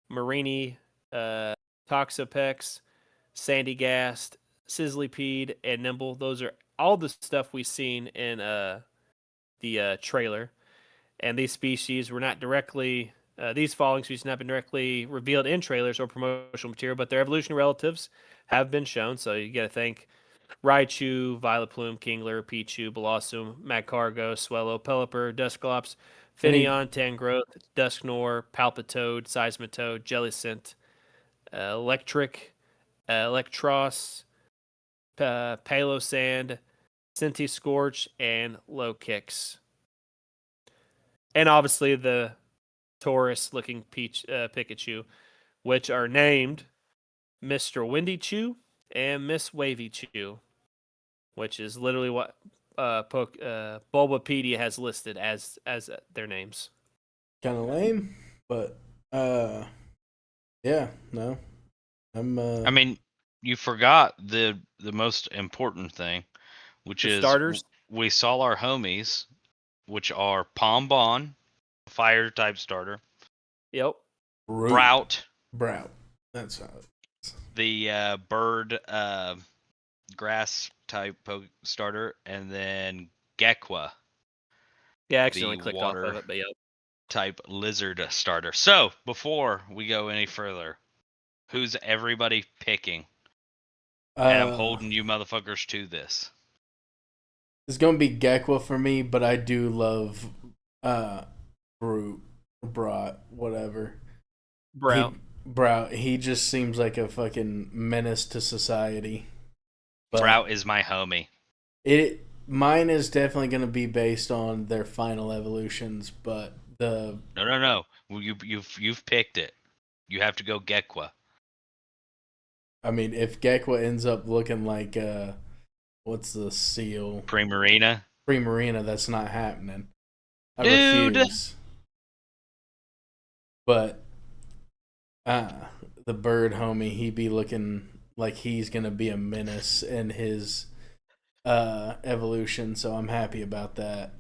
Marini, Toxapex, Sandygast, Sizzlypede, and Nimble. Those are all the stuff we've seen in the trailer. And these species were not directly, these following species have not been directly revealed in trailers or promotional material, but their evolutionary relatives have been shown. So you got to thank Raichu, Violet Plume, Kingler, Pichu, Blossom, Magcargo, Swellow, Pelipper, Dusclops, Finneon, Tangrowth, Dusknor, Palpitoad, Seismitoad, Jellicent, Electric, Electros, Palosand, Scorch, and Low Kicks. And obviously the Taurus-looking Pikachu, which are named Mr. Windy Chew and Miss Wavy Chew, which is literally what Bulbapedia has listed as their names. Kind of lame, but yeah, no. I mean, you forgot the most important thing, which The is starters? we saw our homies, which are Pombon, fire type starter, Yep. Brout, That's how it is. the bird grass type starter, and then Gekwa, Yeah, I accidentally the clicked water off of it, but yep. type lizard starter. So before we go any further, who's everybody picking? And I'm holding you motherfuckers to this. It's gonna be Gekwa for me, but I do love Brought, whatever. Brout. He just seems like a fucking menace to society. But Brout is my homie. Mine is definitely gonna be based on their final evolutions, but No. Well, you've picked it. You have to go Gekwa. I mean, if Gekwa ends up looking like what's the seal? Primarina, that's not happening. I Dude. refuse. But the bird homie, he be looking like he's gonna be a menace in his evolution, so I'm happy about that.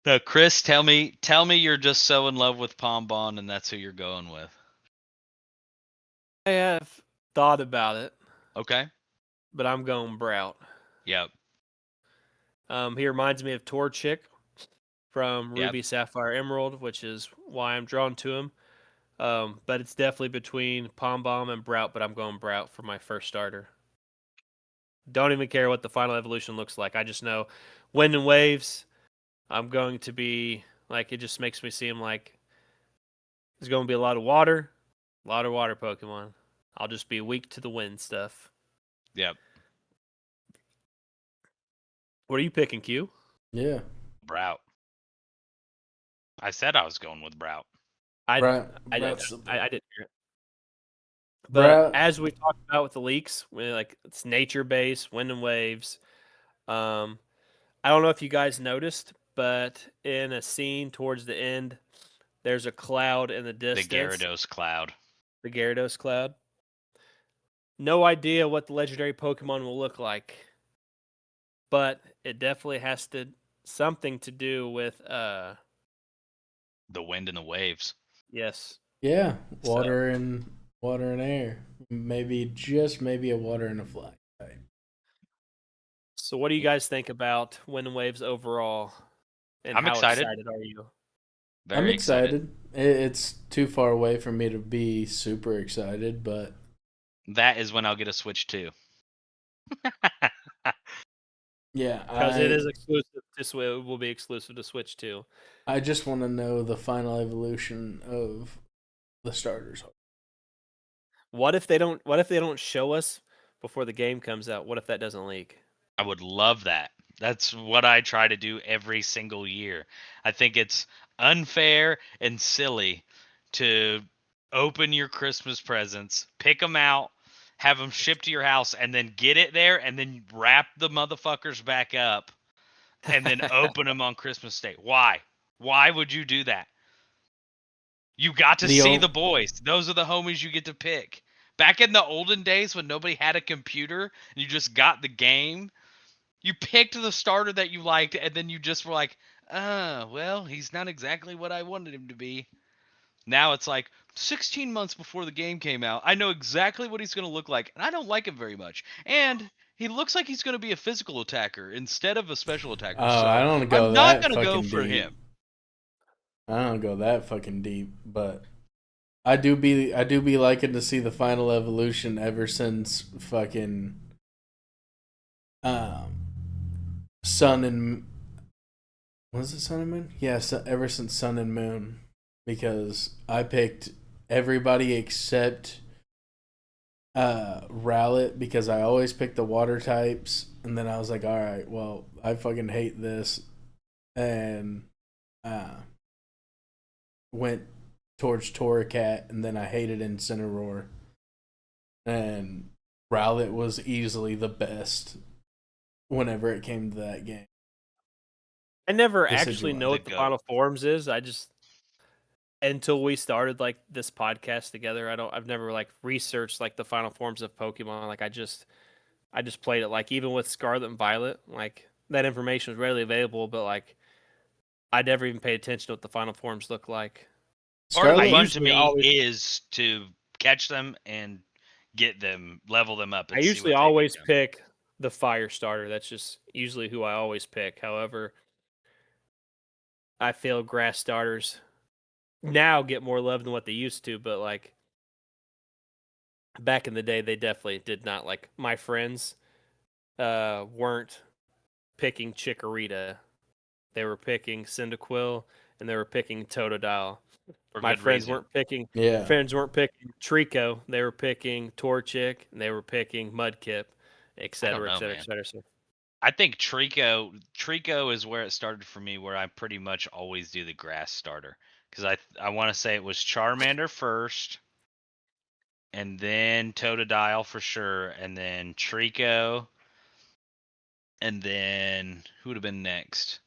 No, Chris, tell me you're just so in love with Pombon and that's who you're going with. I have thought about it. Okay. But I'm going Brout. Yep. He reminds me of Torchic from Yep. Ruby, Sapphire, Emerald, which is why I'm drawn to him. But it's definitely between Pombom and Brout, but I'm going Brout for my first starter. Don't even care what the final evolution looks like. I just know Wind and Waves, I'm going to be, like, it just makes me seem like there's going to be a lot of water Pokemon. I'll just be weak to the wind stuff. Yep. What are you picking, Q? Yeah. Brout. I said I was going with Brout. I didn't hear it. But as we talked about with the leaks, like it's nature based, wind and waves. I don't know if you guys noticed, but in a scene towards the end, there's a cloud in the distance. The Gyarados cloud. The Gyarados cloud. No idea what the legendary Pokemon will look like, but it definitely has something to do with the wind and the waves. Yes. Yeah, water and air. Maybe a water and a fly type. So what do you guys think about Wind and Waves overall? And I'm how excited. Are you? I'm excited. It's too far away for me to be super excited, but that is when I'll get a Switch too. Yeah, because it is exclusive. This way, it will be exclusive to Switch too. I just want to know the final evolution of the starters. What if they don't? What if they don't show us before the game comes out? What if that doesn't leak? I would love that. That's what I try to do every single year. I think it's unfair and silly to open your Christmas presents, pick them out, have them shipped to your house, and then get it there and then wrap the motherfuckers back up and then open them on Christmas Day. Why? Why would you do that? You got to The see o- the boys. Those are the homies you get to pick. Back in the olden days when nobody had a computer and you just got the game, you picked the starter that you liked, and then you just were like, well, he's not exactly what I wanted him to be. Now it's like 16 months before the game came out. I know exactly what he's going to look like, and I don't like him very much. And he looks like he's going to be a physical attacker instead of a special attacker. I So don't I'm go not that going to go fucking for deep. him. I don't go that fucking deep, but I do be liking to see the final evolution ever since fucking um Sun and was it Sun and Moon? Yeah, so ever since Sun and Moon, because I picked everybody except Rowlet because I always pick the water types, and then I was like, all right, well, I fucking hate this, and uh went towards Torracat, and then I hated Incineroar, and Rowlet was easily the best whenever it came to that game. I never actually Decidueye. know what The the goat. final forms is. I just until we started like this podcast together, I've never like researched like the final forms of Pokemon. Like I just played it like even with Scarlet and Violet, like that information was readily available, but like I never even paid attention to what the final forms look like. Part of the I Scarlet, fun to usually me always is to catch them and get them, level them up, I and see usually what they always become. pick the fire starter. That's just usually who I always pick. However, I feel grass starters now get more love than what they used to, but like back in the day they definitely did not. Like my friends weren't picking Chikorita. They were picking Cyndaquil and they were picking Totodile. For My good friends reason. weren't picking yeah. Trico. They were picking Torchic and they were picking Mudkip, et I don't cetera, et know, cetera, et man. cetera. So I think Trico is where it started for me, where I pretty much always do the grass starter. Because I want to say it was Charmander first, and then Totodile for sure, and then Trico, and then who would have been next?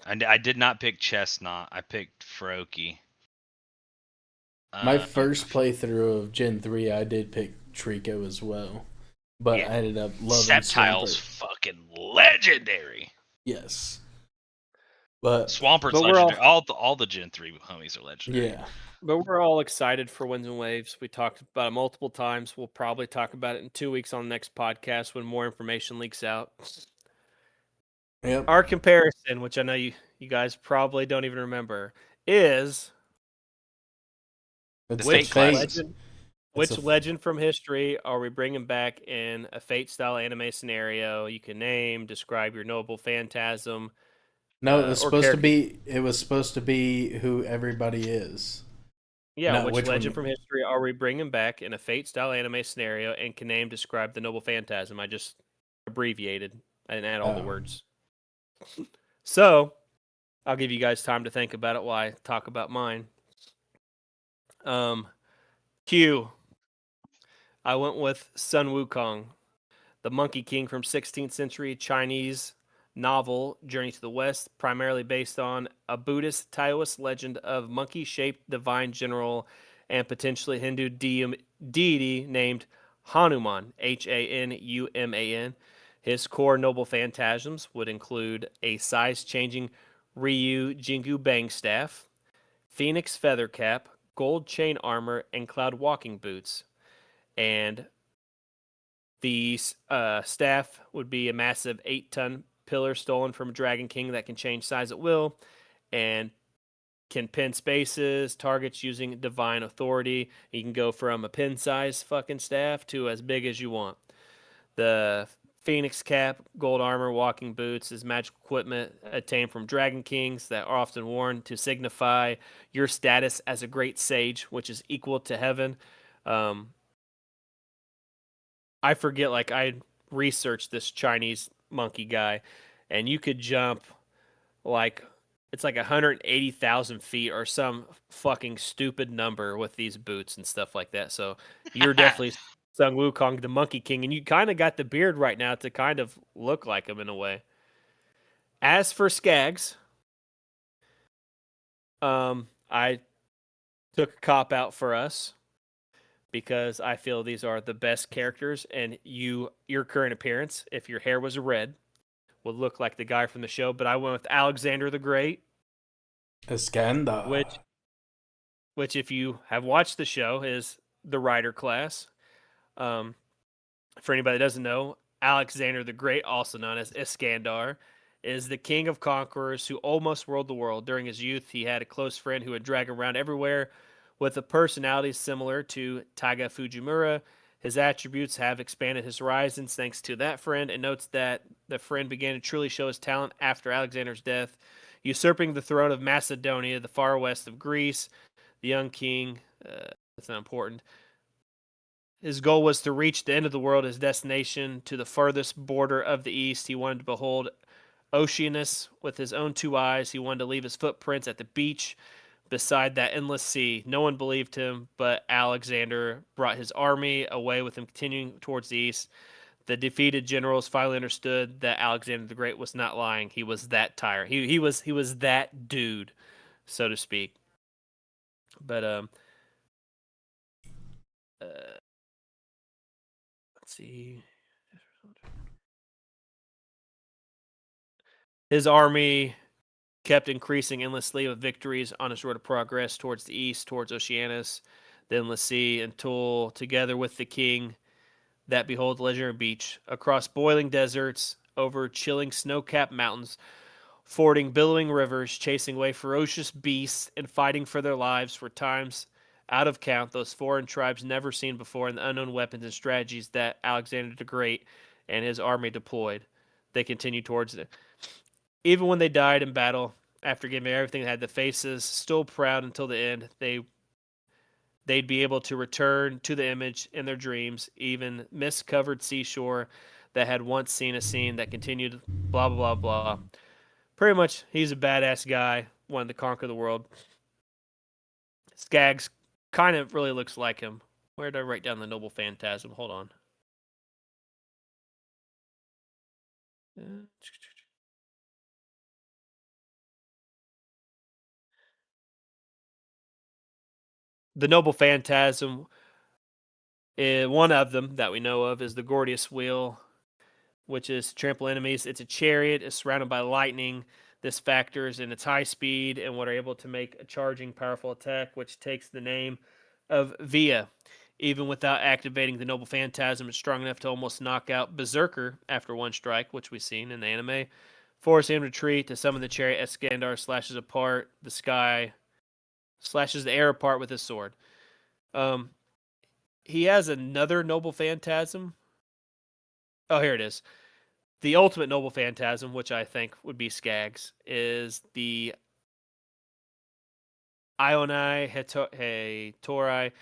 I did not pick Chestnut. I picked Froakie. My Uh, first playthrough of Gen 3, I did pick Trico as well, but yeah, I ended up loving Sceptile's Swampert. fucking legendary. Yes. But, Swampert's but we're all legendary. All the Gen 3 homies are legendary. yeah. but we're all excited for Winds and Waves. We talked about it multiple times. We'll probably talk about it in 2 weeks on the next podcast when more information leaks out. Yep. Our comparison, which I know you guys probably don't even remember, is The It's the fake which classes. fate. legend It's which a legend from history are we bringing back in a Fate style anime scenario? You can name, describe your noble phantasm, No, it was or supposed to character. be. It was supposed to be who everybody is, Yeah, not which which legend one. from history are we bringing back in a Fate style anime scenario and can name, describe the noble phantasm? I just abbreviated. I didn't add all the Oh, words. So I'll give you guys time to think about it while I talk about mine. Q. I went with Sun Wukong, the Monkey King from 16th century Chinese novel Journey to the West, primarily based on a Buddhist Taoist legend of monkey-shaped divine general and potentially Hindu deity named Hanuman, Hanuman. His core noble phantasms would include a size-changing Ryu Jingu Bang staff, phoenix feather cap, gold chain armor, and cloud walking boots. And the staff would be a massive 8-ton pillar stolen from Dragon King that can change size at will and can pin spaces, targets using divine authority. You can go from a pin size fucking staff to as big as you want. The Phoenix Cap, gold armor, walking boots is magical equipment attained from Dragon Kings that are often worn to signify your status as a great sage, which is equal to heaven. Um, I forget, like, I researched this Chinese monkey guy. and you could jump like it's like 180,000 feet or some fucking stupid number with these boots and stuff like that. So you're definitely Sung Wukong, the Monkey King, and you kind of got the beard right now to kind of look like him in a way. As for Skaggs, I took a cop out for us because I feel these are the best characters, and your current appearance, if your hair was red, would look like the guy from the show. But I went with Alexander the Great, Iskandar. which if you have watched the show is the rider class. Um, for anybody that doesn't know, Alexander the Great, also known as Iskandar, is the king of conquerors who almost ruled the world. During his youth, he had a close friend who would drag him around everywhere with a personality similar to Taiga Fujimura. His attributes have expanded his horizons thanks to that friend, and notes that the friend began to truly show his talent after Alexander's death, usurping the throne of Macedonia, the far west of Greece. The young king, that's not important. His goal was to reach the end of the world, his destination to the farthest border of the east. He wanted to behold Oceanus with his own two eyes. He wanted to leave his footprints at the beach beside that endless sea. No one believed him, but Alexander brought his army away with him, continuing towards the east. The defeated generals finally understood that Alexander the Great was not lying. He was that tired. He was that dude, so to speak. But let's see. His army kept increasing endlessly with victories on his road to progress towards the east, towards Oceanus, the endless sea, until together with the king that behold the legendary beach, across boiling deserts, over chilling snow-capped mountains, fording billowing rivers, chasing away ferocious beasts, and fighting for their lives for times out of count, those foreign tribes never seen before, and the unknown weapons and strategies that Alexander the Great and his army deployed. They continued towards it. Even when they died in battle, after giving everything they had, the faces still proud until the end. They'd be able to return to the image in their dreams, even mist-covered seashore that had once seen a scene that continued. Blah blah blah blah. Pretty much, he's a badass guy, wanted to conquer the world. Skaggs kind of really looks like him. Where did I write down the noble phantasm? Hold on. The noble phantasm, one of them that we know of, is the Gordius wheel, which is trample enemies. It's a chariot. It's surrounded by lightning. This factors in its high speed and what are able to make a charging, powerful attack, which takes the name of Via. Even without activating the Noble Phantasm, it's strong enough to almost knock out Berserker after one strike, which we've seen in the anime. Force him to retreat to summon the chariot. Iskandar slashes apart the sky, slashes the air apart with his sword. He has another Noble Phantasm. Oh, here it is. The ultimate Noble Phantasm, which I think would be Skaggs, is the Ionai Hetorai,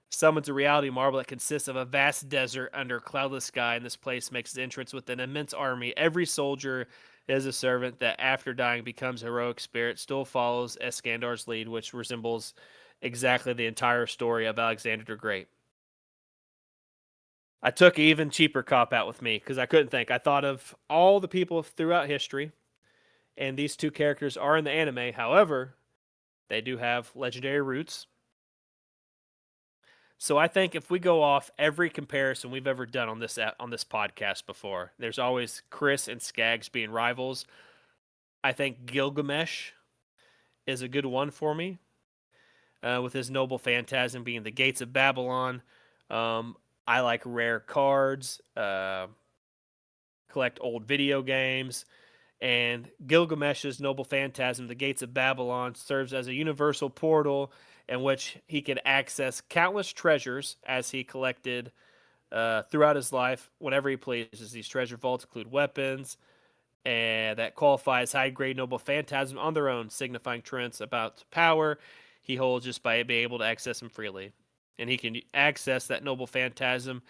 summons a reality marble that consists of a vast desert under a cloudless sky, and this place makes its entrance with an immense army. Every soldier is a servant that, after dying, becomes a heroic spirit, still follows Iskandar's lead, which resembles exactly the entire story of Alexander the Great. I took an even cheaper cop out with me because I couldn't think. I thought of all the people throughout history, and these two characters are in the anime. However, they do have legendary roots. So I think if we go off every comparison we've ever done on this podcast before, there's always Chris and Skaggs being rivals. I think Gilgamesh is a good one for me, with his noble phantasm being the gates of Babylon. I like rare cards, collect old video games, and Gilgamesh's noble phantasm, the gates of Babylon, serves as a universal portal in which he could access countless treasures as he collected throughout his life whenever he pleases. These treasure vaults include weapons and that qualify as high-grade noble phantasm on their own, signifying trends about power he holds just by being able to access them freely. And he can access that noble phantasm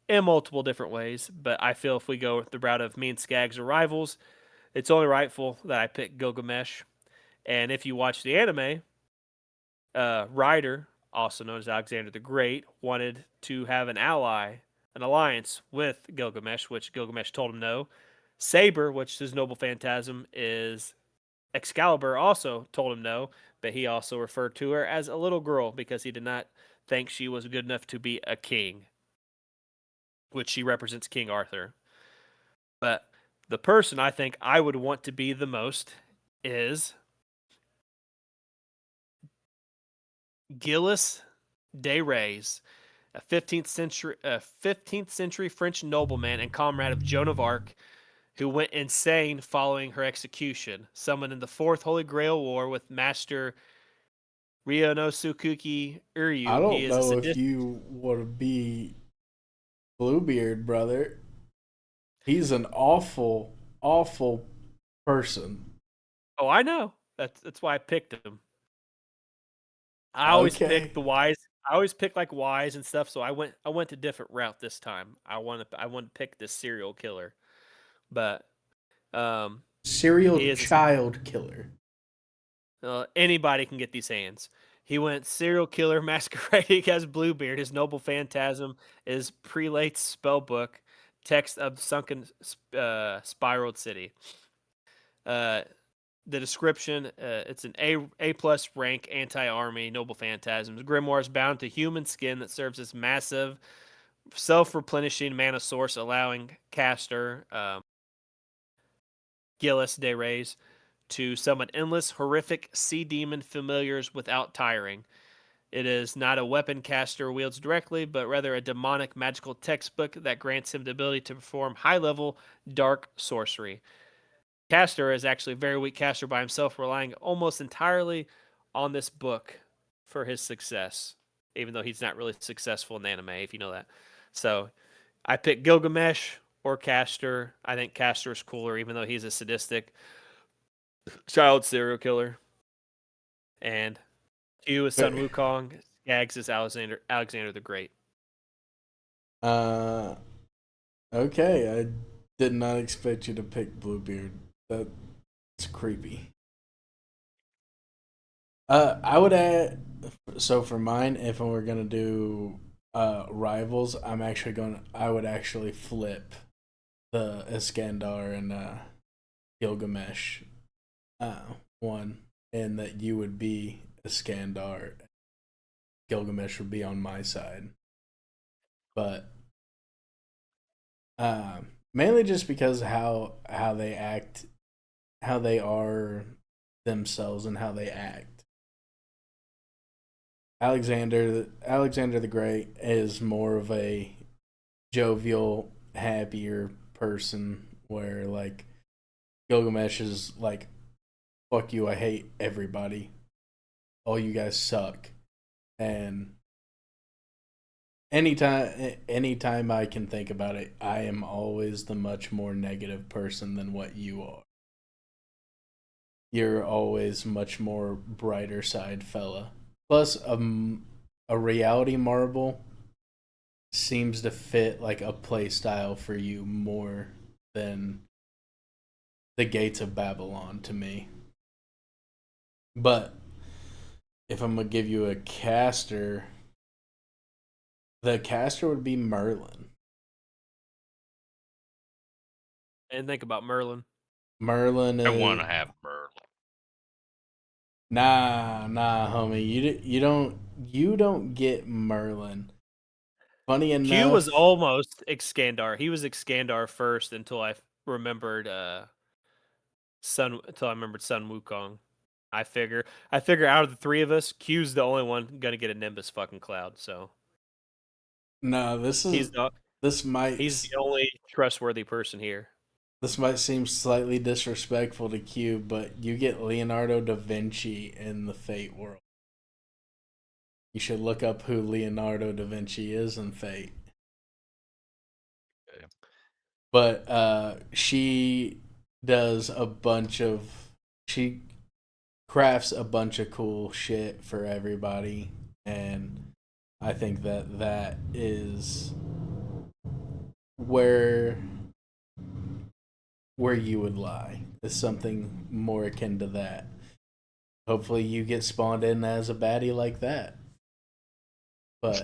in multiple different ways, but I feel if we go the route of me and Skaggs are rivals, it's only rightful that I pick Gilgamesh. And if you watch the anime, Ryder, also known as Alexander the Great, wanted to have an alliance with Gilgamesh, which Gilgamesh told him no. Saber, which his noble phantasm is Excalibur, also told him no, but he also referred to her as a little girl because he did not think she was good enough to be a king, which she represents King Arthur. But the person I think I would want to be the most is Gilles de Rais, a 15th century French nobleman and comrade of Joan of Arc, who went insane following her execution. Summoned in the Fourth Holy Grail War with Master Ryonosuke I Uryu, he don't is a know if sadistic. you want to be Bluebeard, brother. He's an awful, awful person. Oh, I know. That's why I picked him. I always pick Okay. the wise. I always pick like wise and stuff. So I went a different route this time. I want to pick this serial killer, but um, he Serial is child killer. anybody can get these hands. He went serial killer masquerading as Bluebeard. His noble phantasm is prelate's spellbook, text of sunken spiraled city. Uh, the description, it's an A plus rank anti-army noble phantasms. Grimoire is bound to human skin that serves as massive self-replenishing mana source, allowing caster Gilles de Rais to summon endless horrific sea demon familiars without tiring. It is not a weapon caster wields directly, but rather a demonic magical textbook that grants him the ability to perform high-level dark sorcery. Caster is actually a very weak caster by himself, relying almost entirely on this book for his success, even though he's not really successful in anime, if you know that. So I picked Gilgamesh or Caster. I think Caster is cooler, even though he's a sadistic child serial killer. And Q is Sun Wukong. Skaggs is Alexander the Great. Uh, okay. I did not expect you to pick Bluebeard. That's creepy. I would add. So for mine, if we're gonna do rivals, I would actually flip the Iskandar and Gilgamesh one, and that you would be Iskandar. Gilgamesh would be on my side, but mainly just because how they act, how they are themselves, and how they act. Alexander the Great is more of a jovial, happier person, where like Gilgamesh is like, "Fuck you, I hate everybody. All you guys suck." And anytime I can think about it, I am always the much more negative person than what you are. You're always much more brighter side fella. Plus, a reality marble seems to fit like a play style for you more than the Gates of Babylon to me. But if I'm gonna give you a caster, the caster would be Merlin. And think about Merlin. Merlin I want is to have Merlin. nah, homie. You don't get Merlin. Funny Q was enough, almost Iskandar. He was Iskandar first until I remembered Sun Wukong. I figure out of the three of us, Q's the only one gonna get a Nimbus fucking cloud. So no. he's the This he's the might only trustworthy person here. this might seem slightly disrespectful to Q, but you get Leonardo da Vinci in the Fate world. You should look up who Leonardo da Vinci is in Fate. Okay. But she does a bunch of she crafts a bunch of cool shit for everybody, and I think that is where where you would lie. Is something more akin to that. Hopefully, you get spawned in as a baddie like that. But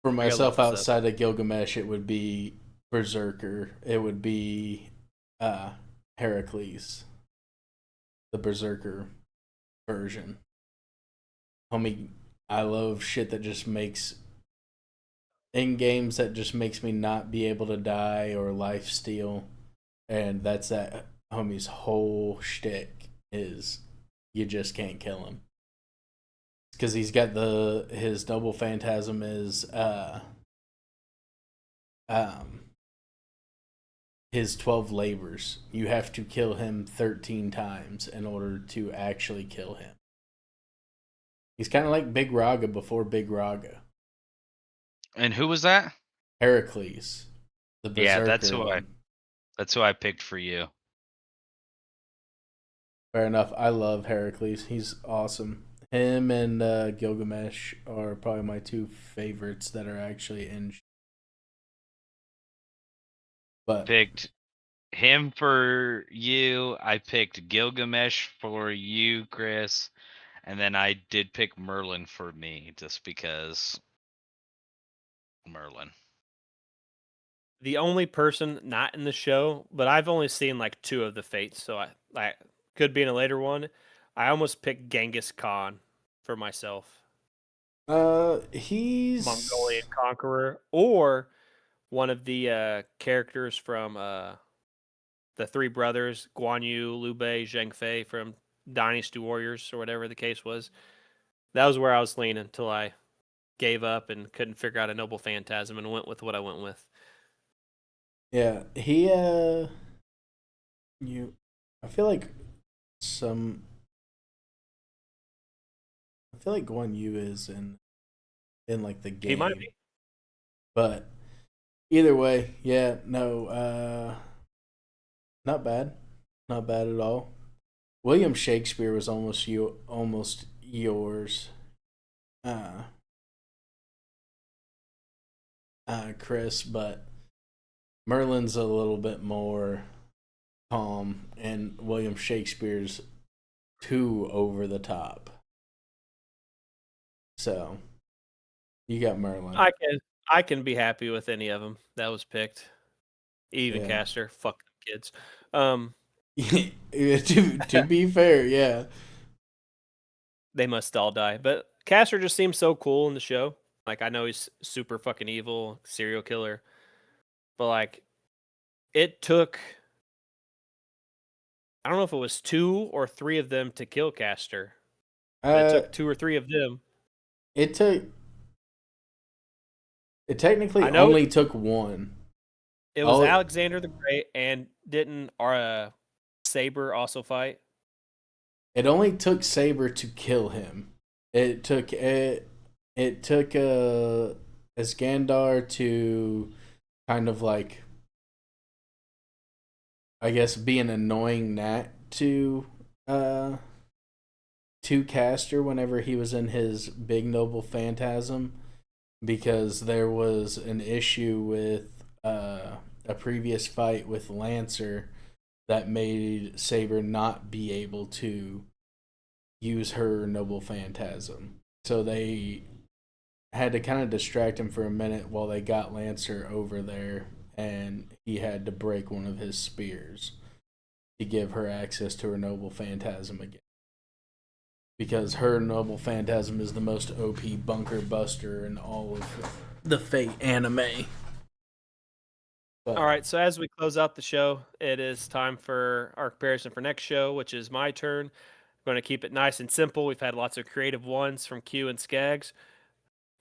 for I gotta look myself, this up. outside of Gilgamesh, it would be Berserker. It would be Heracles, the Berserker version. Homie, I love shit that just makes in games that just makes me not be able to die or life steal, and that's that homie's whole shtick is you just can't kill him because he's got his double phantasm is um his 12 labors. You have to kill him 13 times in order to actually kill him. He's kind of like Big Raga before Big Raga. And who was that? Heracles, the Yeah, Berserker one. that's who I picked for you. Fair enough. I love Heracles. He's awesome. Him and Gilgamesh are probably my two favorites that are actually in. But Picked him for you. I picked Gilgamesh for you, Chris. And then I did pick Merlin for me just because Merlin. The only person not in the show, but I've only seen like 2 of the Fates, so I could be in a later one. I almost picked Genghis Khan for myself, Mongolian he's conqueror, or one of the characters from the Three Brothers, Guan Yu, Liu Bei, Zhang Fei from Dynasty Warriors, or whatever the case was. That was where I was leaning until I gave up and couldn't figure out a noble phantasm and went with what I went with. yeah, he you I feel like some I feel like Guan Yu is in like the He might game. be. But either way, yeah, no, not bad. Not bad at all. William Shakespeare was almost yours. Uh Chris, but Merlin's a little bit more calm and William Shakespeare's too over the top. So, you got Merlin. I can be happy with any of them that was picked. Even Yeah. Caster, fuck them kids. Um, to be fair, yeah. they must all die. But Caster just seems so cool in the show. Like I know he's super fucking evil, serial killer, but like it took I don't know if it was 2 or 3 of them to kill Caster, but it Uh took 2 or 3 of them. it took it technically I know only took one. it was Oh, Alexander the Great, and didn't Saber also fight? it only took Saber to kill him. It took Iskandar to kind of like I guess be an annoying gnat uh to Caster whenever he was in his big noble phantasm because there was an issue with a previous fight with Lancer that made Saber not be able to use her noble phantasm. So they had to kind of distract him for a minute while they got Lancer over there, and he had to break one of his spears to give her access to her noble phantasm again. Because her noble phantasm is the most OP bunker buster in all of the Fate anime. But, All right, so as we close out the show, it is time for our comparison for next show, which is my turn. I'm going to keep it nice and simple. We've had lots of creative ones from Q and Skaggs.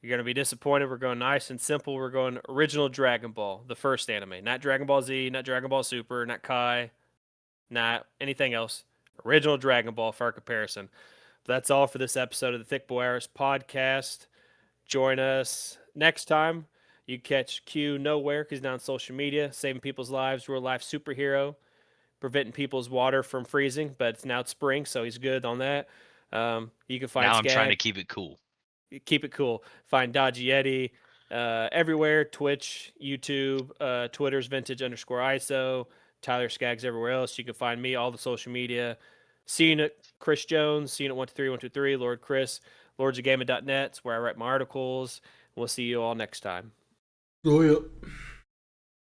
You're going to be disappointed. We're going nice and simple. We're going original Dragon Ball, the first anime. Not Dragon Ball Z, not Dragon Ball Super, not Kai, not anything else. Original Dragon Ball for our comparison. But that's all for this episode of the Thicc Boi podcast. Join us next time. You catch Q nowhere because he's not on social media, saving people's lives, real life superhero, preventing people's water from freezing. But now it's spring, so he's good on that. You can find Now I'm trying to Skag. keep it cool. Keep it cool. Find Dodgy Yeti everywhere: Twitch, YouTube, Twitter's vintage_ISO, Tyler Skaggs everywhere else. You can find me all the social media. Seeing it, Chris Jones, seeing it 123 Lord Chris, lordsofgaming.net. It's where I write my articles. We'll see you all next time. Oh, yeah.